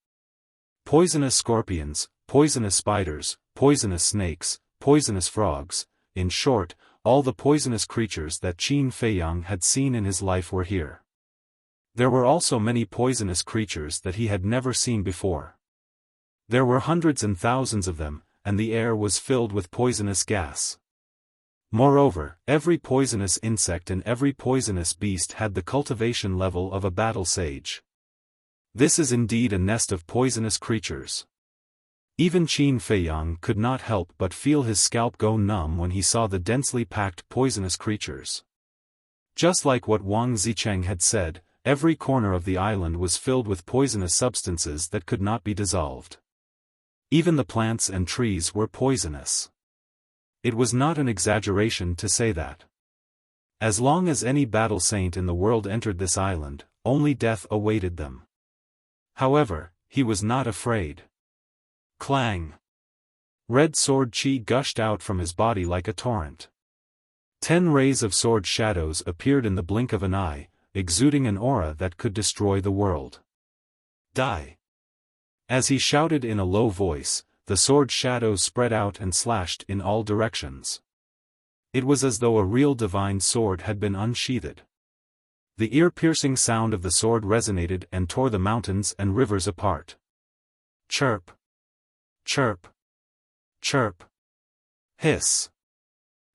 Poisonous scorpions, poisonous spiders, poisonous snakes, poisonous frogs, in short, all the poisonous creatures that Qin Feiyang had seen in his life were here. There were also many poisonous creatures that he had never seen before. There were hundreds and thousands of them, and the air was filled with poisonous gas. Moreover, every poisonous insect and every poisonous beast had the cultivation level of a battle sage. This is indeed a nest of poisonous creatures. Even Qin Feiyang could not help but feel his scalp go numb when he saw the densely packed poisonous creatures. Just like what Wang Zicheng had said, every corner of the island was filled with poisonous substances that could not be dissolved. Even the plants and trees were poisonous. It was not an exaggeration to say that. As long as any battle saint in the world entered this island, only death awaited them. However, he was not afraid. Clang! Red sword chi gushed out from his body like a torrent. 10 rays of sword shadows appeared in the blink of an eye, exuding an aura that could destroy the world. Die! As he shouted in a low voice, the sword shadows spread out and slashed in all directions. It was as though a real divine sword had been unsheathed. The ear-piercing sound of the sword resonated and tore the mountains and rivers apart. Chirp! Chirp! Chirp! Hiss!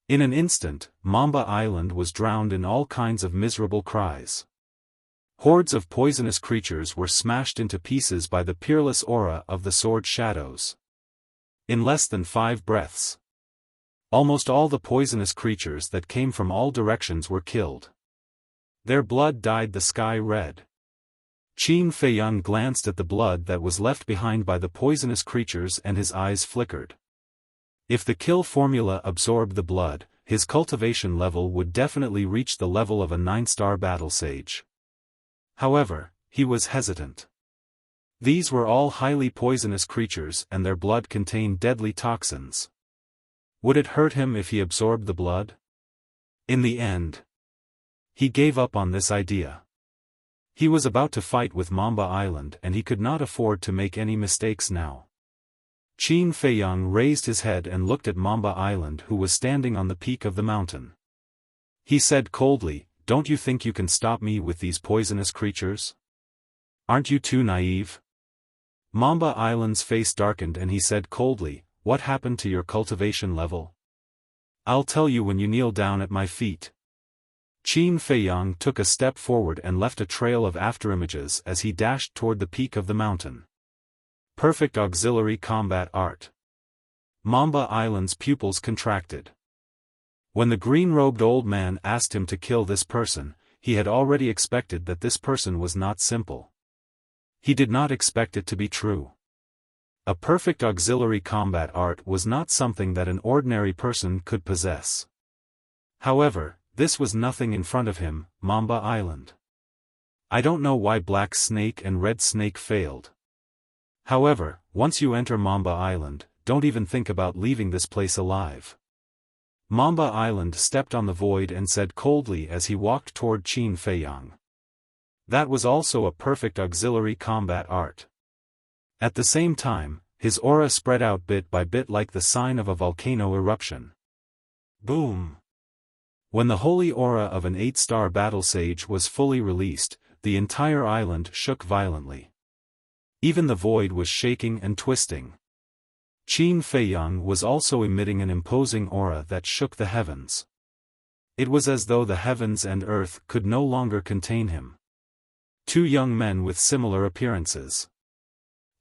In an instant, Mamba Island was drowned in all kinds of miserable cries. Hordes of poisonous creatures were smashed into pieces by the peerless aura of the sword shadows. In less than 5 breaths, almost all the poisonous creatures that came from all directions were killed. Their blood dyed the sky red. Qin Feiyang glanced at the blood that was left behind by the poisonous creatures and his eyes flickered. If the kill formula absorbed the blood, his cultivation level would definitely reach the level of a 9-star battle sage. However, he was hesitant. These were all highly poisonous creatures and their blood contained deadly toxins. Would it hurt him if he absorbed the blood? In the end, he gave up on this idea. He was about to fight with Mamba Island and he could not afford to make any mistakes now. Qin Feiyang raised his head and looked at Mamba Island, who was standing on the peak of the mountain. He said coldly, "Don't you think you can stop me with these poisonous creatures? Aren't you too naive?" Mamba Island's face darkened and he said coldly, "What happened to your cultivation level? I'll tell you when you kneel down at my feet." Qin Feiyang took a step forward and left a trail of afterimages as he dashed toward the peak of the mountain. Perfect auxiliary combat art. Mamba Island's pupils contracted. When the green-robed old man asked him to kill this person, he had already expected that this person was not simple. He did not expect it to be true. A perfect auxiliary combat art was not something that an ordinary person could possess. However, this was nothing in front of him, Mamba Island. I don't know why Black Snake and Red Snake failed. However, once you enter Mamba Island, don't even think about leaving this place alive. Mamba Island stepped on the void and said coldly as he walked toward Qin Feiyang. That was also a perfect auxiliary combat art. At the same time, his aura spread out bit by bit like the sign of a volcano eruption. Boom! When the holy aura of an 8-star battle sage was fully released, the entire island shook violently. Even the void was shaking and twisting. Qin Feiyang was also emitting an imposing aura that shook the heavens. It was as though the heavens and earth could no longer contain him. Two young men with similar appearances.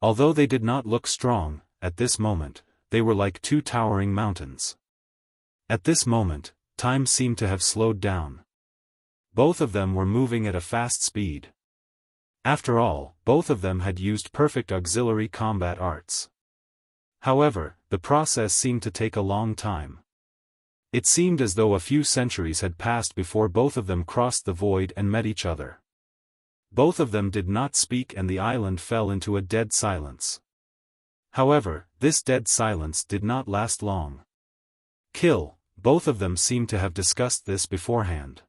Although they did not look strong, at this moment, they were like two towering mountains. At this moment, time seemed to have slowed down. Both of them were moving at a fast speed. After all, both of them had used perfect auxiliary combat arts. However, the process seemed to take a long time. It seemed as though a few centuries had passed before both of them crossed the void and met each other. Both of them did not speak and the island fell into a dead silence. However, this dead silence did not last long. Kill, both of them seemed to have discussed this beforehand.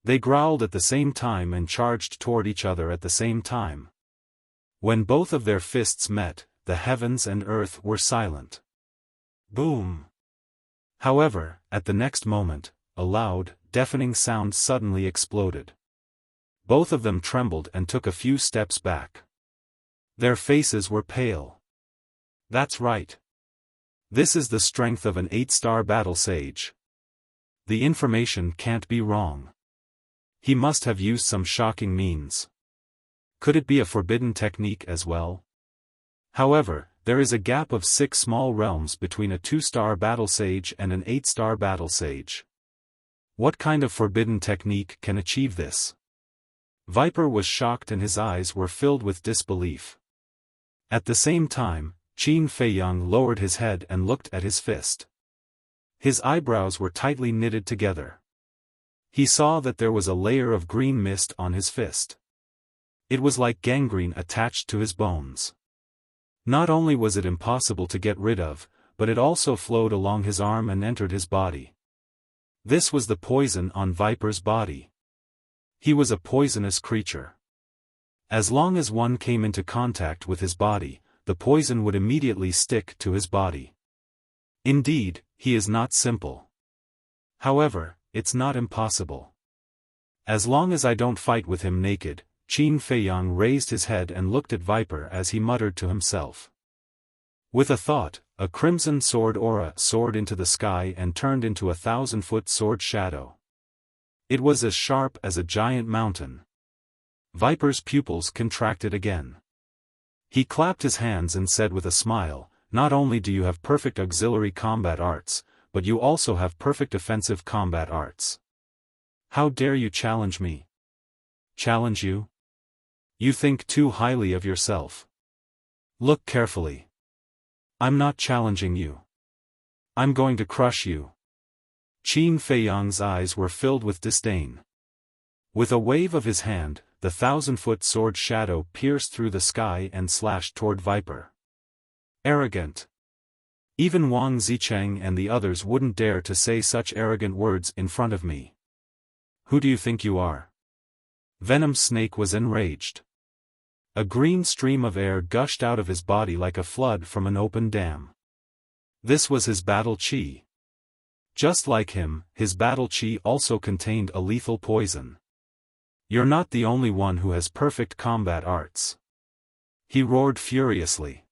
They growled at the same time and charged toward each other at the same time. When both of their fists met, the heavens and earth were silent. Boom! However, at the next moment, a loud, deafening sound suddenly exploded. Both of them trembled and took a few steps back. Their faces were pale. That's right. This is the strength of an 8-star battle sage. The information can't be wrong. He must have used some shocking means. Could it be a forbidden technique as well? However, there is a gap of 6 small realms between a 2-star battle sage and an 8-star battle sage. What kind of forbidden technique can achieve this? Viper was shocked and his eyes were filled with disbelief. At the same time, Qin Feiyang lowered his head and looked at his fist. His eyebrows were tightly knitted together. He saw that there was a layer of green mist on his fist. It was like gangrene attached to his bones. Not only was it impossible to get rid of, but it also flowed along his arm and entered his body. This was the poison on Viper's body. He was a poisonous creature. As long as one came into contact with his body, the poison would immediately stick to his body. Indeed, he is not simple. However, it's not impossible. As long as I don't fight with him naked, Qin Feiyang raised his head and looked at Viper as he muttered to himself. With a thought, a crimson sword aura soared into the sky and turned into a 1,000-foot sword shadow. It was as sharp as a giant mountain. Viper's pupils contracted again. He clapped his hands and said with a smile, "Not only do you have perfect auxiliary combat arts, but you also have perfect offensive combat arts. How dare you challenge me?" Challenge you? You think too highly of yourself. Look carefully. I'm not challenging you. I'm going to crush you. Qin Feiyang's eyes were filled with disdain. With a wave of his hand, the 1,000-foot sword shadow pierced through the sky and slashed toward Viper. Arrogant. Even Wang Zicheng and the others wouldn't dare to say such arrogant words in front of me. Who do you think you are? Venom Snake was enraged. A green stream of air gushed out of his body like a flood from an open dam. This was his battle chi. Just like him, his battle chi also contained a lethal poison. You're not the only one who has perfect combat arts. He roared furiously.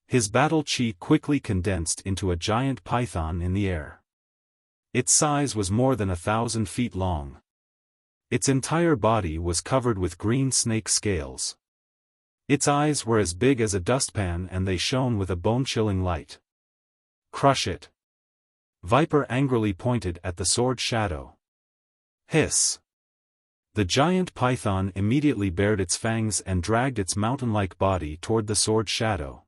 His battle chi quickly condensed into a giant python in the air. Its size was more than 1,000 feet long. Its entire body was covered with green snake scales. Its eyes were as big as a dustpan and they shone with a bone-chilling light. Crush it. Viper angrily pointed at the sword shadow. Hiss. The giant python immediately bared its fangs and dragged its mountain-like body toward the sword shadow.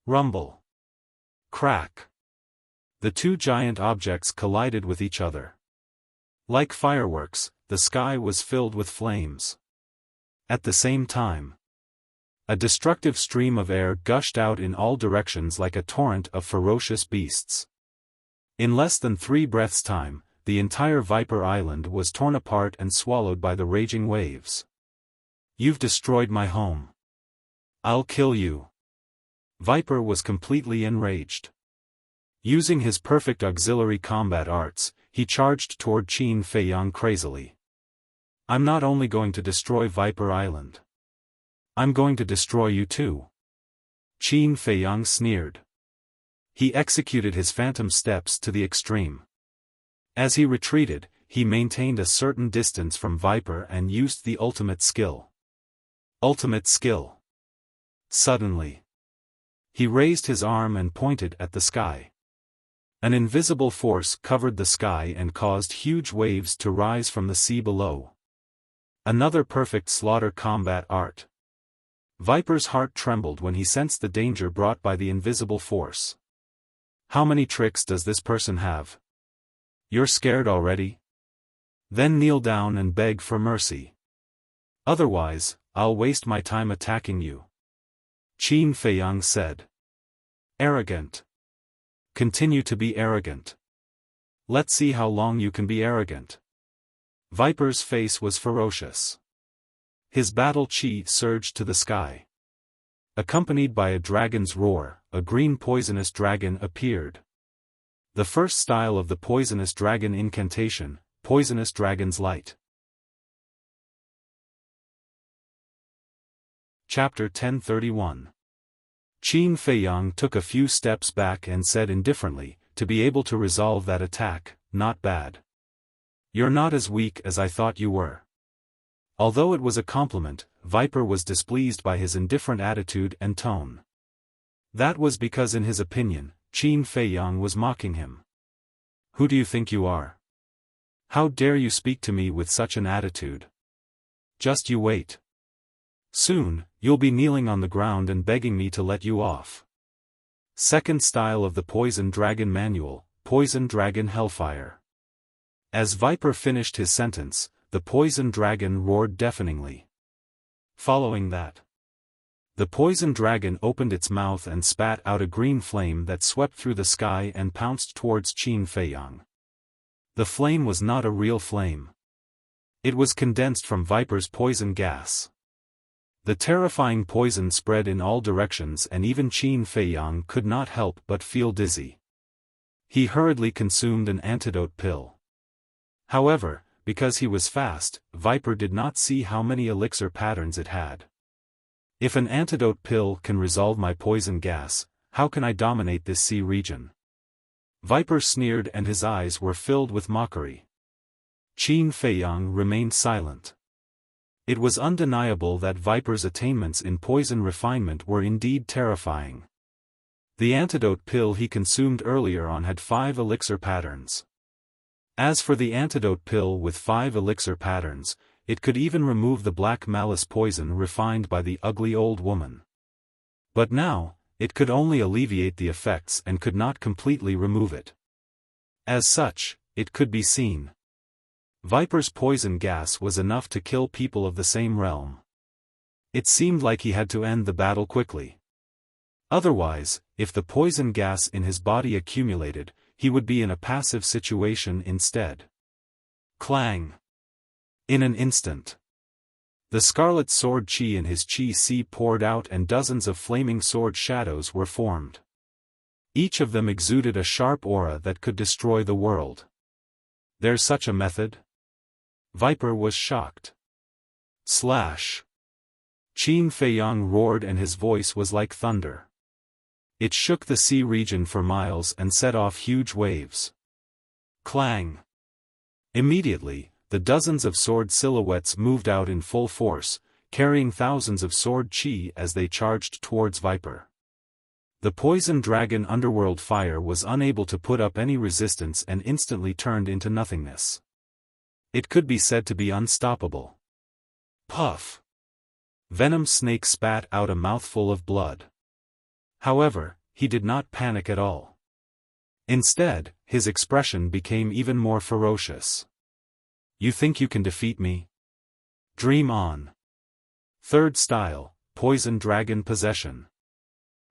Rumble. Crack. The two giant objects collided with each other. Like fireworks, the sky was filled with flames. At the same time, a destructive stream of air gushed out in all directions like a torrent of ferocious beasts. In less than 3 breaths' time, the entire Viper Island was torn apart and swallowed by the raging waves. You've destroyed my home. I'll kill you. Viper was completely enraged. Using his perfect auxiliary combat arts, he charged toward Qin Feiyang crazily. I'm not only going to destroy Viper Island. I'm going to destroy you too. Qin Feiyang sneered. He executed his phantom steps to the extreme. As he retreated, he maintained a certain distance from Viper and used the ultimate skill. Ultimate skill. Suddenly, he raised his arm and pointed at the sky. An invisible force covered the sky and caused huge waves to rise from the sea below. Another perfect slaughter combat art. Viper's heart trembled when he sensed the danger brought by the invisible force. How many tricks does this person have? You're scared already? Then kneel down and beg for mercy. Otherwise, I'll waste my time attacking you. Qin Feiyang said. Arrogant. Continue to be arrogant. Let's see how long you can be arrogant. Viper's face was ferocious. His battle chi surged to the sky. Accompanied by a dragon's roar, a green poisonous dragon appeared. The first style of the poisonous dragon incantation, Poisonous Dragon's Light. Chapter 1031. Qin Feiyang took a few steps back and said indifferently, to be able to resolve that attack, not bad. You're not as weak as I thought you were. Although it was a compliment, Viper was displeased by his indifferent attitude and tone. That was because in his opinion, Qin Feiyang was mocking him. Who do you think you are? How dare you speak to me with such an attitude? Just you wait. Soon, you'll be kneeling on the ground and begging me to let you off. Second style of the Poison Dragon Manual, Poison Dragon Hellfire. As Viper finished his sentence, the poison dragon roared deafeningly. Following that, the poison dragon opened its mouth and spat out a green flame that swept through the sky and pounced towards Qin Feiyang. The flame was not a real flame. It was condensed from Viper's poison gas. The terrifying poison spread in all directions and even Qin Feiyang could not help but feel dizzy. He hurriedly consumed an antidote pill. However, because he was fast, Viper did not see how many elixir patterns it had. If an antidote pill can resolve my poison gas, how can I dominate this sea region? Viper sneered and his eyes were filled with mockery. Qin Feiyang remained silent. It was undeniable that Viper's attainments in poison refinement were indeed terrifying. The antidote pill he consumed earlier on had 5 elixir patterns. As for the antidote pill with 5 elixir patterns, it could even remove the black malice poison refined by the ugly old woman. But now, it could only alleviate the effects and could not completely remove it. As such, it could be seen. Viper's poison gas was enough to kill people of the same realm. It seemed like he had to end the battle quickly. Otherwise, if the poison gas in his body accumulated, he would be in a passive situation instead. Clang! In an instant, The scarlet sword qi in his qi sea poured out and dozens of flaming sword shadows were formed. Each of them exuded a sharp aura that could destroy the world. There's such a method? Viper was shocked. Slash! Qin Feiyang roared and his voice was like thunder. It shook the sea region for miles and set off huge waves. Clang! Immediately, the dozens of sword silhouettes moved out in full force, carrying thousands of sword qi as they charged towards Viper. The poison dragon underworld fire was unable to put up any resistance and instantly turned into nothingness. It could be said to be unstoppable. Puff! Venom Snake spat out a mouthful of blood. However, he did not panic at all. Instead, his expression became even more ferocious. You think you can defeat me? Dream on. Third style, Poison Dragon Possession.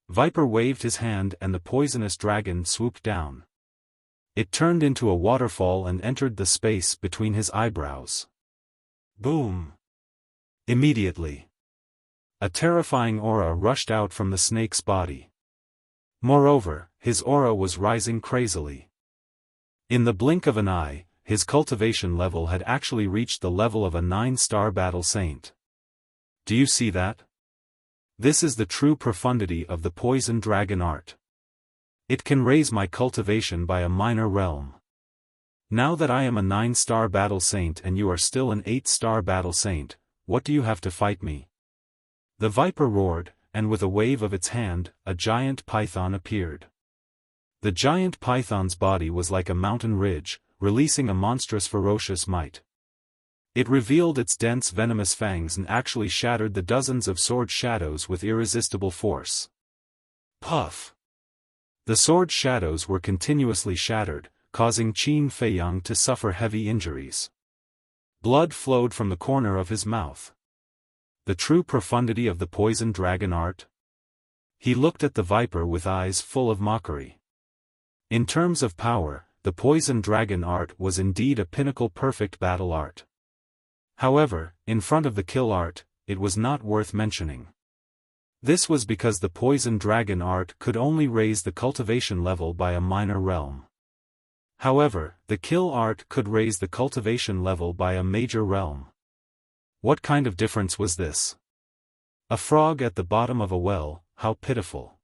Viper waved his hand and the poisonous dragon swooped down. It turned into a waterfall and entered the space between his eyebrows. Boom! Immediately, a terrifying aura rushed out from the snake's body. Moreover, his aura was rising crazily. In the blink of an eye, his cultivation level had actually reached the level of a 9-star battle saint. Do you see that? This is the true profundity of the poison dragon art. It can raise my cultivation by a minor realm. Now that I am a 9-star battle saint and you are still an 8-star battle saint, what do you have to fight me? The viper roared, and with a wave of its hand, a giant python appeared. The giant python's body was like a mountain ridge, releasing a monstrous ferocious might. It revealed its dense venomous fangs and actually shattered the dozens of sword shadows with irresistible force. Puff! The sword shadows were continuously shattered, causing Qin Feiyang to suffer heavy injuries. Blood flowed from the corner of his mouth. The true profundity of the poison dragon art? He looked at the viper with eyes full of mockery. In terms of power, the poison dragon art was indeed a pinnacle perfect battle art. However, in front of the kill art, it was not worth mentioning. This was because the poison dragon art could only raise the cultivation level by a minor realm. However, the kill art could raise the cultivation level by a major realm. What kind of difference was this? A frog at the bottom of a well, how pitiful.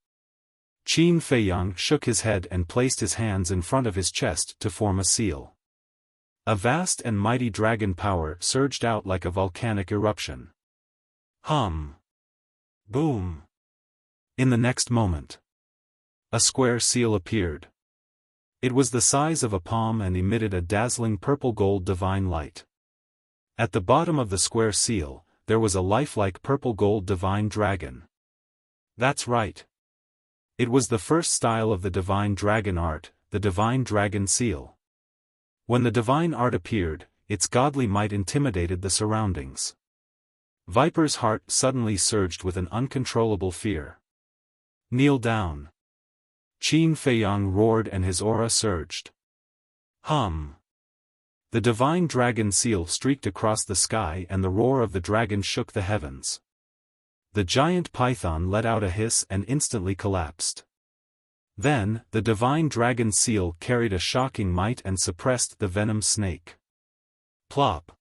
Qin Feiyang shook his head and placed his hands in front of his chest to form a seal. A vast and mighty dragon power surged out like a volcanic eruption. Hum! Boom! In the next moment, a square seal appeared. It was the size of a palm and emitted a dazzling purple-gold divine light. At the bottom of the square seal, there was a lifelike purple-gold divine dragon. That's right. It was the first style of the divine dragon art, the divine dragon seal. When the divine art appeared, its godly might intimidated the surroundings. Viper's heart suddenly surged with an uncontrollable fear. Kneel down. Qin Feiyang roared and his aura surged. Hum. The divine dragon seal streaked across the sky and the roar of the dragon shook the heavens. The giant python let out a hiss and instantly collapsed. Then, the divine dragon seal carried a shocking might and suppressed the venom snake. Plop!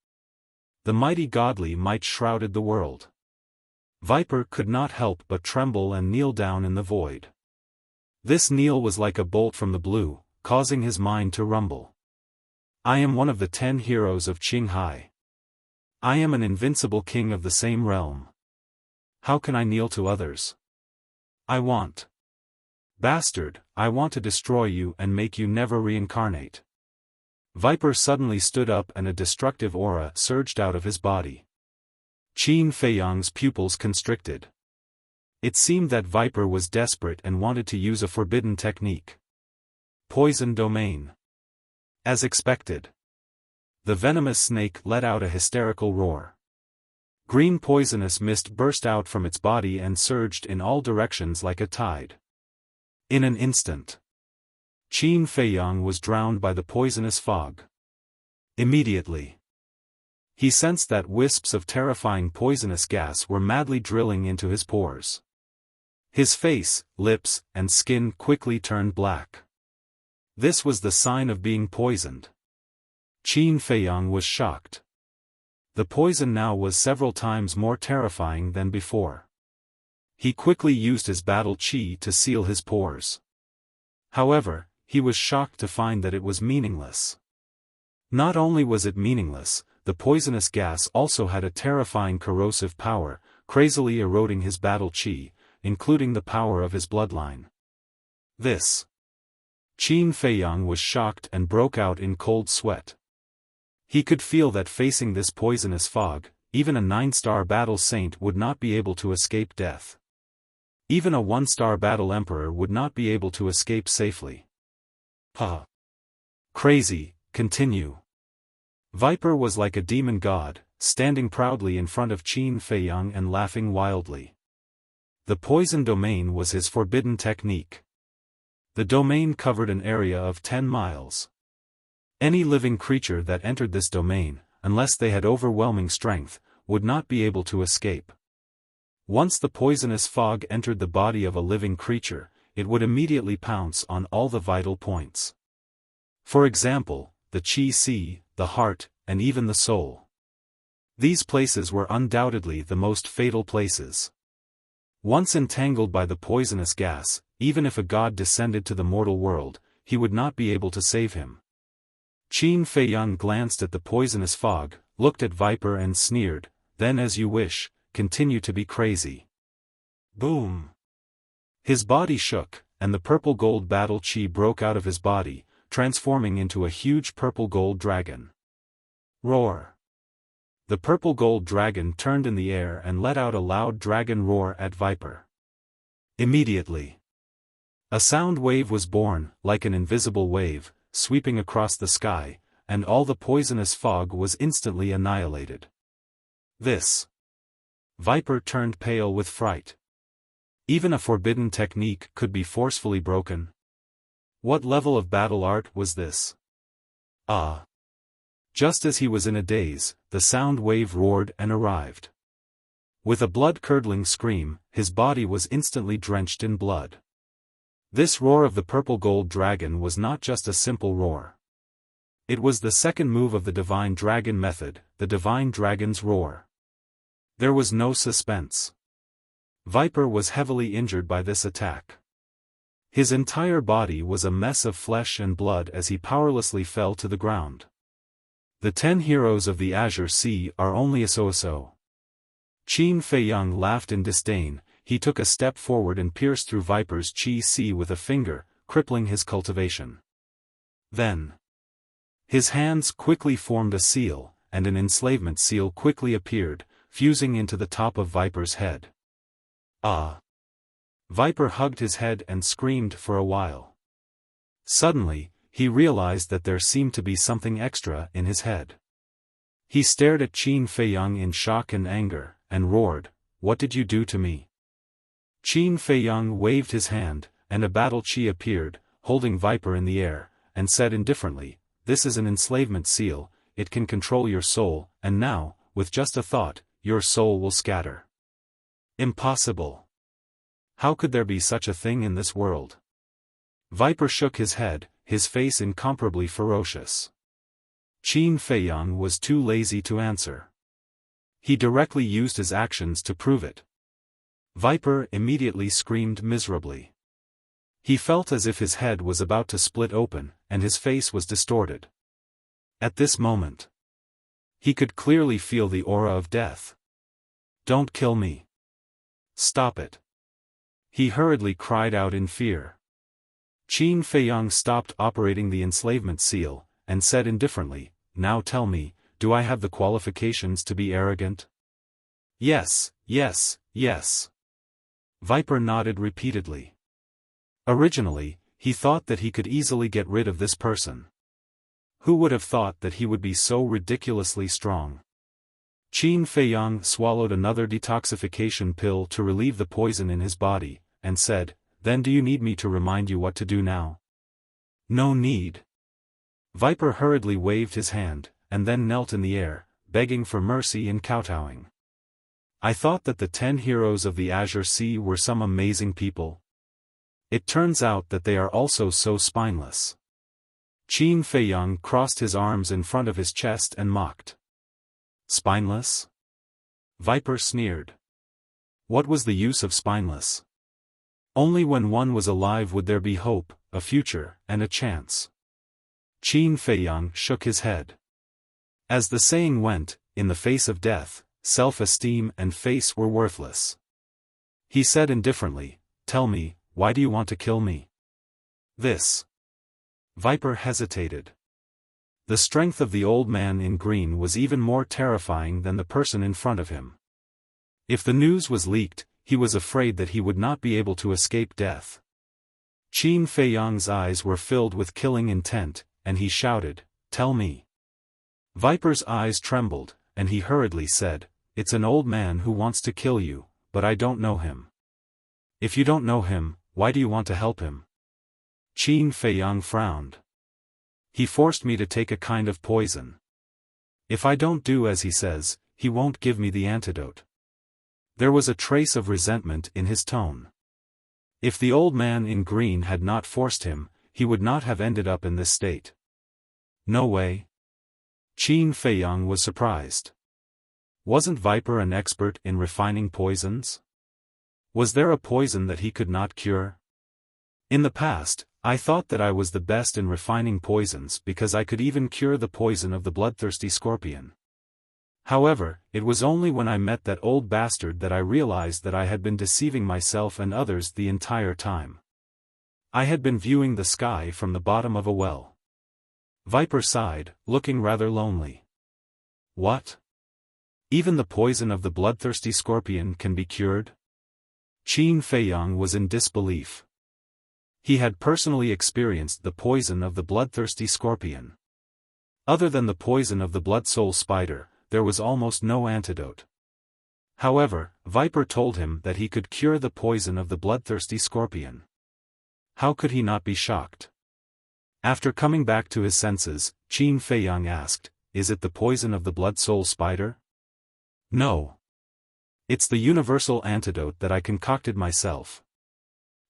The mighty godly might shrouded the world. Viper could not help but tremble and kneel down in the void. This kneel was like a bolt from the blue, causing his mind to rumble. I am one of the 10 heroes of Qinghai. I am an invincible king of the same realm. How can I kneel to others? I want. Bastard, I want to destroy you and make you never reincarnate. Viper suddenly stood up and a destructive aura surged out of his body. Qin Feiyang's pupils constricted. It seemed that Viper was desperate and wanted to use a forbidden technique. Poison domain. As expected. The venomous snake let out a hysterical roar. Green poisonous mist burst out from its body and surged in all directions like a tide. In an instant, Qin Feiyang was drowned by the poisonous fog. Immediately, He sensed that wisps of terrifying poisonous gas were madly drilling into his pores. His face, lips, and skin quickly turned black. This was the sign of being poisoned. Qin Feiyang was shocked. The poison now was several times more terrifying than before. He quickly used his battle qi to seal his pores. However, he was shocked to find that it was meaningless. Not only was it meaningless, the poisonous gas also had a terrifying corrosive power, crazily eroding his battle qi, including the power of his bloodline. This. Qin Feiyang was shocked and broke out in cold sweat. He could feel that facing this poisonous fog, even a 9-star battle saint would not be able to escape death. Even a 1-star battle emperor would not be able to escape safely. Crazy, continue. Viper was like a demon god, standing proudly in front of Qin Feiyang and laughing wildly. The poison domain was his forbidden technique. The domain covered an area of 10 miles. Any living creature that entered this domain, unless they had overwhelming strength, would not be able to escape. Once the poisonous fog entered the body of a living creature, it would immediately pounce on all the vital points. For example, the qi, the heart, and even the soul. These places were undoubtedly the most fatal places. Once entangled by the poisonous gas, even if a god descended to the mortal world, he would not be able to save him. Qin Feiyang glanced at the poisonous fog, looked at Viper and sneered, "Then as you wish, continue to be crazy." Boom! His body shook, and the purple-gold battle qi broke out of his body, transforming into a huge purple-gold dragon. Roar! The purple-gold dragon turned in the air and let out a loud dragon roar at Viper. Immediately, a sound wave was born, like an invisible wave, sweeping across the sky, and all the poisonous fog was instantly annihilated. This. Viper turned pale with fright. Even a forbidden technique could be forcefully broken. What level of battle art was this? Just as he was in a daze, the sound wave roared and arrived. With a blood-curdling scream, his body was instantly drenched in blood. This roar of the purple-gold dragon was not just a simple roar. It was the second move of the Divine Dragon method, the Divine Dragon's Roar. There was no suspense. Viper was heavily injured by this attack. His entire body was a mess of flesh and blood as he powerlessly fell to the ground. The 10 heroes of the Azure Sea are only a so-so. Qin Feiyang laughed in disdain. He took a step forward and pierced through Viper's qi with a finger, crippling his cultivation. Then, his hands quickly formed a seal, and an enslavement seal quickly appeared, fusing into the top of Viper's head. Viper hugged his head and screamed for a while. Suddenly, he realized that there seemed to be something extra in his head. He stared at Qin Feiyang in shock and anger, and roared, "What did you do to me?" Qin Feiyang waved his hand, and a battle qi appeared, holding Viper in the air, and said indifferently, "This is an enslavement seal, it can control your soul, and now, with just a thought, your soul will scatter." Impossible. How could there be such a thing in this world? Viper shook his head, his face incomparably ferocious. Qin Feiyang was too lazy to answer. He directly used his actions to prove it. Viper immediately screamed miserably. He felt as if his head was about to split open, and his face was distorted. At this moment, he could clearly feel the aura of death. "Don't kill me. Stop it." He hurriedly cried out in fear. Qin Feiyang stopped operating the enslavement seal, and said indifferently, "Now tell me, do I have the qualifications to be arrogant?" "Yes, yes, yes." Viper nodded repeatedly. Originally, he thought that he could easily get rid of this person. Who would have thought that he would be so ridiculously strong? Qin Feiyang swallowed another detoxification pill to relieve the poison in his body, and said, "Then do you need me to remind you what to do now?" "No need." Viper hurriedly waved his hand, and then knelt in the air, begging for mercy and kowtowing. I thought that the 10 heroes of the Azure Sea were some amazing people. It turns out that they are also so spineless. Qin Feiyang crossed his arms in front of his chest and mocked. Spineless? Viper sneered. What was the use of spineless? Only when one was alive would there be hope, a future, and a chance. Qin Feiyang shook his head. As the saying went, in the face of death, self-esteem and face were worthless. He said indifferently, "Tell me, why do you want to kill me?" This. Viper hesitated. The strength of the old man in green was even more terrifying than the person in front of him. If the news was leaked, he was afraid that he would not be able to escape death. Qin Feiyang's eyes were filled with killing intent, and he shouted, "Tell me." Viper's eyes trembled, and he hurriedly said, "It's an old man who wants to kill you, but I don't know him." "If you don't know him, why do you want to help him?" Qin Feiyang frowned. "He forced me to take a kind of poison. If I don't do as he says, he won't give me the antidote." There was a trace of resentment in his tone. If the old man in green had not forced him, he would not have ended up in this state. No way. Qin Feiyang was surprised. Wasn't Viper an expert in refining poisons? Was there a poison that he could not cure? In the past, I thought that I was the best in refining poisons because I could even cure the poison of the bloodthirsty scorpion. However, it was only when I met that old bastard that I realized that I had been deceiving myself and others the entire time. I had been viewing the sky from the bottom of a well. Viper sighed, looking rather lonely. What? Even the poison of the bloodthirsty scorpion can be cured? Qin Feiyang was in disbelief. He had personally experienced the poison of the bloodthirsty scorpion. Other than the poison of the blood soul spider, there was almost no antidote. However, Viper told him that he could cure the poison of the bloodthirsty scorpion. How could he not be shocked? After coming back to his senses, Qin Feiyang asked, "Is it the poison of the blood soul spider?" "No. It's the universal antidote that I concocted myself."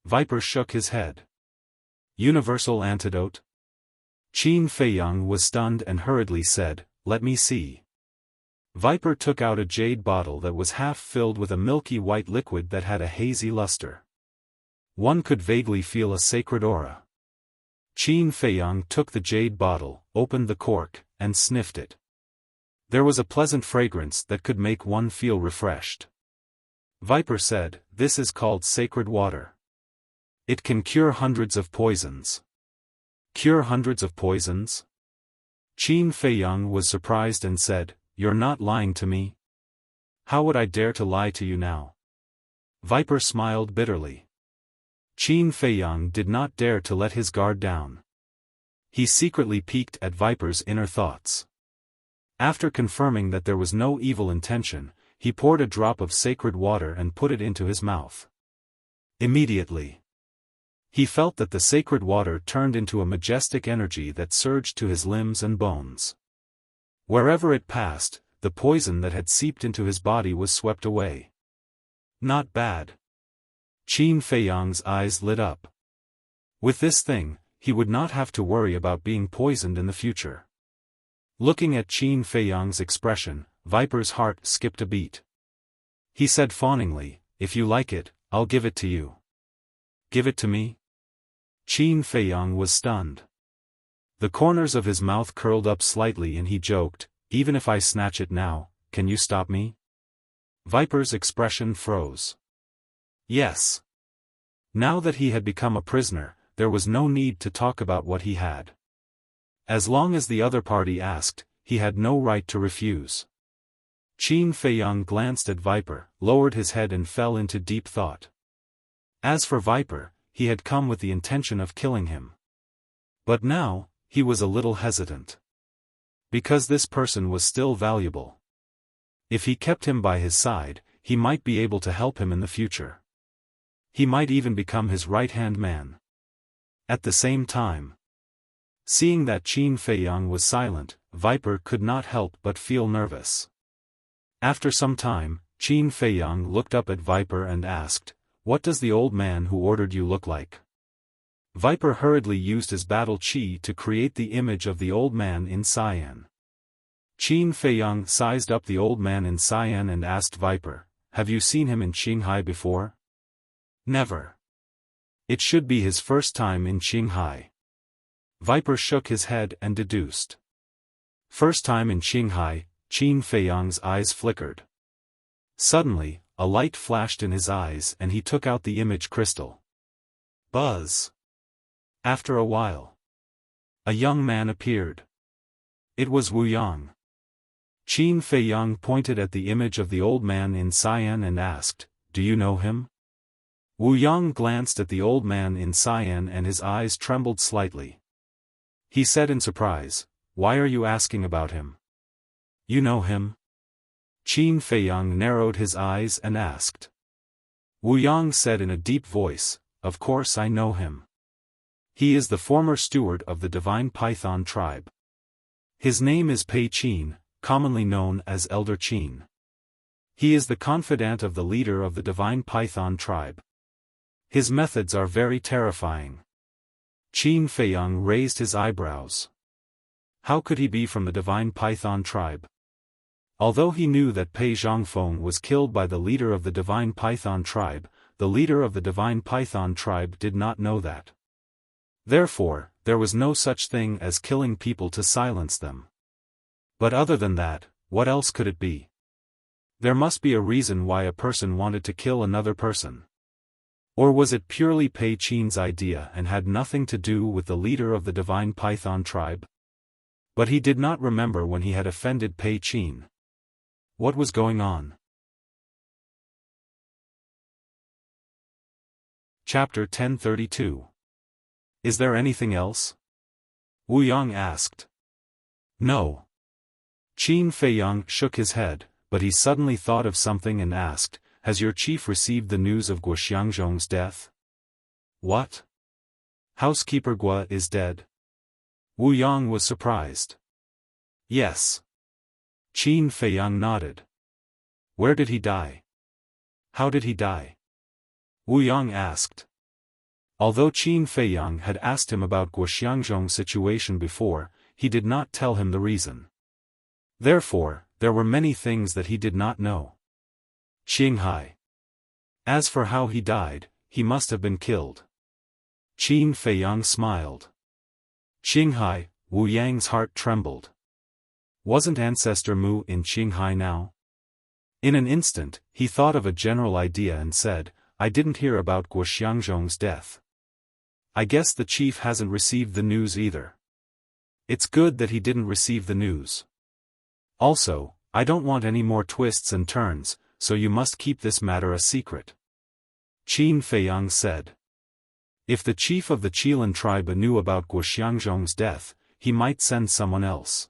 Viper shook his head. Universal antidote? Qin Feiyang was stunned and hurriedly said, "Let me see." Viper took out a jade bottle that was half filled with a milky white liquid that had a hazy luster. One could vaguely feel a sacred aura. Qin Feiyang took the jade bottle, opened the cork, and sniffed it. There was a pleasant fragrance that could make one feel refreshed. Viper said, "This is called sacred water. It can cure hundreds of poisons." Cure hundreds of poisons? Qin Feiyang was surprised and said, "You're not lying to me?" "How would I dare to lie to you now?" Viper smiled bitterly. Qin Feiyang did not dare to let his guard down. He secretly peeked at Viper's inner thoughts. After confirming that there was no evil intention, he poured a drop of sacred water and put it into his mouth. Immediately, he felt that the sacred water turned into a majestic energy that surged to his limbs and bones. Wherever it passed, the poison that had seeped into his body was swept away. Not bad. Qin Feiyang's eyes lit up. With this thing, he would not have to worry about being poisoned in the future. Looking at Qin Feiyang's expression, Viper's heart skipped a beat. He said fawningly, "If you like it, I'll give it to you." "Give it to me?" Qin Feiyang was stunned. The corners of his mouth curled up slightly and he joked, "Even if I snatch it now, can you stop me?" Viper's expression froze. Yes. Now that he had become a prisoner, there was no need to talk about what he had. As long as the other party asked, he had no right to refuse. Qin Feiyang glanced at Viper, lowered his head and fell into deep thought. As for Viper, he had come with the intention of killing him. But now, he was a little hesitant. Because this person was still valuable. If he kept him by his side, he might be able to help him in the future. He might even become his right-hand man. At the same time, Seeing that Qin Feiyang was silent, Viper could not help but feel nervous. After some time, Qin Feiyang looked up at Viper and asked, "What does the old man who ordered you look like?" Viper hurriedly used his battle qi to create the image of the old man in cyan. Qin Feiyang sized up the old man in cyan and asked Viper, "Have you seen him in Qinghai before?" "Never. It should be his first time in Qinghai." Viper shook his head and deduced. First time in Qinghai, Qin Feiyang's eyes flickered. Suddenly, a light flashed in his eyes and he took out the image crystal. Buzz! After a while, a young man appeared. It was Wu Yang. Qin Feiyang pointed at the image of the old man in cyan and asked, "Do you know him?" Wu Yang glanced at the old man in cyan and his eyes trembled slightly. He said in surprise, "Why are you asking about him? You know him?" Qin Feiyang narrowed his eyes and asked. Wu Yang said in a deep voice, "Of course I know him. He is the former steward of the divine python tribe. His name is Pei Qin, commonly known as Elder Qin. He is the confidant of the leader of the divine python tribe. His methods are very terrifying." Qin Feiyang raised his eyebrows. How could he be from the divine python tribe? Although he knew that Pei Zhongfeng was killed by the leader of the divine python tribe, the leader of the divine python tribe did not know that. Therefore, there was no such thing as killing people to silence them. But other than that, what else could it be? There must be a reason why a person wanted to kill another person. Or was it purely Pei Qin's idea and had nothing to do with the leader of the divine python tribe? But he did not remember when he had offended Pei Qin. What was going on? Chapter 1032. Is there anything else? Wu Yang asked. No. Qin Feiyang shook his head, but he suddenly thought of something and asked, "Has your chief received the news of Guo Xiangzhong's death?" "What? Housekeeper Guo is dead?" Wu Yang was surprised. "Yes." Qin Feiyang nodded. "Where did he die? How did he die?" Wu Yang asked. Although Qin Feiyang had asked him about Guo Xiangzhong's situation before, he did not tell him the reason. Therefore, there were many things that he did not know. Qinghai. As for how he died, he must have been killed. Qin Feiyang smiled. Qinghai, Wu Yang's heart trembled. Wasn't Ancestor Mu in Qinghai now? In an instant, he thought of a general idea and said, "I didn't hear about Guo Xiangzhong's death. I guess the chief hasn't received the news either. It's good that he didn't receive the news. Also, I don't want any more twists and turns, so you must keep this matter a secret." Qin Feiyang said. If the chief of the Qilin tribe knew about Guo Xiangzhong's death, he might send someone else.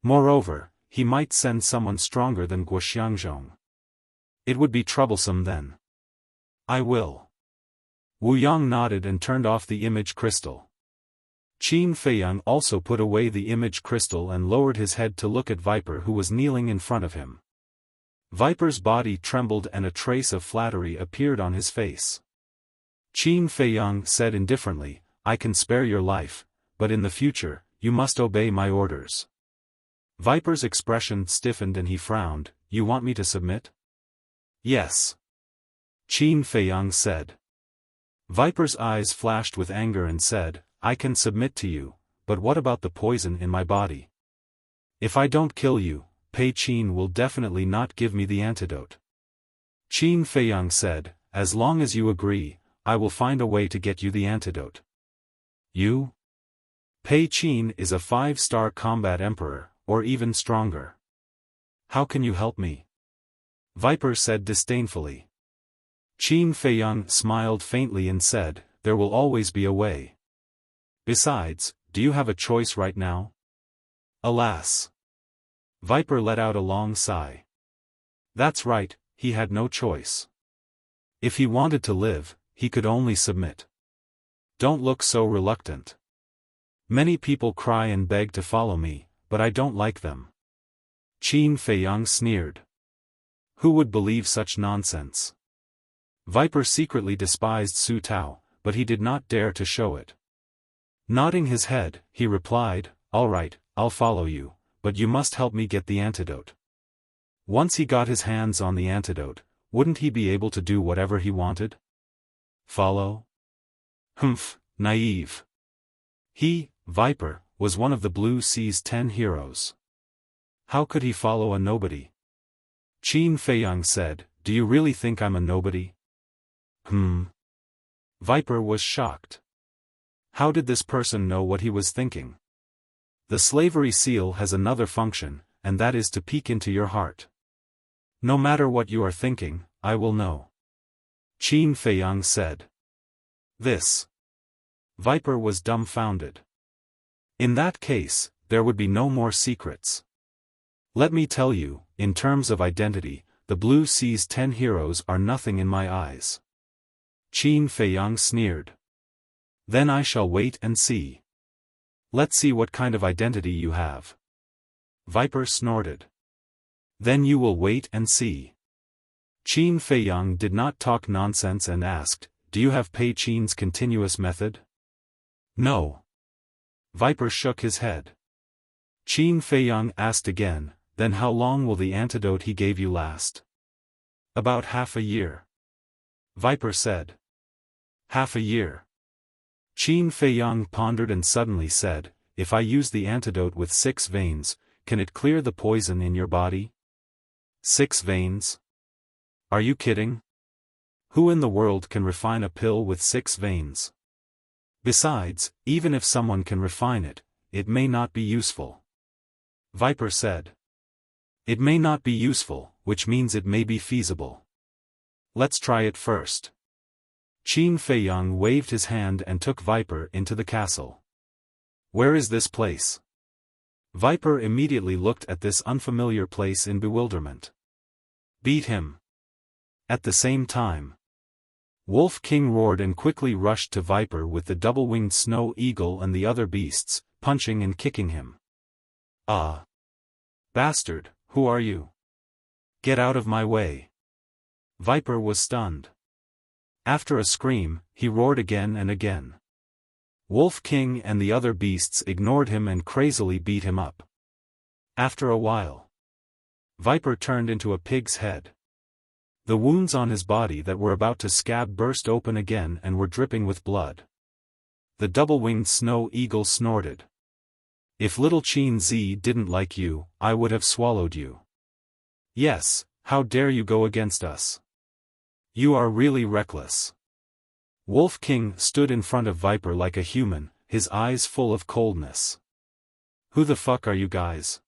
Moreover, he might send someone stronger than Guo Xiangzhong. It would be troublesome then. "I will." Wu Yang nodded and turned off the image crystal. Qin Feiyang also put away the image crystal and lowered his head to look at Viper, who was kneeling in front of him. Viper's body trembled and a trace of flattery appeared on his face. Qin Feiyang said indifferently, "I can spare your life, but in the future, you must obey my orders." Viper's expression stiffened and he frowned. "You want me to submit?" "Yes." Qin Feiyang said. Viper's eyes flashed with anger and said, "I can submit to you, but what about the poison in my body? If I don't kill you, Pei Qin will definitely not give me the antidote." Qin Feiyang said, "As long as you agree, I will find a way to get you the antidote." "You? Pei Qin is a 5-star combat emperor, or even stronger. How can you help me?" Viper said disdainfully. Qin Feiyang smiled faintly and said, "There will always be a way. Besides, do you have a choice right now?" "Alas." Viper let out a long sigh. That's right, he had no choice. If he wanted to live, he could only submit. "Don't look so reluctant. Many people cry and beg to follow me, but I don't like them. Qin Feiyang sneered. Who would believe such nonsense? Viper secretly despised Su Tao, but he did not dare to show it. Nodding his head, he replied, "All right, I'll follow you, but you must help me get the antidote." Once he got his hands on the antidote, wouldn't he be able to do whatever he wanted? Follow? Humph, naive. He, Viper, was one of the Blue Sea's 10 heroes. How could he follow a nobody? Qin Feiyang said, "Do you really think I'm a nobody?" Viper was shocked. How did this person know what he was thinking? The slavery seal has another function, and that is to peek into your heart. No matter what you are thinking, I will know. Qin Feiyang said. This. Viper was dumbfounded. In that case, there would be no more secrets. Let me tell you, in terms of identity, the Blue Sea's 10 heroes are nothing in my eyes. Qin Feiyang sneered. Then I shall wait and see. Let's see what kind of identity you have. Viper snorted. Then you will wait and see. Qin Feiyang did not talk nonsense and asked, "Do you have Pei Qin's continuous method?" No. Viper shook his head. Qin Feiyang asked again, "Then how long will the antidote he gave you last?" "About half a year." Viper said. "Half a year." Qin Feiyang pondered and suddenly said, "If I use the antidote with 6 veins, can it clear the poison in your body?" 6 veins? Are you kidding? Who in the world can refine a pill with 6 veins? Besides, even if someone can refine it, it may not be useful. Viper said. It may not be useful, which means it may be feasible. Let's try it first. Qin Feiyang waved his hand and took Viper into the castle. Where is this place? Viper immediately looked at this unfamiliar place in bewilderment. Beat him. At the same time, Wolf King roared and quickly rushed to Viper with the double-winged snow eagle and the other beasts, punching and kicking him. Ah! Bastard, who are you? Get out of my way. Viper was stunned. After a scream, he roared again and again. Wolf King and the other beasts ignored him and crazily beat him up. After a while, Viper turned into a pig's head. The wounds on his body that were about to scab burst open again and were dripping with blood. The double-winged snow eagle snorted. If little Qin Zi didn't like you, I would have swallowed you. Yes, how dare you go against us? You are really reckless. Wolf King stood in front of Viper like a human, his eyes full of coldness. Who the fuck are you guys?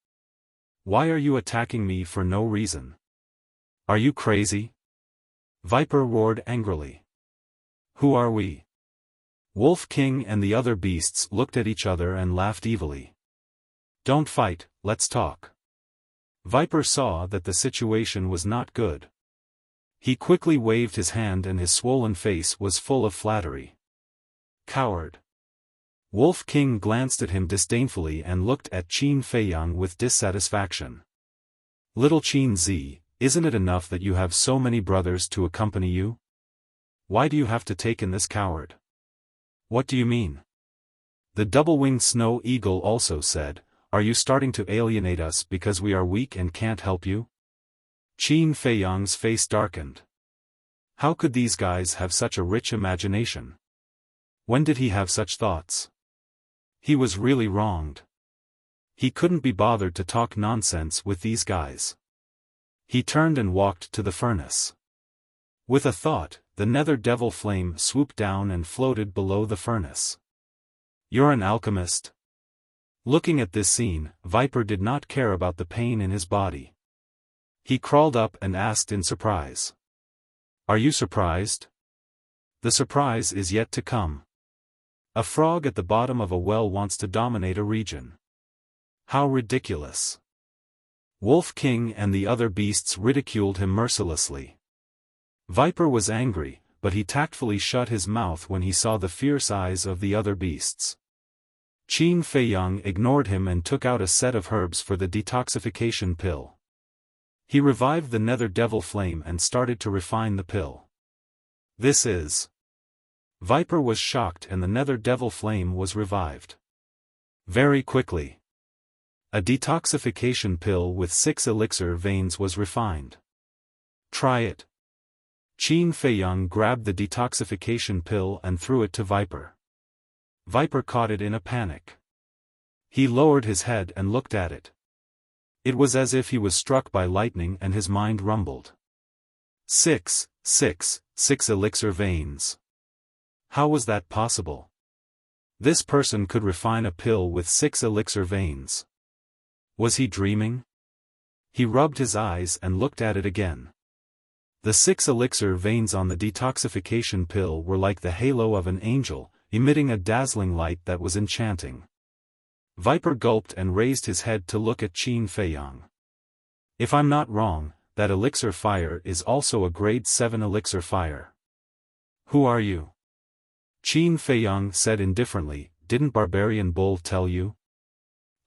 Why are you attacking me for no reason? Are you crazy? Viper roared angrily. Who are we? Wolf King and the other beasts looked at each other and laughed evilly. Don't fight, let's talk. Viper saw that the situation was not good. He quickly waved his hand and his swollen face was full of flattery. Coward. Wolf King glanced at him disdainfully and looked at Qin Feiyang with dissatisfaction. Little Qin Zi, isn't it enough that you have so many brothers to accompany you? Why do you have to take in this coward? What do you mean? The double-winged snow eagle also said, Are you starting to alienate us because we are weak and can't help you? Qin Feiyang's face darkened. How could these guys have such a rich imagination? When did he have such thoughts? He was really wronged. He couldn't be bothered to talk nonsense with these guys. He turned and walked to the furnace. With a thought, the nether devil flame swooped down and floated below the furnace. You're an alchemist? Looking at this scene, Viper did not care about the pain in his body. He crawled up and asked in surprise. Are you surprised? The surprise is yet to come. A frog at the bottom of a well wants to dominate a region. How ridiculous. Wolf King and the other beasts ridiculed him mercilessly. Viper was angry, but he tactfully shut his mouth when he saw the fierce eyes of the other beasts. Qin Feiyang ignored him and took out a set of herbs for the detoxification pill. He revived the nether devil flame and started to refine the pill. This is... Viper was shocked and the nether devil flame was revived. Very quickly. A detoxification pill with 6 elixir veins was refined. Try it. Qin Feiyang grabbed the detoxification pill and threw it to Viper. Viper caught it in a panic. He lowered his head and looked at it. It was as if he was struck by lightning and his mind rumbled. 6 elixir veins. How was that possible? This person could refine a pill with 6 elixir veins. Was he dreaming? He rubbed his eyes and looked at it again. The 6 elixir veins on the detoxification pill were like the halo of an angel, emitting a dazzling light that was enchanting. Viper gulped and raised his head to look at Qin Feiyang. If I'm not wrong, that elixir fire is also a grade 7 elixir fire. Who are you? Qin Feiyang said indifferently, didn't Barbarian Bull tell you?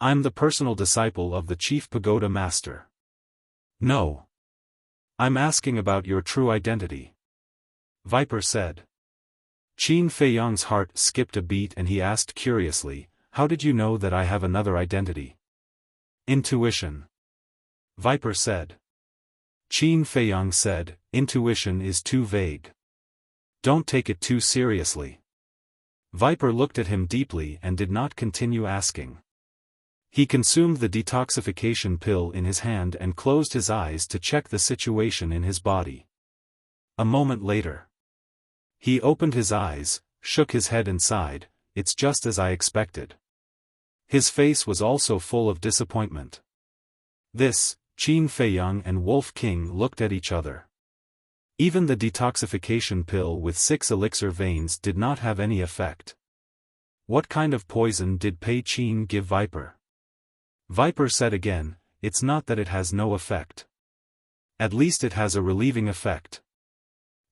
I'm the personal disciple of the Chief Pagoda Master. No. I'm asking about your true identity. Viper said. Qin Feiyang's heart skipped a beat and he asked curiously, how did you know that I have another identity? Intuition. Viper said. Qin Feiyang said, intuition is too vague. Don't take it too seriously. Viper looked at him deeply and did not continue asking. He consumed the detoxification pill in his hand and closed his eyes to check the situation in his body. A moment later. He opened his eyes, shook his head and sighed, it's just as I expected. His face was also full of disappointment. This, Qin Feiyang and Wolf King looked at each other. Even the detoxification pill with 6 elixir veins did not have any effect. What kind of poison did Pei Qin give Viper? Viper said again, it's not that it has no effect. At least it has a relieving effect.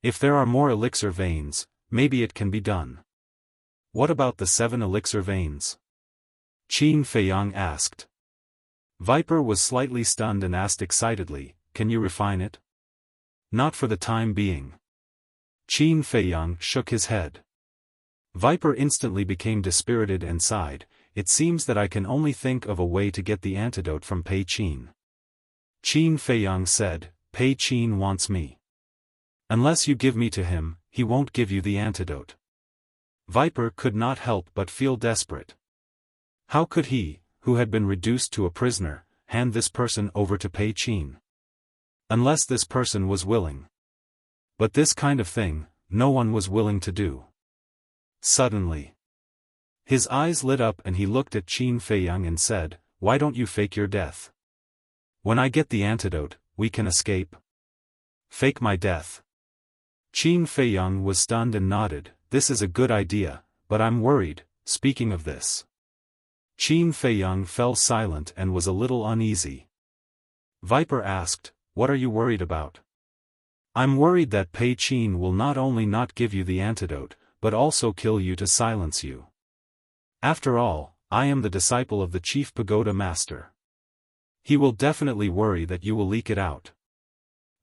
If there are more elixir veins, maybe it can be done. What about the 7 elixir veins? Qin Feiyang asked. Viper was slightly stunned and asked excitedly, can you refine it? Not for the time being. Qin Feiyang shook his head. Viper instantly became dispirited and sighed, it seems that I can only think of a way to get the antidote from Pei Qin. Qin Feiyang said, Pei Qin wants me. Unless you give me to him, he won't give you the antidote. Viper could not help but feel desperate. How could he, who had been reduced to a prisoner, hand this person over to Pei Qin? Unless this person was willing. But this kind of thing, no one was willing to do. Suddenly. His eyes lit up and he looked at Qin Feiyang and said, why don't you fake your death? When I get the antidote, we can escape. Fake my death. Qin Feiyang was stunned and nodded, this is a good idea, but I'm worried, speaking of this. Qin Feiyang fell silent and was a little uneasy. Viper asked, what are you worried about? I'm worried that Pei Qin will not only not give you the antidote, but also kill you to silence you. After all, I am the disciple of the Chief Pagoda Master. He will definitely worry that you will leak it out.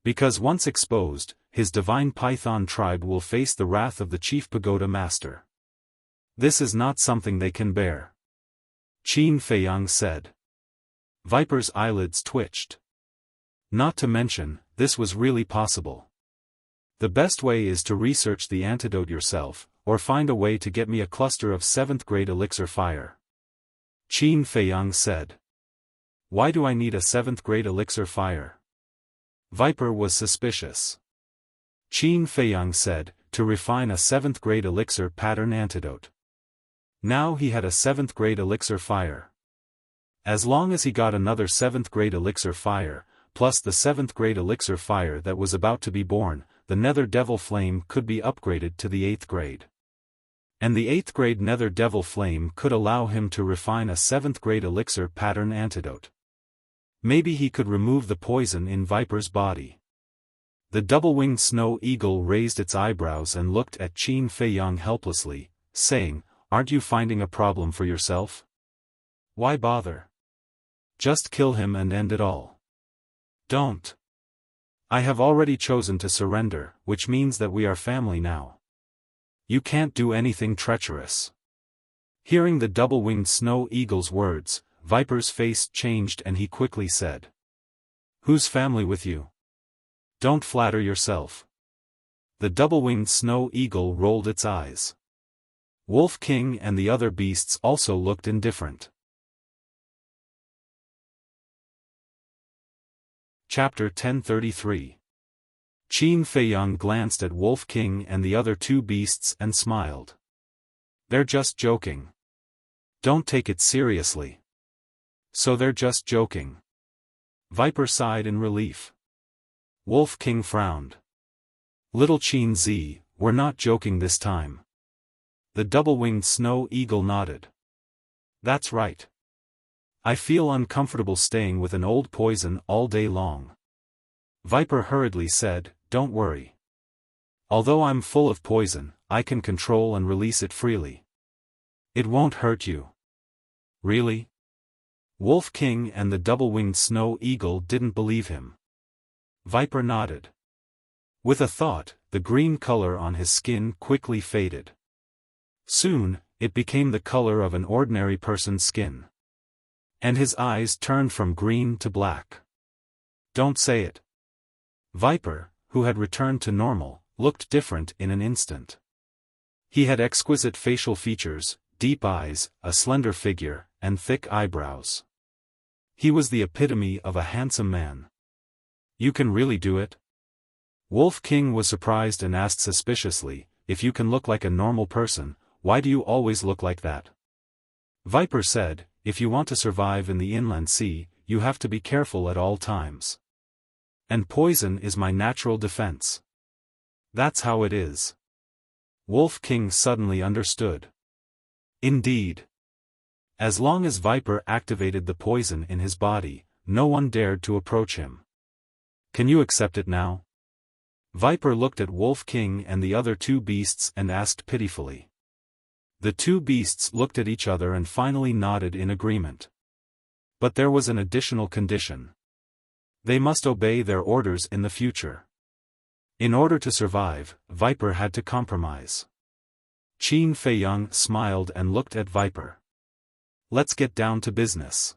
Because once exposed, his divine Python tribe will face the wrath of the Chief Pagoda Master. This is not something they can bear. Qin Feiyang said. Viper's eyelids twitched. Not to mention, this was really possible. The best way is to research the antidote yourself, or find a way to get me a cluster of 7th grade elixir fire. Qin Feiyang said. Why do I need a 7th grade elixir fire? Viper was suspicious. Qin Feiyang said, to refine a 7th grade elixir pattern antidote. Now he had a 7th grade elixir fire. As long as he got another 7th grade elixir fire, plus the 7th grade elixir fire that was about to be born, the Nether Devil Flame could be upgraded to the 8th grade. And the 8th grade Nether Devil Flame could allow him to refine a 7th grade elixir pattern antidote. Maybe he could remove the poison in Viper's body. The double-winged snow eagle raised its eyebrows and looked at Qin Feiyang helplessly, saying, aren't you finding a problem for yourself? Why bother? Just kill him and end it all. Don't. I have already chosen to surrender, which means that we are family now. You can't do anything treacherous. Hearing the double-winged snow eagle's words, Viper's face changed and he quickly said, "Whose family with you? Don't flatter yourself." The double-winged snow eagle rolled its eyes. Wolf King and the other beasts also looked indifferent. Chapter 1033. Qin Feiyang glanced at Wolf King and the other two beasts and smiled. They're just joking. Don't take it seriously. So they're just joking. Viper sighed in relief. Wolf King frowned. Little Qin Zi, we're not joking this time. The double-winged snow eagle nodded. That's right. I feel uncomfortable staying with an old poison all day long. Viper hurriedly said, don't worry. Although I'm full of poison, I can control and release it freely. It won't hurt you. Really? Wolf King and the double-winged snow eagle didn't believe him. Viper nodded. With a thought, the green color on his skin quickly faded. Soon, it became the color of an ordinary person's skin. And his eyes turned from green to black. Don't say it. Viper, who had returned to normal, looked different in an instant. He had exquisite facial features, deep eyes, a slender figure, and thick eyebrows. He was the epitome of a handsome man. You can really do it? Wolf King was surprised and asked suspiciously, if you can look like a normal person, why do you always look like that? Viper said, if you want to survive in the inland sea, you have to be careful at all times. And poison is my natural defense. That's how it is. Wolf King suddenly understood. Indeed. As long as Viper activated the poison in his body, no one dared to approach him. Can you accept it now? Viper looked at Wolf King and the other two beasts and asked pitifully. The two beasts looked at each other and finally nodded in agreement. But there was an additional condition. They must obey their orders in the future. In order to survive, Viper had to compromise. Qin Feiyang smiled and looked at Viper. Let's get down to business.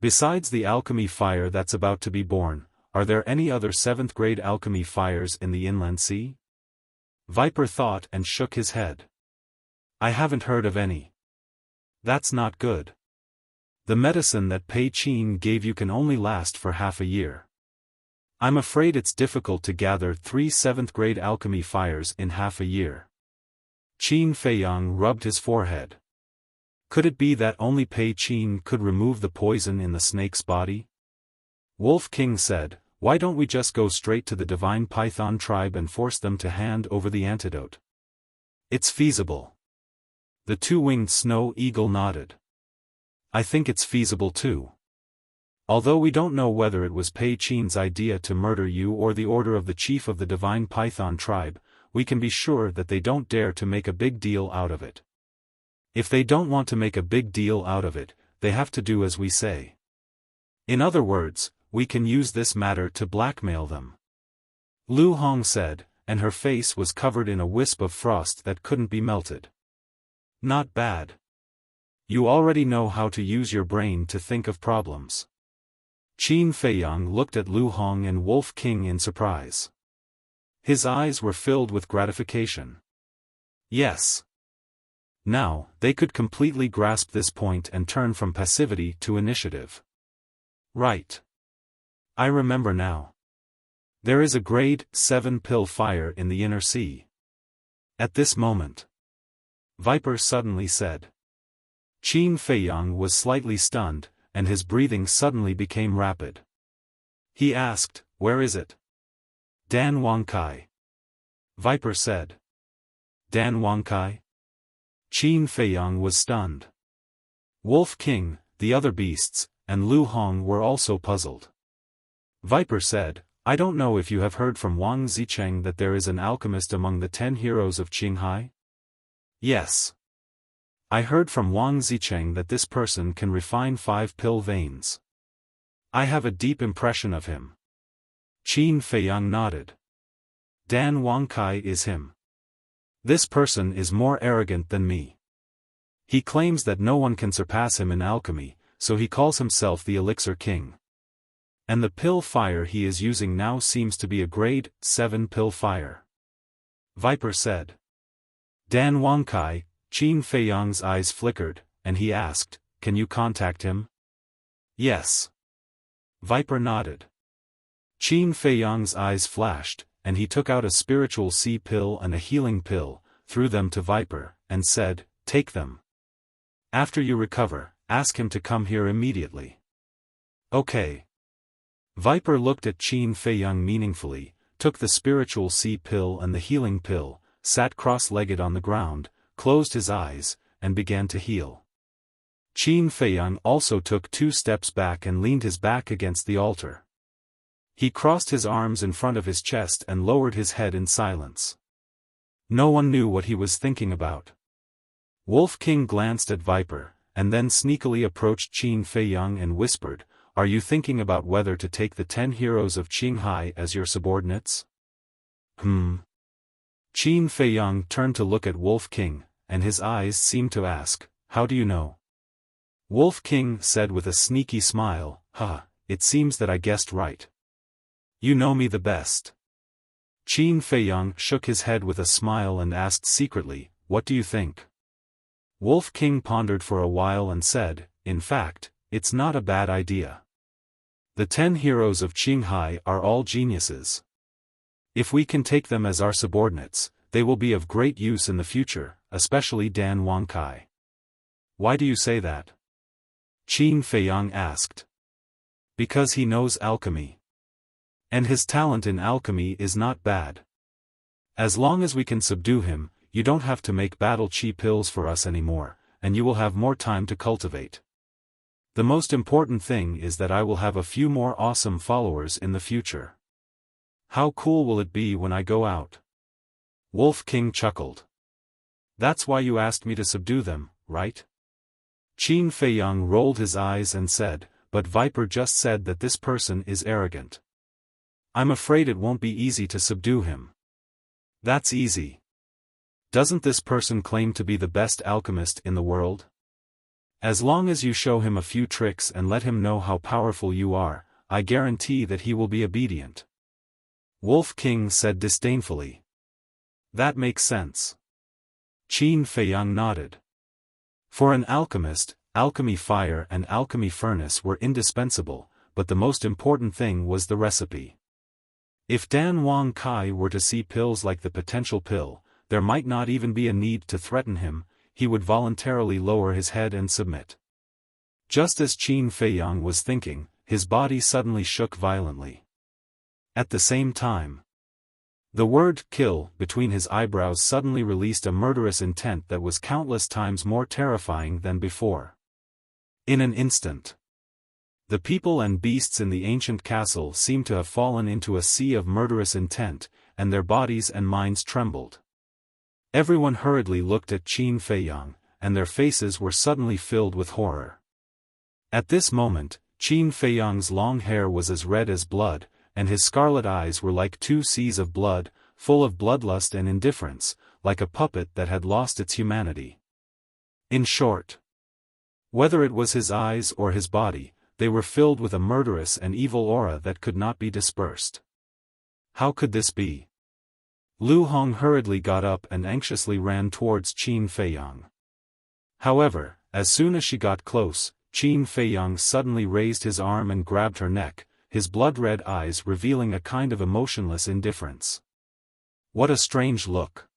Besides the alchemy fire that's about to be born, are there any other 7th grade alchemy fires in the inland sea? Viper thought and shook his head. I haven't heard of any. That's not good. The medicine that Pei Qin gave you can only last for half a year. I'm afraid it's difficult to gather 3 7th grade alchemy fires in half a year. Qin Feiyang rubbed his forehead. Could it be that only Pei Qin could remove the poison in the snake's body? Wolf King said, why don't we just go straight to the divine python tribe and force them to hand over the antidote? It's feasible. The two-winged snow eagle nodded. I think it's feasible too. Although we don't know whether it was Pei Qin's idea to murder you or the order of the chief of the divine python tribe, we can be sure that they don't dare to make a big deal out of it. If they don't want to make a big deal out of it, they have to do as we say. In other words, we can use this matter to blackmail them. Lu Hong said, and her face was covered in a wisp of frost that couldn't be melted. Not bad. You already know how to use your brain to think of problems. Qin Feiyang looked at Lu Hong and Wolf King in surprise. His eyes were filled with gratification. Yes. Now, they could completely grasp this point and turn from passivity to initiative. Right. I remember now. There is a grade 7 pill fire in the inner sea. At this moment. Viper suddenly said. Qin Feiyang was slightly stunned, and his breathing suddenly became rapid. He asked, where is it? Dan Wangkai. Viper said. Dan Wangkai? Qin Feiyang was stunned. Wolf King, the other beasts, and Lu Hong were also puzzled. Viper said, I don't know if you have heard from Wang Zicheng that there is an alchemist among the 10 heroes of Qinghai? Yes. I heard from Wang Zicheng that this person can refine 5 pill veins. I have a deep impression of him. Qin Feiyang nodded. Dan Wangkai is him. This person is more arrogant than me. He claims that no one can surpass him in alchemy, so he calls himself the Elixir King. And the pill fire he is using now seems to be a grade 7 pill fire. Viper said. Dan Wangkai, Qin Feiyang's eyes flickered, and he asked, "Can you contact him?" "Yes." Viper nodded. Qin Feiyang's eyes flashed, and he took out a spiritual sea pill and a healing pill, threw them to Viper, and said, "Take them. After you recover, ask him to come here immediately." "Okay." Viper looked at Qin Feiyang meaningfully, took the spiritual sea pill and the healing pill, sat cross-legged on the ground, closed his eyes, and began to heal. Qin Feiyang also took 2 steps back and leaned his back against the altar. He crossed his arms in front of his chest and lowered his head in silence. No one knew what he was thinking about. Wolf King glanced at Viper, and then sneakily approached Qin Feiyang and whispered, "Are you thinking about whether to take the 10 heroes of Qinghai as your subordinates?" Qin Feiyang turned to look at Wolf King, and his eyes seemed to ask, "How do you know?" Wolf King said with a sneaky smile, "It seems that I guessed right. You know me the best." Qin Feiyang shook his head with a smile and asked secretly, "What do you think?" Wolf King pondered for a while and said, "In fact, it's not a bad idea. The 10 heroes of Qinghai are all geniuses. If we can take them as our subordinates, they will be of great use in the future, especially Dan Wangkai." "Why do you say that?" Qin Feiyang asked. "Because he knows alchemy. And his talent in alchemy is not bad. As long as we can subdue him, you don't have to make battle chi pills for us anymore, and you will have more time to cultivate. The most important thing is that I will have a few more awesome followers in the future. How cool will it be when I go out?" Wolf King chuckled. "That's why you asked me to subdue them, right?" Qin Feiyang rolled his eyes and said, "But Viper just said that this person is arrogant. I'm afraid it won't be easy to subdue him." "That's easy. Doesn't this person claim to be the best alchemist in the world? As long as you show him a few tricks and let him know how powerful you are, I guarantee that he will be obedient." Wolf King said disdainfully. "That makes sense." Qin Feiyang nodded. For an alchemist, alchemy fire and alchemy furnace were indispensable, but the most important thing was the recipe. If Dan Wang Kai were to see pills like the potential pill, there might not even be a need to threaten him, he would voluntarily lower his head and submit. Just as Qin Feiyang was thinking, his body suddenly shook violently. At the same time, the word "kill" between his eyebrows suddenly released a murderous intent that was countless times more terrifying than before. In an instant, the people and beasts in the ancient castle seemed to have fallen into a sea of murderous intent, and their bodies and minds trembled. Everyone hurriedly looked at Qin Feiyang, and their faces were suddenly filled with horror. At this moment, Qin Feiyang's long hair was as red as blood, and his scarlet eyes were like 2 seas of blood, full of bloodlust and indifference, like a puppet that had lost its humanity. In short, whether it was his eyes or his body, they were filled with a murderous and evil aura that could not be dispersed. How could this be? Lu Hong hurriedly got up and anxiously ran towards Qin Feiyang. However, as soon as she got close, Qin Feiyang suddenly raised his arm and grabbed her neck, his blood-red eyes revealing a kind of emotionless indifference. What a strange look.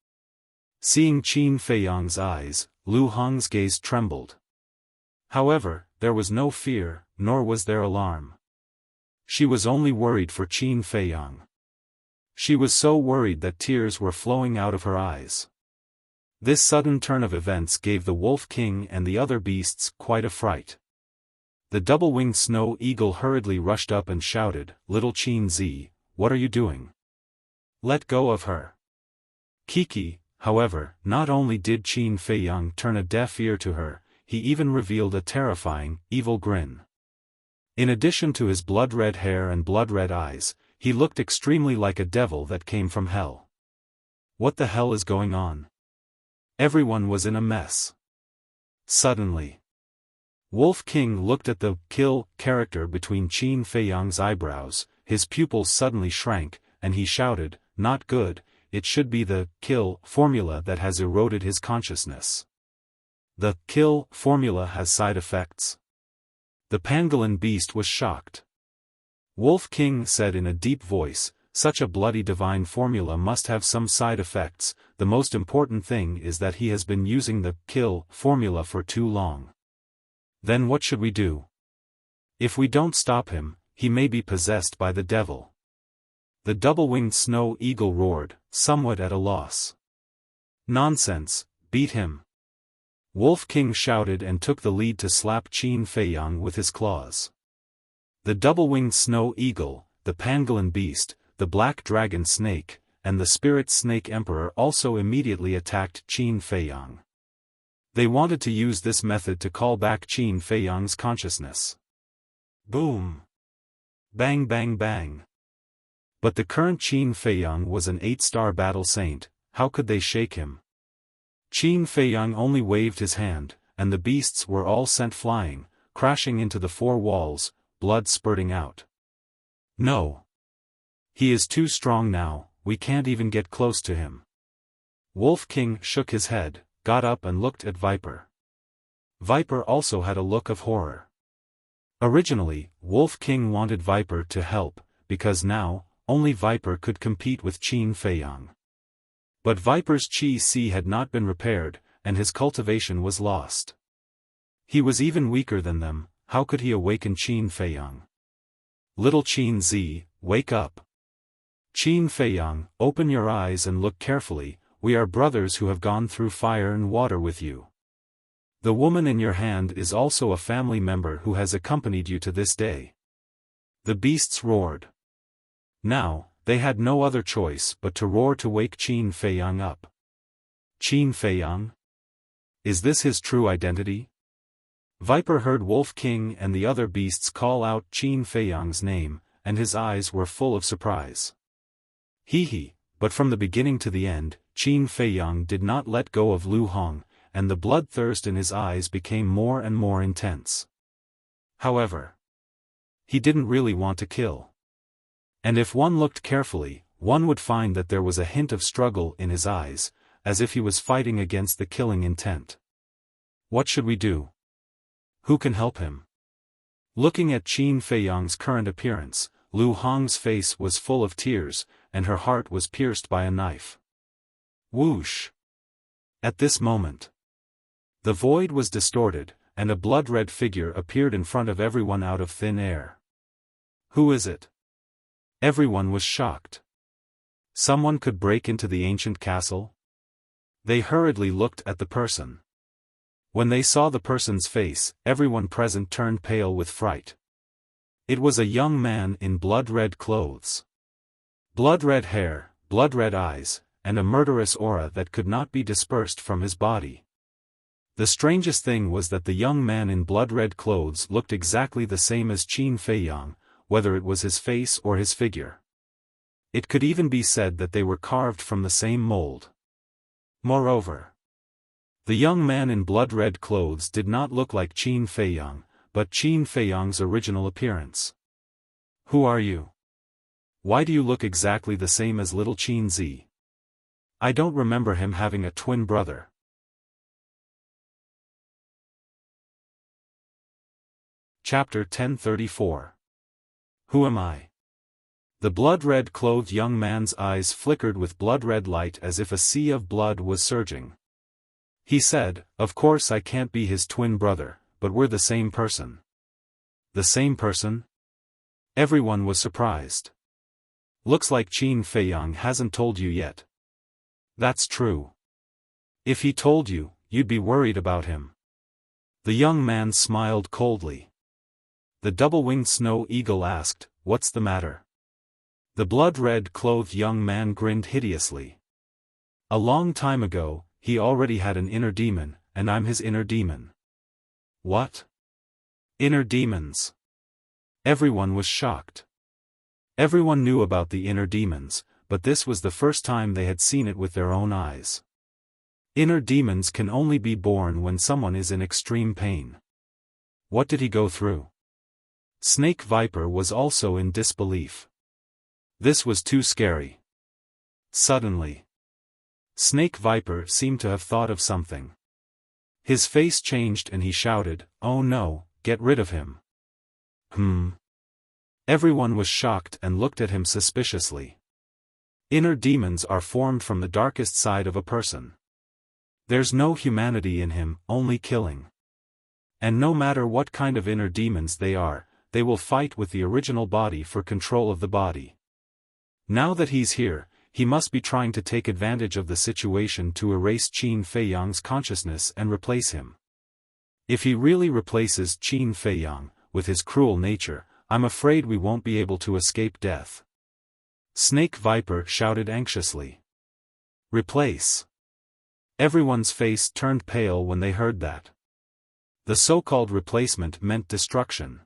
Seeing Qin Feiyang's eyes, Lu Hong's gaze trembled. However, there was no fear, nor was there alarm. She was only worried for Qin Feiyang. She was so worried that tears were flowing out of her eyes. This sudden turn of events gave the Wolf King and the other beasts quite a fright. The double-winged snow eagle hurriedly rushed up and shouted, "Little Qin Zi, what are you doing? Let go of her." Kiki, However, not only did Qin Feiyang turn a deaf ear to her, he even revealed a terrifying, evil grin. In addition to his blood-red hair and blood-red eyes, he looked extremely like a devil that came from hell. What the hell is going on? Everyone was in a mess. Suddenly, Wolf King looked at the kill character between Qin Feiyang's eyebrows, his pupils suddenly shrank, and he shouted, "Not good, it should be the kill formula that has eroded his consciousness. The kill formula has side effects." The pangolin beast was shocked. Wolf King said in a deep voice, "Such a bloody divine formula must have some side effects. The most important thing is that he has been using the kill formula for too long. Then what should we do? If we don't stop him, he may be possessed by the devil." The double-winged snow eagle roared, somewhat at a loss. "Nonsense, beat him!" Wolf King shouted and took the lead to slap Qin Feiyang with his claws. The double-winged snow eagle, the pangolin beast, the black dragon snake, and the spirit snake emperor also immediately attacked Qin Feiyang. They wanted to use this method to call back Qin Feiyang's consciousness. Boom! Bang bang bang! But the current Qin Feiyang was an 8-star battle saint. How could they shake him? Qin Feiyang only waved his hand, and the beasts were all sent flying, crashing into the 4 walls, blood spurting out. "No. He is too strong now, we can't even get close to him." Wolf King shook his head, got up and looked at Viper. Viper also had a look of horror. Originally, Wolf King wanted Viper to help, because now, only Viper could compete with Qin Feiyang. But Viper's Qi had not been repaired, and his cultivation was lost. He was even weaker than them. How could he awaken Qin Feiyang? "Little Qin Z, wake up. Qin Feiyang, open your eyes and look carefully, we are brothers who have gone through fire and water with you. The woman in your hand is also a family member who has accompanied you to this day." The beasts roared. Now, they had no other choice but to roar to wake Qin Feiyang up. Qin Feiyang? Is this his true identity? Viper heard Wolf King and the other beasts call out Qin Feiyang's name, and his eyes were full of surprise. He, but from the beginning to the end, Qin Feiyang did not let go of Lu Hong, and the bloodthirst in his eyes became more and more intense. However, he didn't really want to kill. And if one looked carefully, one would find that there was a hint of struggle in his eyes, as if he was fighting against the killing intent. What should we do? Who can help him? Looking at Qin Feiyang's current appearance, Lu Hong's face was full of tears, and her heart was pierced by a knife. Whoosh! At this moment, the void was distorted, and a blood-red figure appeared in front of everyone out of thin air. Who is it? Everyone was shocked. Someone could break into the ancient castle? They hurriedly looked at the person. When they saw the person's face, everyone present turned pale with fright. It was a young man in blood-red clothes. Blood-red hair, blood-red eyes, and a murderous aura that could not be dispersed from his body. The strangest thing was that the young man in blood-red clothes looked exactly the same as Qin Feiyang, whether it was his face or his figure. It could even be said that they were carved from the same mold. Moreover, the young man in blood-red clothes did not look like Qin Feiyang, but Qin Feiyang's original appearance. Who are you? Why do you look exactly the same as little Qin Z? I don't remember him having a twin brother. Chapter 1034. Who am I? The blood-red clothed young man's eyes flickered with blood-red light as if a sea of blood was surging. He said, "Of course I can't be his twin brother, but we're the same person." The same person? Everyone was surprised. Looks like Qin Feiyang hasn't told you yet. That's true. If he told you, you'd be worried about him. The young man smiled coldly. The double-winged snow eagle asked, "What's the matter?" The blood-red clothed young man grinned hideously. A long time ago, he already had an inner demon, and I'm his inner demon. What? Inner demons? Everyone was shocked. Everyone knew about the inner demons, but this was the first time they had seen it with their own eyes. Inner demons can only be born when someone is in extreme pain. What did he go through? Snake Viper was also in disbelief. This was too scary. Suddenly, Snake Viper seemed to have thought of something. His face changed and he shouted, "Oh no, get rid of him." Everyone was shocked and looked at him suspiciously. Inner demons are formed from the darkest side of a person. There's no humanity in him, only killing. And no matter what kind of inner demons they are, they will fight with the original body for control of the body. Now that he's here, he must be trying to take advantage of the situation to erase Qin Feiyang's consciousness and replace him. If he really replaces Qin Feiyang, with his cruel nature, I'm afraid we won't be able to escape death. Snake Viper shouted anxiously. Replace. Everyone's face turned pale when they heard that. The so-called replacement meant destruction.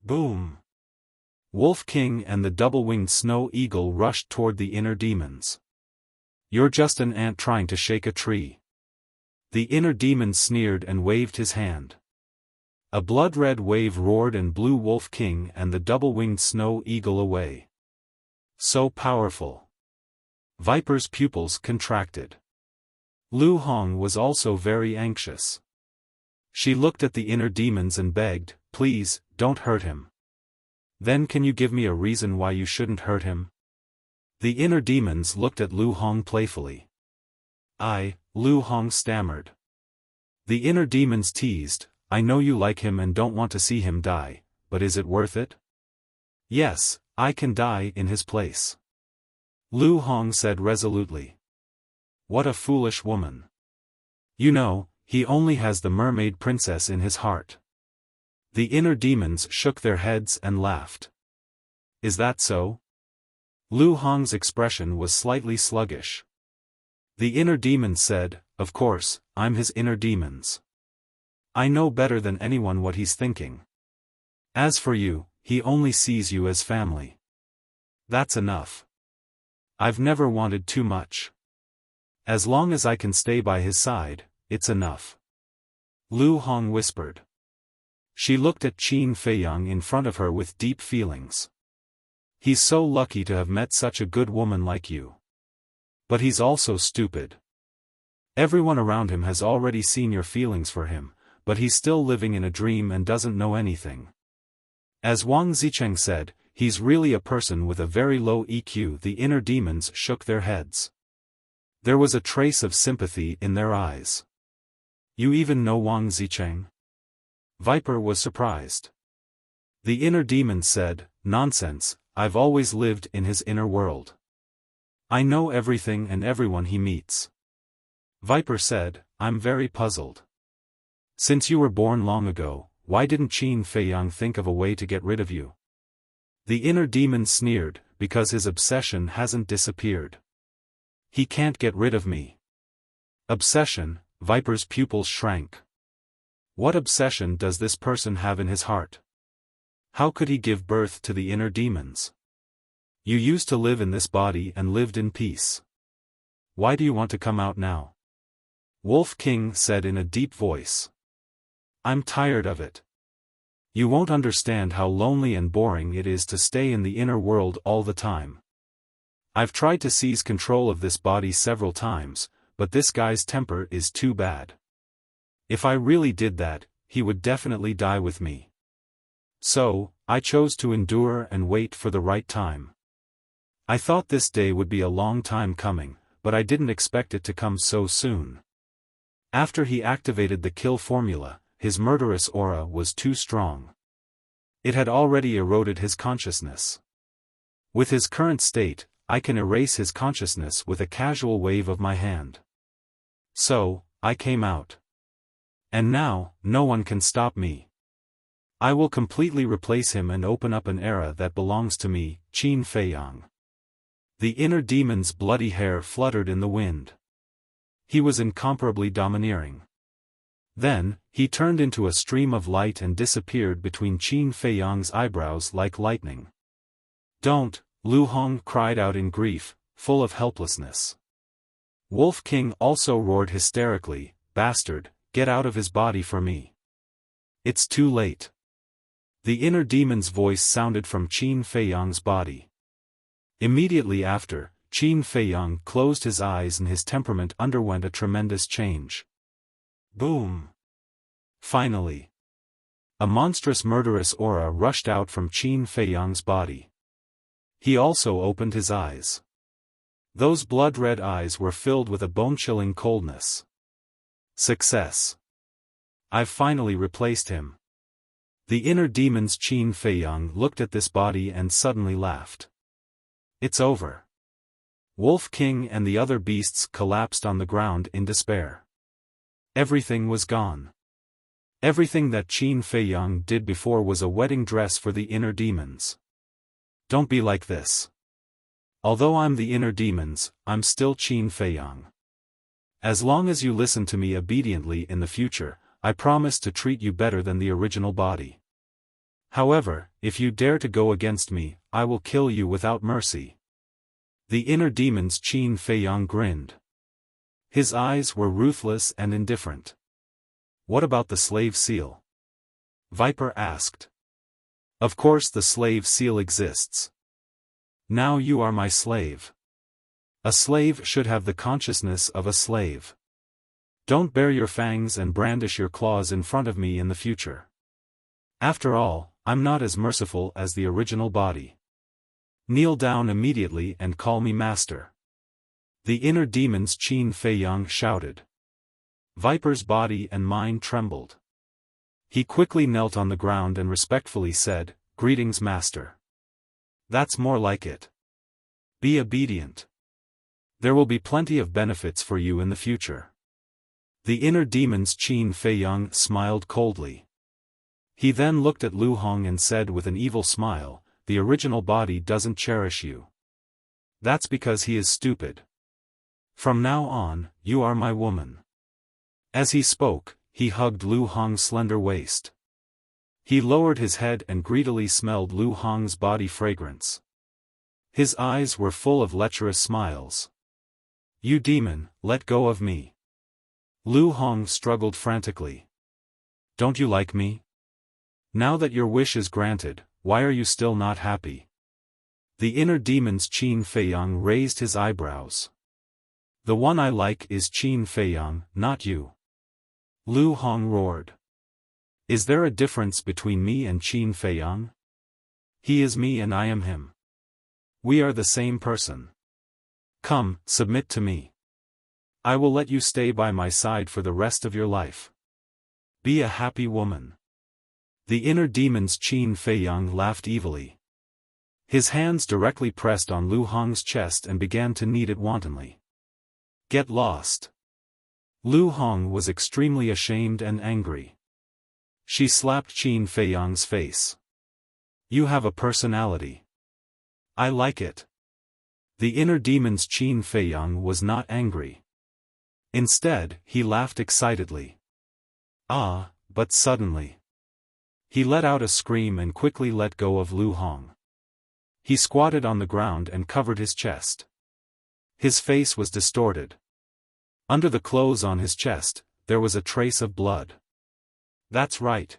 Boom! Wolf King and the double-winged snow eagle rushed toward the inner demons. You're just an ant trying to shake a tree. The inner demon sneered and waved his hand. A blood-red wave roared and blew Wolf King and the double-winged snow eagle away. So powerful. Viper's pupils contracted. Lu Hong was also very anxious. She looked at the inner demons and begged, "Please, don't hurt him." "Then can you give me a reason why you shouldn't hurt him?" The inner demons looked at Lu Hong playfully. Lu Hong stammered. The inner demons teased, "I know you like him and don't want to see him die, but is it worth it?" "Yes, I can die in his place," Lu Hong said resolutely. "What a foolish woman. You know, he only has the mermaid princess in his heart." The inner demons shook their heads and laughed. "Is that so?" Lu Hong's expression was slightly sluggish. The inner demons said, "Of course, I'm his inner demons. I know better than anyone what he's thinking. As for you, he only sees you as family. That's enough. I've never wanted too much. As long as I can stay by his side, it's enough," Lu Hong whispered. She looked at Qin Feiyang in front of her with deep feelings. "He's so lucky to have met such a good woman like you. But he's also stupid. Everyone around him has already seen your feelings for him, but he's still living in a dream and doesn't know anything. As Wang Zicheng said, he's really a person with a very low EQ." The inner demons shook their heads. There was a trace of sympathy in their eyes. "You even know Wang Zicheng?" Viper was surprised. The inner demon said, "Nonsense, I've always lived in his inner world. I know everything and everyone he meets." Viper said, "I'm very puzzled. Since you were born long ago, why didn't Qin Feiyang think of a way to get rid of you?" The inner demon sneered, "Because his obsession hasn't disappeared. He can't get rid of me." Obsession? Viper's pupils shrank. What obsession does this person have in his heart? How could he give birth to the inner demons? You used to live in this body and lived in peace. Why do you want to come out now? Wolf King said in a deep voice. "I'm tired of it. You won't understand how lonely and boring it is to stay in the inner world all the time. I've tried to seize control of this body several times, but this guy's temper is too bad. If I really did that, he would definitely die with me. So, I chose to endure and wait for the right time. I thought this day would be a long time coming, but I didn't expect it to come so soon." After he activated the kill formula, his murderous aura was too strong. It had already eroded his consciousness. With his current state, I can erase his consciousness with a casual wave of my hand. So, I came out. And now, no one can stop me. I will completely replace him and open up an era that belongs to me, Qin Feiyang. The inner demon's bloody hair fluttered in the wind. He was incomparably domineering. Then, he turned into a stream of light and disappeared between Qin Feiyang's eyebrows like lightning. "Don't!" Lu Hong cried out in grief, full of helplessness. Wolf King also roared hysterically, "Bastard, get out of his body for me. It's too late." The inner demon's voice sounded from Qin Feiyang's body. Immediately after, Qin Feiyang closed his eyes and his temperament underwent a tremendous change. Boom! Finally, a monstrous murderous aura rushed out from Qin Feiyang's body. He also opened his eyes. Those blood-red eyes were filled with a bone-chilling coldness. Success! I've finally replaced him. The inner demon's Qin Feiyang looked at this body and suddenly laughed. It's over. Wolf King and the other beasts collapsed on the ground in despair. Everything was gone. Everything that Qin Feiyang did before was a wedding dress for the inner demons. Don't be like this. Although I'm the inner demons, I'm still Qin Feiyang. As long as you listen to me obediently in the future, I promise to treat you better than the original body. However, if you dare to go against me, I will kill you without mercy. The inner demon's Qin Feiyang grinned. His eyes were ruthless and indifferent. What about the slave seal? Viper asked. Of course the slave seal exists. Now you are my slave. A slave should have the consciousness of a slave. Don't bare your fangs and brandish your claws in front of me in the future. After all, I'm not as merciful as the original body. Kneel down immediately and call me master. The inner demon's Qin Feiyang shouted. Viper's body and mind trembled. He quickly knelt on the ground and respectfully said, "Greetings, master." That's more like it. Be obedient. There will be plenty of benefits for you in the future. The inner demon's Qin Feiyang smiled coldly. He then looked at Lu Hong and said with an evil smile, "The original body doesn't cherish you. That's because he is stupid. From now on, you are my woman." As he spoke, he hugged Lu Hong's slender waist. He lowered his head and greedily smelled Lu Hong's body fragrance. His eyes were full of lecherous smiles. "You demon, let go of me." Lu Hong struggled frantically. "Don't you like me? Now that your wish is granted, why are you still not happy?" The inner demon's Qin Feiyang raised his eyebrows. "The one I like is Qin Feiyang, not you." Lu Hong roared. "Is there a difference between me and Qin Feiyang? He is me and I am him. We are the same person. Come, submit to me. I will let you stay by my side for the rest of your life. Be a happy woman." The inner demon's Qin Feiyang laughed evilly. His hands directly pressed on Lu Hong's chest and began to knead it wantonly. "Get lost." Lu Hong was extremely ashamed and angry. She slapped Qin Feiyang's face. "You have a personality. I like it." The inner demon's Qin Feiyang was not angry. Instead, he laughed excitedly. But suddenly, he let out a scream and quickly let go of Lu Hong. He squatted on the ground and covered his chest. His face was distorted. Under the clothes on his chest, there was a trace of blood. That's right.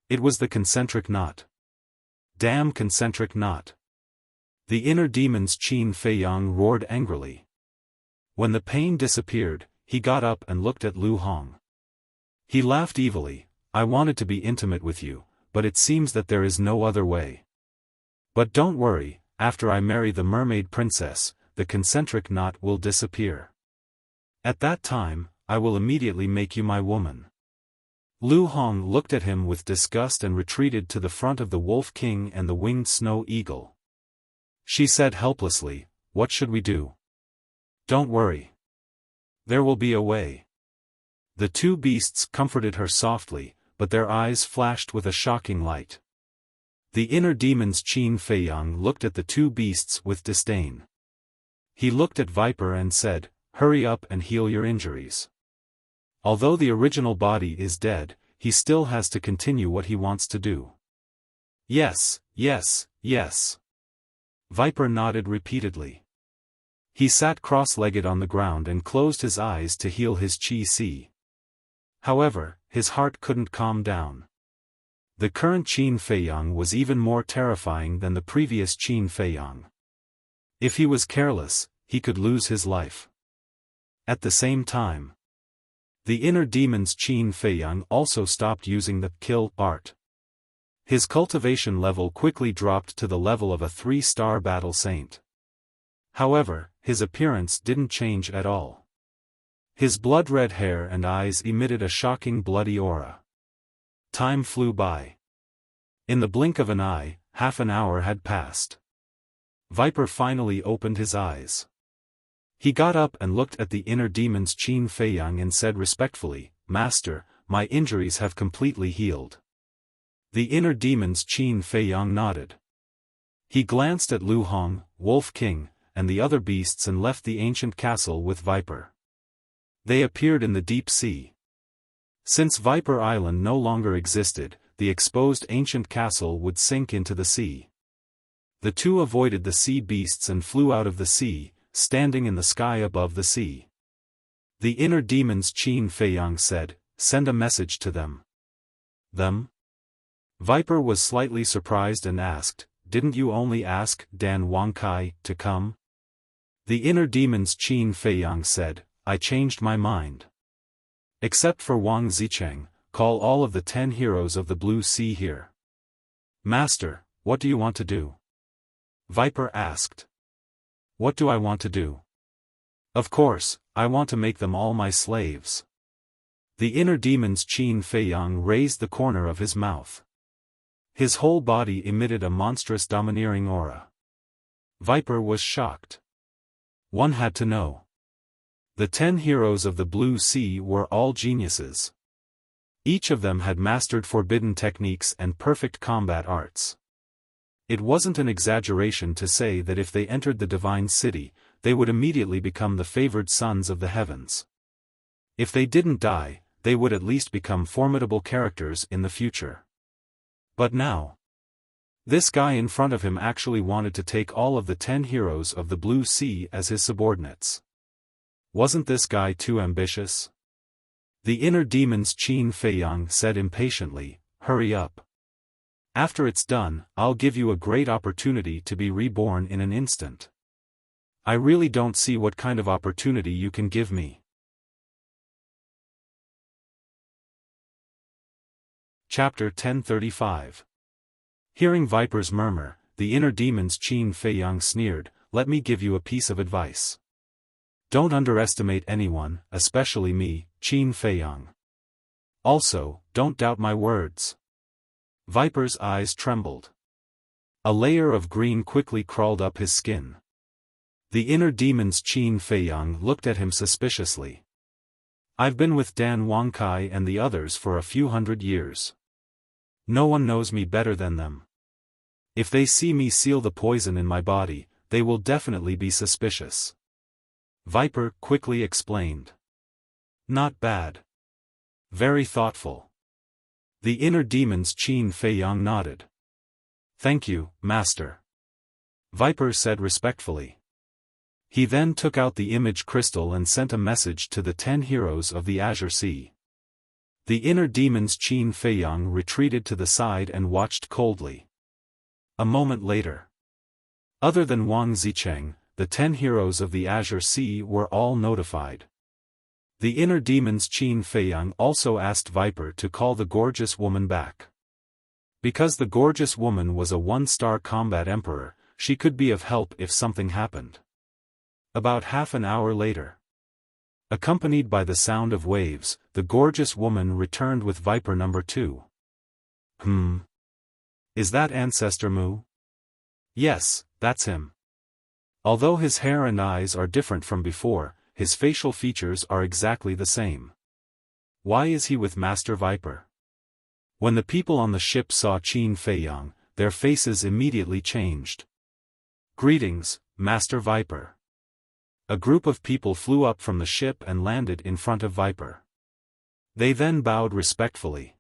It was the concentric knot. Damn concentric knot. The inner demon's Qin Feiyang roared angrily. When the pain disappeared, he got up and looked at Lu Hong. He laughed evilly. "I wanted to be intimate with you, but it seems that there is no other way. But don't worry, after I marry the mermaid princess, the concentric knot will disappear. At that time, I will immediately make you my woman." Lu Hong looked at him with disgust and retreated to the front of the Wolf King and the winged snow eagle. She said helplessly, "What should we do?" "Don't worry. There will be a way." The two beasts comforted her softly, but their eyes flashed with a shocking light. The inner demon's Qin Feiyang looked at the two beasts with disdain. He looked at Viper and said, "Hurry up and heal your injuries." Although the original body is dead, he still has to continue what he wants to do. Yes, yes, yes. Viper nodded repeatedly. He sat cross-legged on the ground and closed his eyes to heal his qi. However, his heart couldn't calm down. The current Qin Feiyang was even more terrifying than the previous Qin Feiyang. If he was careless, he could lose his life. At the same time, the inner demon's Qin Feiyang also stopped using the kill art. His cultivation level quickly dropped to the level of a 3-star battle saint. However, his appearance didn't change at all. His blood-red hair and eyes emitted a shocking bloody aura. Time flew by. In the blink of an eye, half an hour had passed. Viper finally opened his eyes. He got up and looked at the inner demon's Qin Feiyang and said respectfully, "Master, my injuries have completely healed." The inner demon's Qin Feiyang nodded. He glanced at Lu Hong, Wolf King, and the other beasts and left the ancient castle with Viper. They appeared in the deep sea. Since Viper Island no longer existed, the exposed ancient castle would sink into the sea. The two avoided the sea beasts and flew out of the sea, standing in the sky above the sea. The inner demon's Qin Feiyang said, "Send a message to them." Them? Viper was slightly surprised and asked, "Didn't you only ask Dan Wangkai to come?" The inner demon's Qin Feiyang said, "I changed my mind. Except for Wang Zicheng, call all of the 10 heroes of the Blue Sea here." "Master, what do you want to do?" Viper asked. "What do I want to do? Of course, I want to make them all my slaves." The inner demon's Qin Feiyang raised the corner of his mouth. His whole body emitted a monstrous domineering aura. Viper was shocked. One had to know. The 10 heroes of the Blue Sea were all geniuses. Each of them had mastered forbidden techniques and perfect combat arts. It wasn't an exaggeration to say that if they entered the Divine City, they would immediately become the favored sons of the heavens. If they didn't die, they would at least become formidable characters in the future. But now, this guy in front of him actually wanted to take all of the 10 heroes of the Blue Sea as his subordinates. Wasn't this guy too ambitious? The inner demon's Qin Feiyang said impatiently, "Hurry up. After it's done, I'll give you a great opportunity to be reborn in an instant. I really don't see what kind of opportunity you can give me." Chapter 1035. Hearing Viper's murmur, the inner demon's Qin Feiyang sneered, "Let me give you a piece of advice. Don't underestimate anyone, especially me, Qin Feiyang. Also, don't doubt my words." Viper's eyes trembled. A layer of green quickly crawled up his skin. The inner demon's Qin Feiyang looked at him suspiciously. "I've been with Dan Wangkai and the others for a few hundred years. No one knows me better than them. If they see me seal the poison in my body, they will definitely be suspicious." Viper quickly explained. "Not bad. Very thoughtful." The inner demon's Qin Feiyang nodded. "Thank you, Master," Viper said respectfully. He then took out the image crystal and sent a message to the 10 heroes of the Azure Sea. The inner demon's Qin Feiyang retreated to the side and watched coldly. A moment later. Other than Wang Zicheng, the 10 heroes of the Azure Sea were all notified. The inner demon's Qin Feiyang also asked Viper to call the gorgeous woman back. Because the gorgeous woman was a 1-star combat emperor, she could be of help if something happened. About half an hour later. Accompanied by the sound of waves, the gorgeous woman returned with Viper number 2. Is that Ancestor Mu?" "Yes, that's him. Although his hair and eyes are different from before, his facial features are exactly the same. Why is he with Master Viper?" When the people on the ship saw Qin Feiyang, their faces immediately changed. "Greetings, Master Viper." A group of people flew up from the ship and landed in front of Viper. They then bowed respectfully.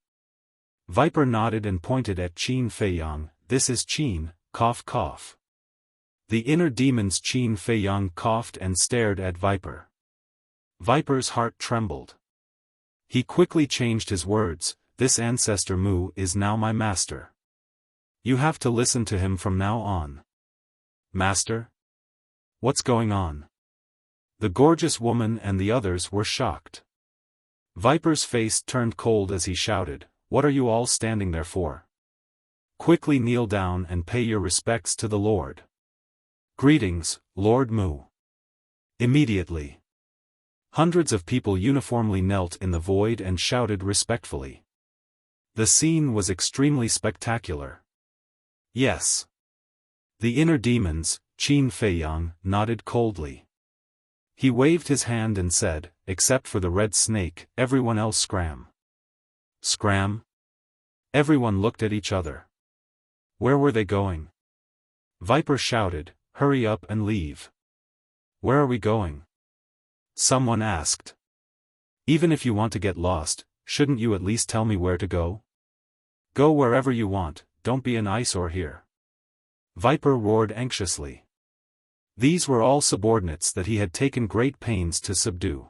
Viper nodded and pointed at Qin Feiyang. This is Qin, cough cough. The inner demon's Qin Feiyang coughed and stared at Viper. Viper's heart trembled. He quickly changed his words, this ancestor Mu is now my master. You have to listen to him from now on. Master? What's going on? The gorgeous woman and the others were shocked. Viper's face turned cold as he shouted, what are you all standing there for? Quickly kneel down and pay your respects to the Lord. Greetings, Lord Mu. Immediately. Hundreds of people uniformly knelt in the void and shouted respectfully. The scene was extremely spectacular. Yes. The inner demons, Qin Feiyang, nodded coldly. He waved his hand and said, except for the red snake, everyone else scram. Scram? Everyone looked at each other. Where were they going? Viper shouted, hurry up and leave. Where are we going? Someone asked. Even if you want to get lost, shouldn't you at least tell me where to go? Go wherever you want, don't be an eyesore here. Viper roared anxiously. These were all subordinates that he had taken great pains to subdue.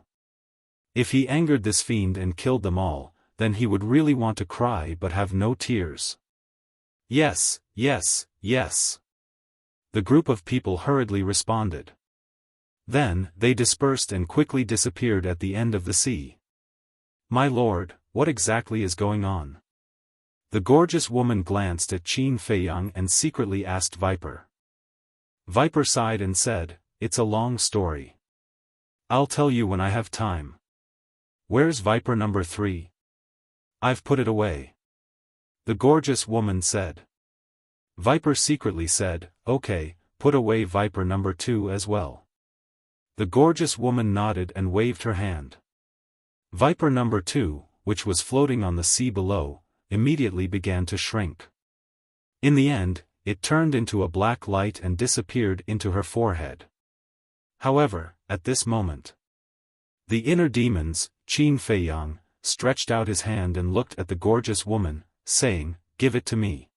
If he angered this fiend and killed them all, then he would really want to cry but have no tears. Yes, yes, yes. The group of people hurriedly responded. Then, they dispersed and quickly disappeared at the end of the sea. My lord, what exactly is going on? The gorgeous woman glanced at Qin Feiyang and secretly asked Viper. Viper sighed and said, it's a long story. I'll tell you when I have time. Where's Viper number 3? I've put it away. The gorgeous woman said. Viper secretly said, okay, put away Viper number 2 as well. The gorgeous woman nodded and waved her hand. Viper number 2, which was floating on the sea below, immediately began to shrink. In the end, it turned into a black light and disappeared into her forehead. However, at this moment, the inner demons, Qin Feiyang, stretched out his hand and looked at the gorgeous woman, saying, give it to me.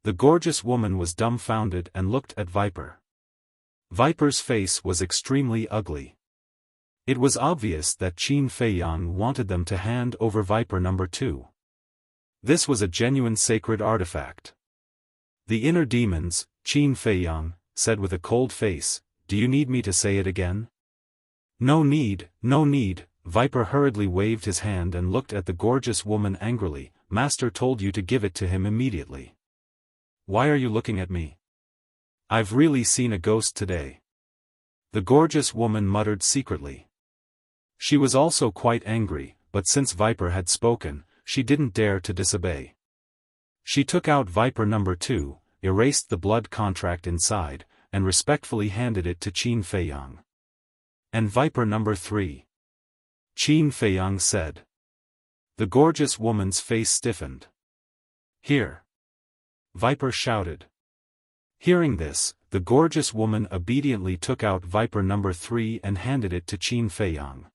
The gorgeous woman was dumbfounded and looked at Viper. Viper's face was extremely ugly. It was obvious that Qin Feiyang wanted them to hand over Viper number 2. This was a genuine sacred artifact. The inner demons, Qin Feiyang, said with a cold face, do you need me to say it again? No need, no need. Viper hurriedly waved his hand and looked at the gorgeous woman angrily, Master told you to give it to him immediately. Why are you looking at me? I've really seen a ghost today. The gorgeous woman muttered secretly. She was also quite angry, but since Viper had spoken, she didn't dare to disobey. She took out Viper number 2, erased the blood contract inside, and respectfully handed it to Qin Feiyang. And Viper number 3? Qin Feiyang said. The gorgeous woman's face stiffened. Here. Viper shouted. Hearing this, the gorgeous woman obediently took out Viper number 3 and handed it to Qin Feiyang.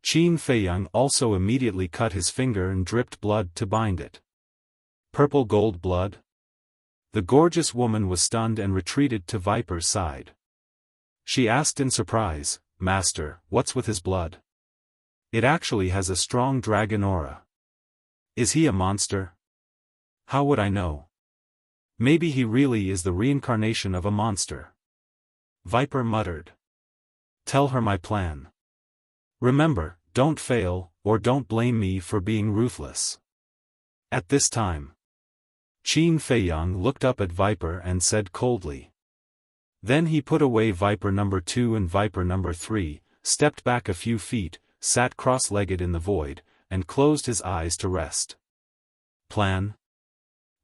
Qin Feiyang also immediately cut his finger and dripped blood to bind it. Purple gold blood? The gorgeous woman was stunned and retreated to Viper's side. She asked in surprise, Master, what's with his blood? It actually has a strong dragon aura. Is he a monster? How would I know? Maybe he really is the reincarnation of a monster. Viper muttered. Tell her my plan. Remember, don't fail, or don't blame me for being ruthless. At this time, Qin Feiyang looked up at Viper and said coldly. Then he put away Viper number 2 and Viper number 3, stepped back a few feet, sat cross-legged in the void, and closed his eyes to rest. Plan?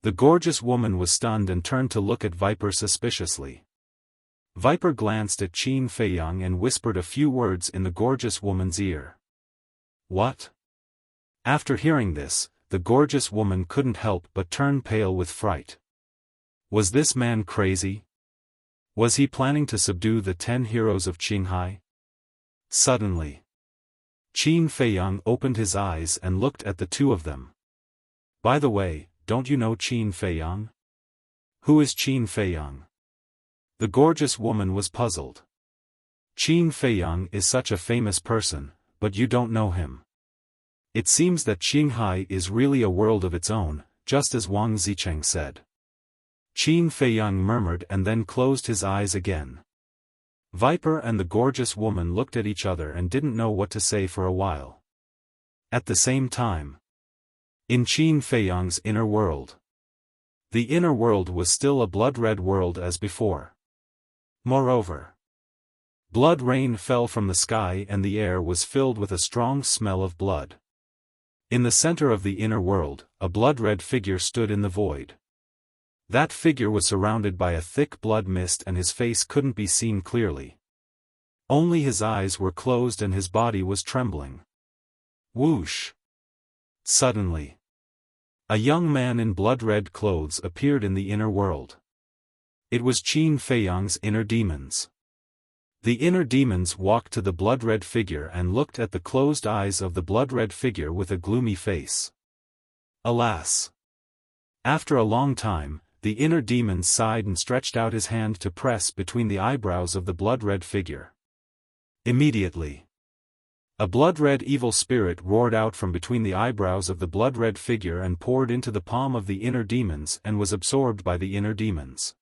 The gorgeous woman was stunned and turned to look at Viper suspiciously. Viper glanced at Qin Feiyang and whispered a few words in the gorgeous woman's ear. What? After hearing this, the gorgeous woman couldn't help but turn pale with fright. Was this man crazy? Was he planning to subdue the 10 heroes of Qinghai? Suddenly, Qin Feiyang opened his eyes and looked at the two of them. By the way, don't you know Qin Feiyang? Who is Qin Feiyang? The gorgeous woman was puzzled. Qin Feiyang is such a famous person, but you don't know him. It seems that Qinghai is really a world of its own, just as Wang Zicheng said. Qin Feiyang murmured and then closed his eyes again. Viper and the gorgeous woman looked at each other and didn't know what to say for a while. At the same time, in Qin Feiyang's inner world, the inner world was still a blood-red world as before. Moreover, blood rain fell from the sky and the air was filled with a strong smell of blood. In the center of the inner world, a blood-red figure stood in the void. That figure was surrounded by a thick blood mist and his face couldn't be seen clearly. Only his eyes were closed and his body was trembling. Whoosh! Suddenly, a young man in blood-red clothes appeared in the inner world. It was Qin Feiyang's inner demons. The inner demons walked to the blood-red figure and looked at the closed eyes of the blood-red figure with a gloomy face. Alas! After a long time, the inner demon sighed and stretched out his hand to press between the eyebrows of the blood-red figure. Immediately, a blood-red evil spirit roared out from between the eyebrows of the blood-red figure and poured into the palm of the inner demons and was absorbed by the inner demons.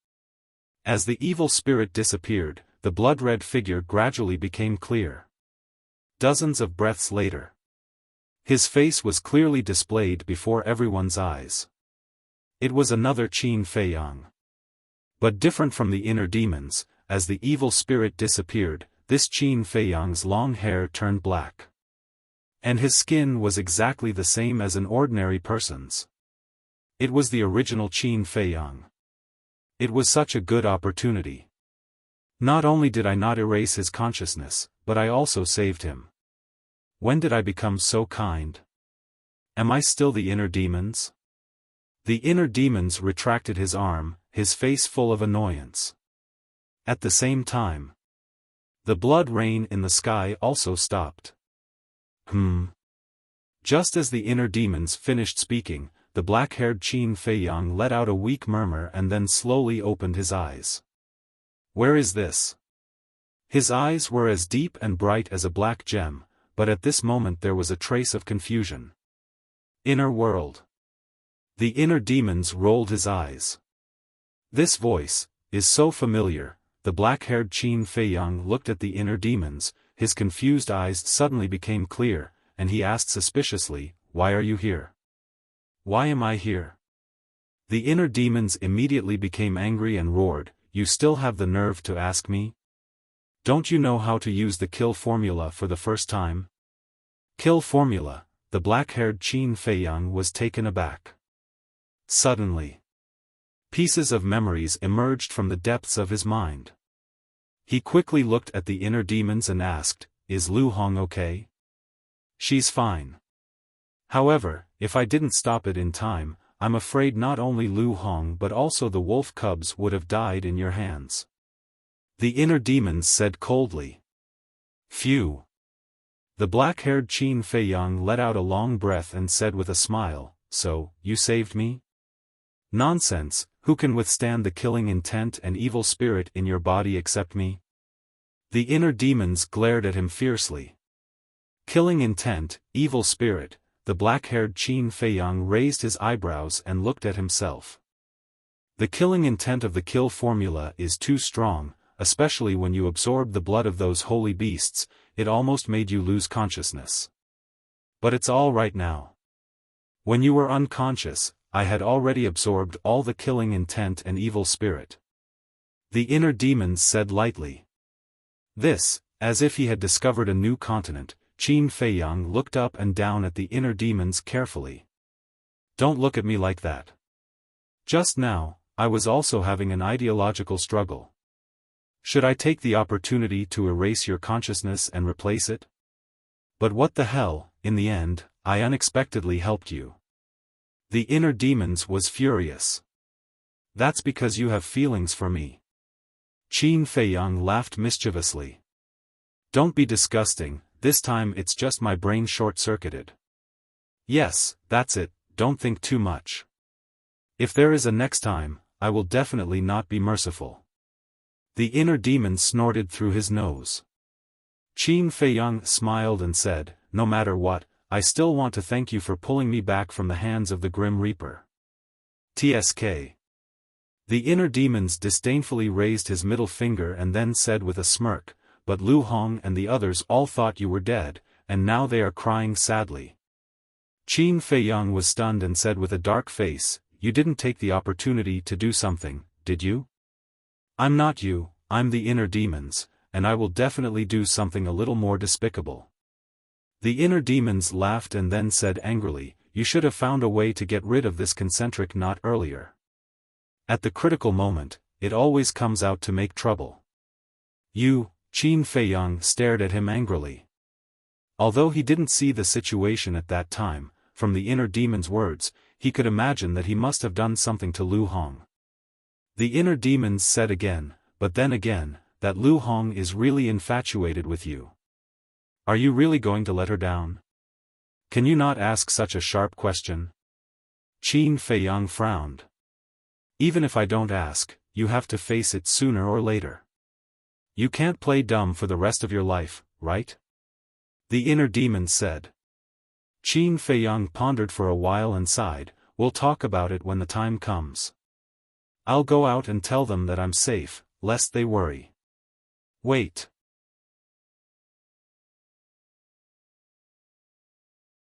As the evil spirit disappeared, the blood-red figure gradually became clear. Dozens of breaths later, his face was clearly displayed before everyone's eyes. It was another Qin Feiyang. But different from the inner demons, as the evil spirit disappeared, this Qin Feiyang's long hair turned black. And his skin was exactly the same as an ordinary person's. It was the original Qin Feiyang. It was such a good opportunity. Not only did I not erase his consciousness, but I also saved him. When did I become so kind? Am I still the inner demons? The inner demons retracted his arm, his face full of annoyance. At the same time, the blood rain in the sky also stopped. Just as the inner demons finished speaking, the black-haired Qin Feiyang let out a weak murmur and then slowly opened his eyes. Where is this? His eyes were as deep and bright as a black gem, but at this moment there was a trace of confusion. Inner world. The inner demons rolled his eyes. This voice is so familiar. The black-haired Qin Feiyang looked at the inner demons, his confused eyes suddenly became clear, and he asked suspiciously, "Why are you here? Why am I here?" The inner demons immediately became angry and roared, "You still have the nerve to ask me? Don't you know how to use the kill formula for the first time?" Kill formula. The black-haired Qin Feiyang was taken aback. Suddenly, pieces of memories emerged from the depths of his mind. He quickly looked at the inner demons and asked, "Is Lu Hong okay?" "She's fine. However, if I didn't stop it in time, I'm afraid not only Lu Hong but also the wolf cubs would have died in your hands." The inner demons said coldly. "Phew." The black-haired Qin Feiyang let out a long breath and said with a smile, "So, you saved me?" "Nonsense, who can withstand the killing intent and evil spirit in your body except me?" The inner demons glared at him fiercely. Killing intent, evil spirit. The black-haired Qin Feiyang raised his eyebrows and looked at himself. The killing intent of the kill formula is too strong, especially when you absorb the blood of those holy beasts. It almost made you lose consciousness. But it's all right now. When you were unconscious, I had already absorbed all the killing intent and evil spirit. The inner demons said lightly. This, as if he had discovered a new continent, Qin Feiyang looked up and down at the inner demons carefully. "Don't look at me like that. Just now, I was also having an ideological struggle. Should I take the opportunity to erase your consciousness and replace it? But what the hell, in the end, I unexpectedly helped you." The inner demons was furious. "That's because you have feelings for me. Qin Feiyang laughed mischievously. Don't be disgusting, this time it's just my brain short-circuited. Yes, that's it, don't think too much. If there is a next time, I will definitely not be merciful. The inner demon snorted through his nose. Qin Feiyang smiled and said, no matter what, I still want to thank you for pulling me back from the hands of the Grim Reaper. TSK. The inner demons disdainfully raised his middle finger and then said with a smirk, but Lu Hong and the others all thought you were dead, and now they are crying sadly. Qin Feiyang was stunned and said with a dark face, you didn't take the opportunity to do something, did you? I'm not you, I'm the inner demons, and I will definitely do something a little more despicable. The inner demons laughed and then said angrily, you should have found a way to get rid of this concentric knot earlier. At the critical moment, it always comes out to make trouble. You, Qin Feiyang stared at him angrily. Although he didn't see the situation at that time, from the inner demon's words, he could imagine that he must have done something to Lu Hong. The inner demons said again, but then again, that Lu Hong is really infatuated with you. Are you really going to let her down? Can you not ask such a sharp question? Qin Feiyang frowned. Even if I don't ask, you have to face it sooner or later. You can't play dumb for the rest of your life, right? The inner demon said. Qin Feiyang pondered for a while and sighed, we'll talk about it when the time comes. I'll go out and tell them that I'm safe, lest they worry. Wait.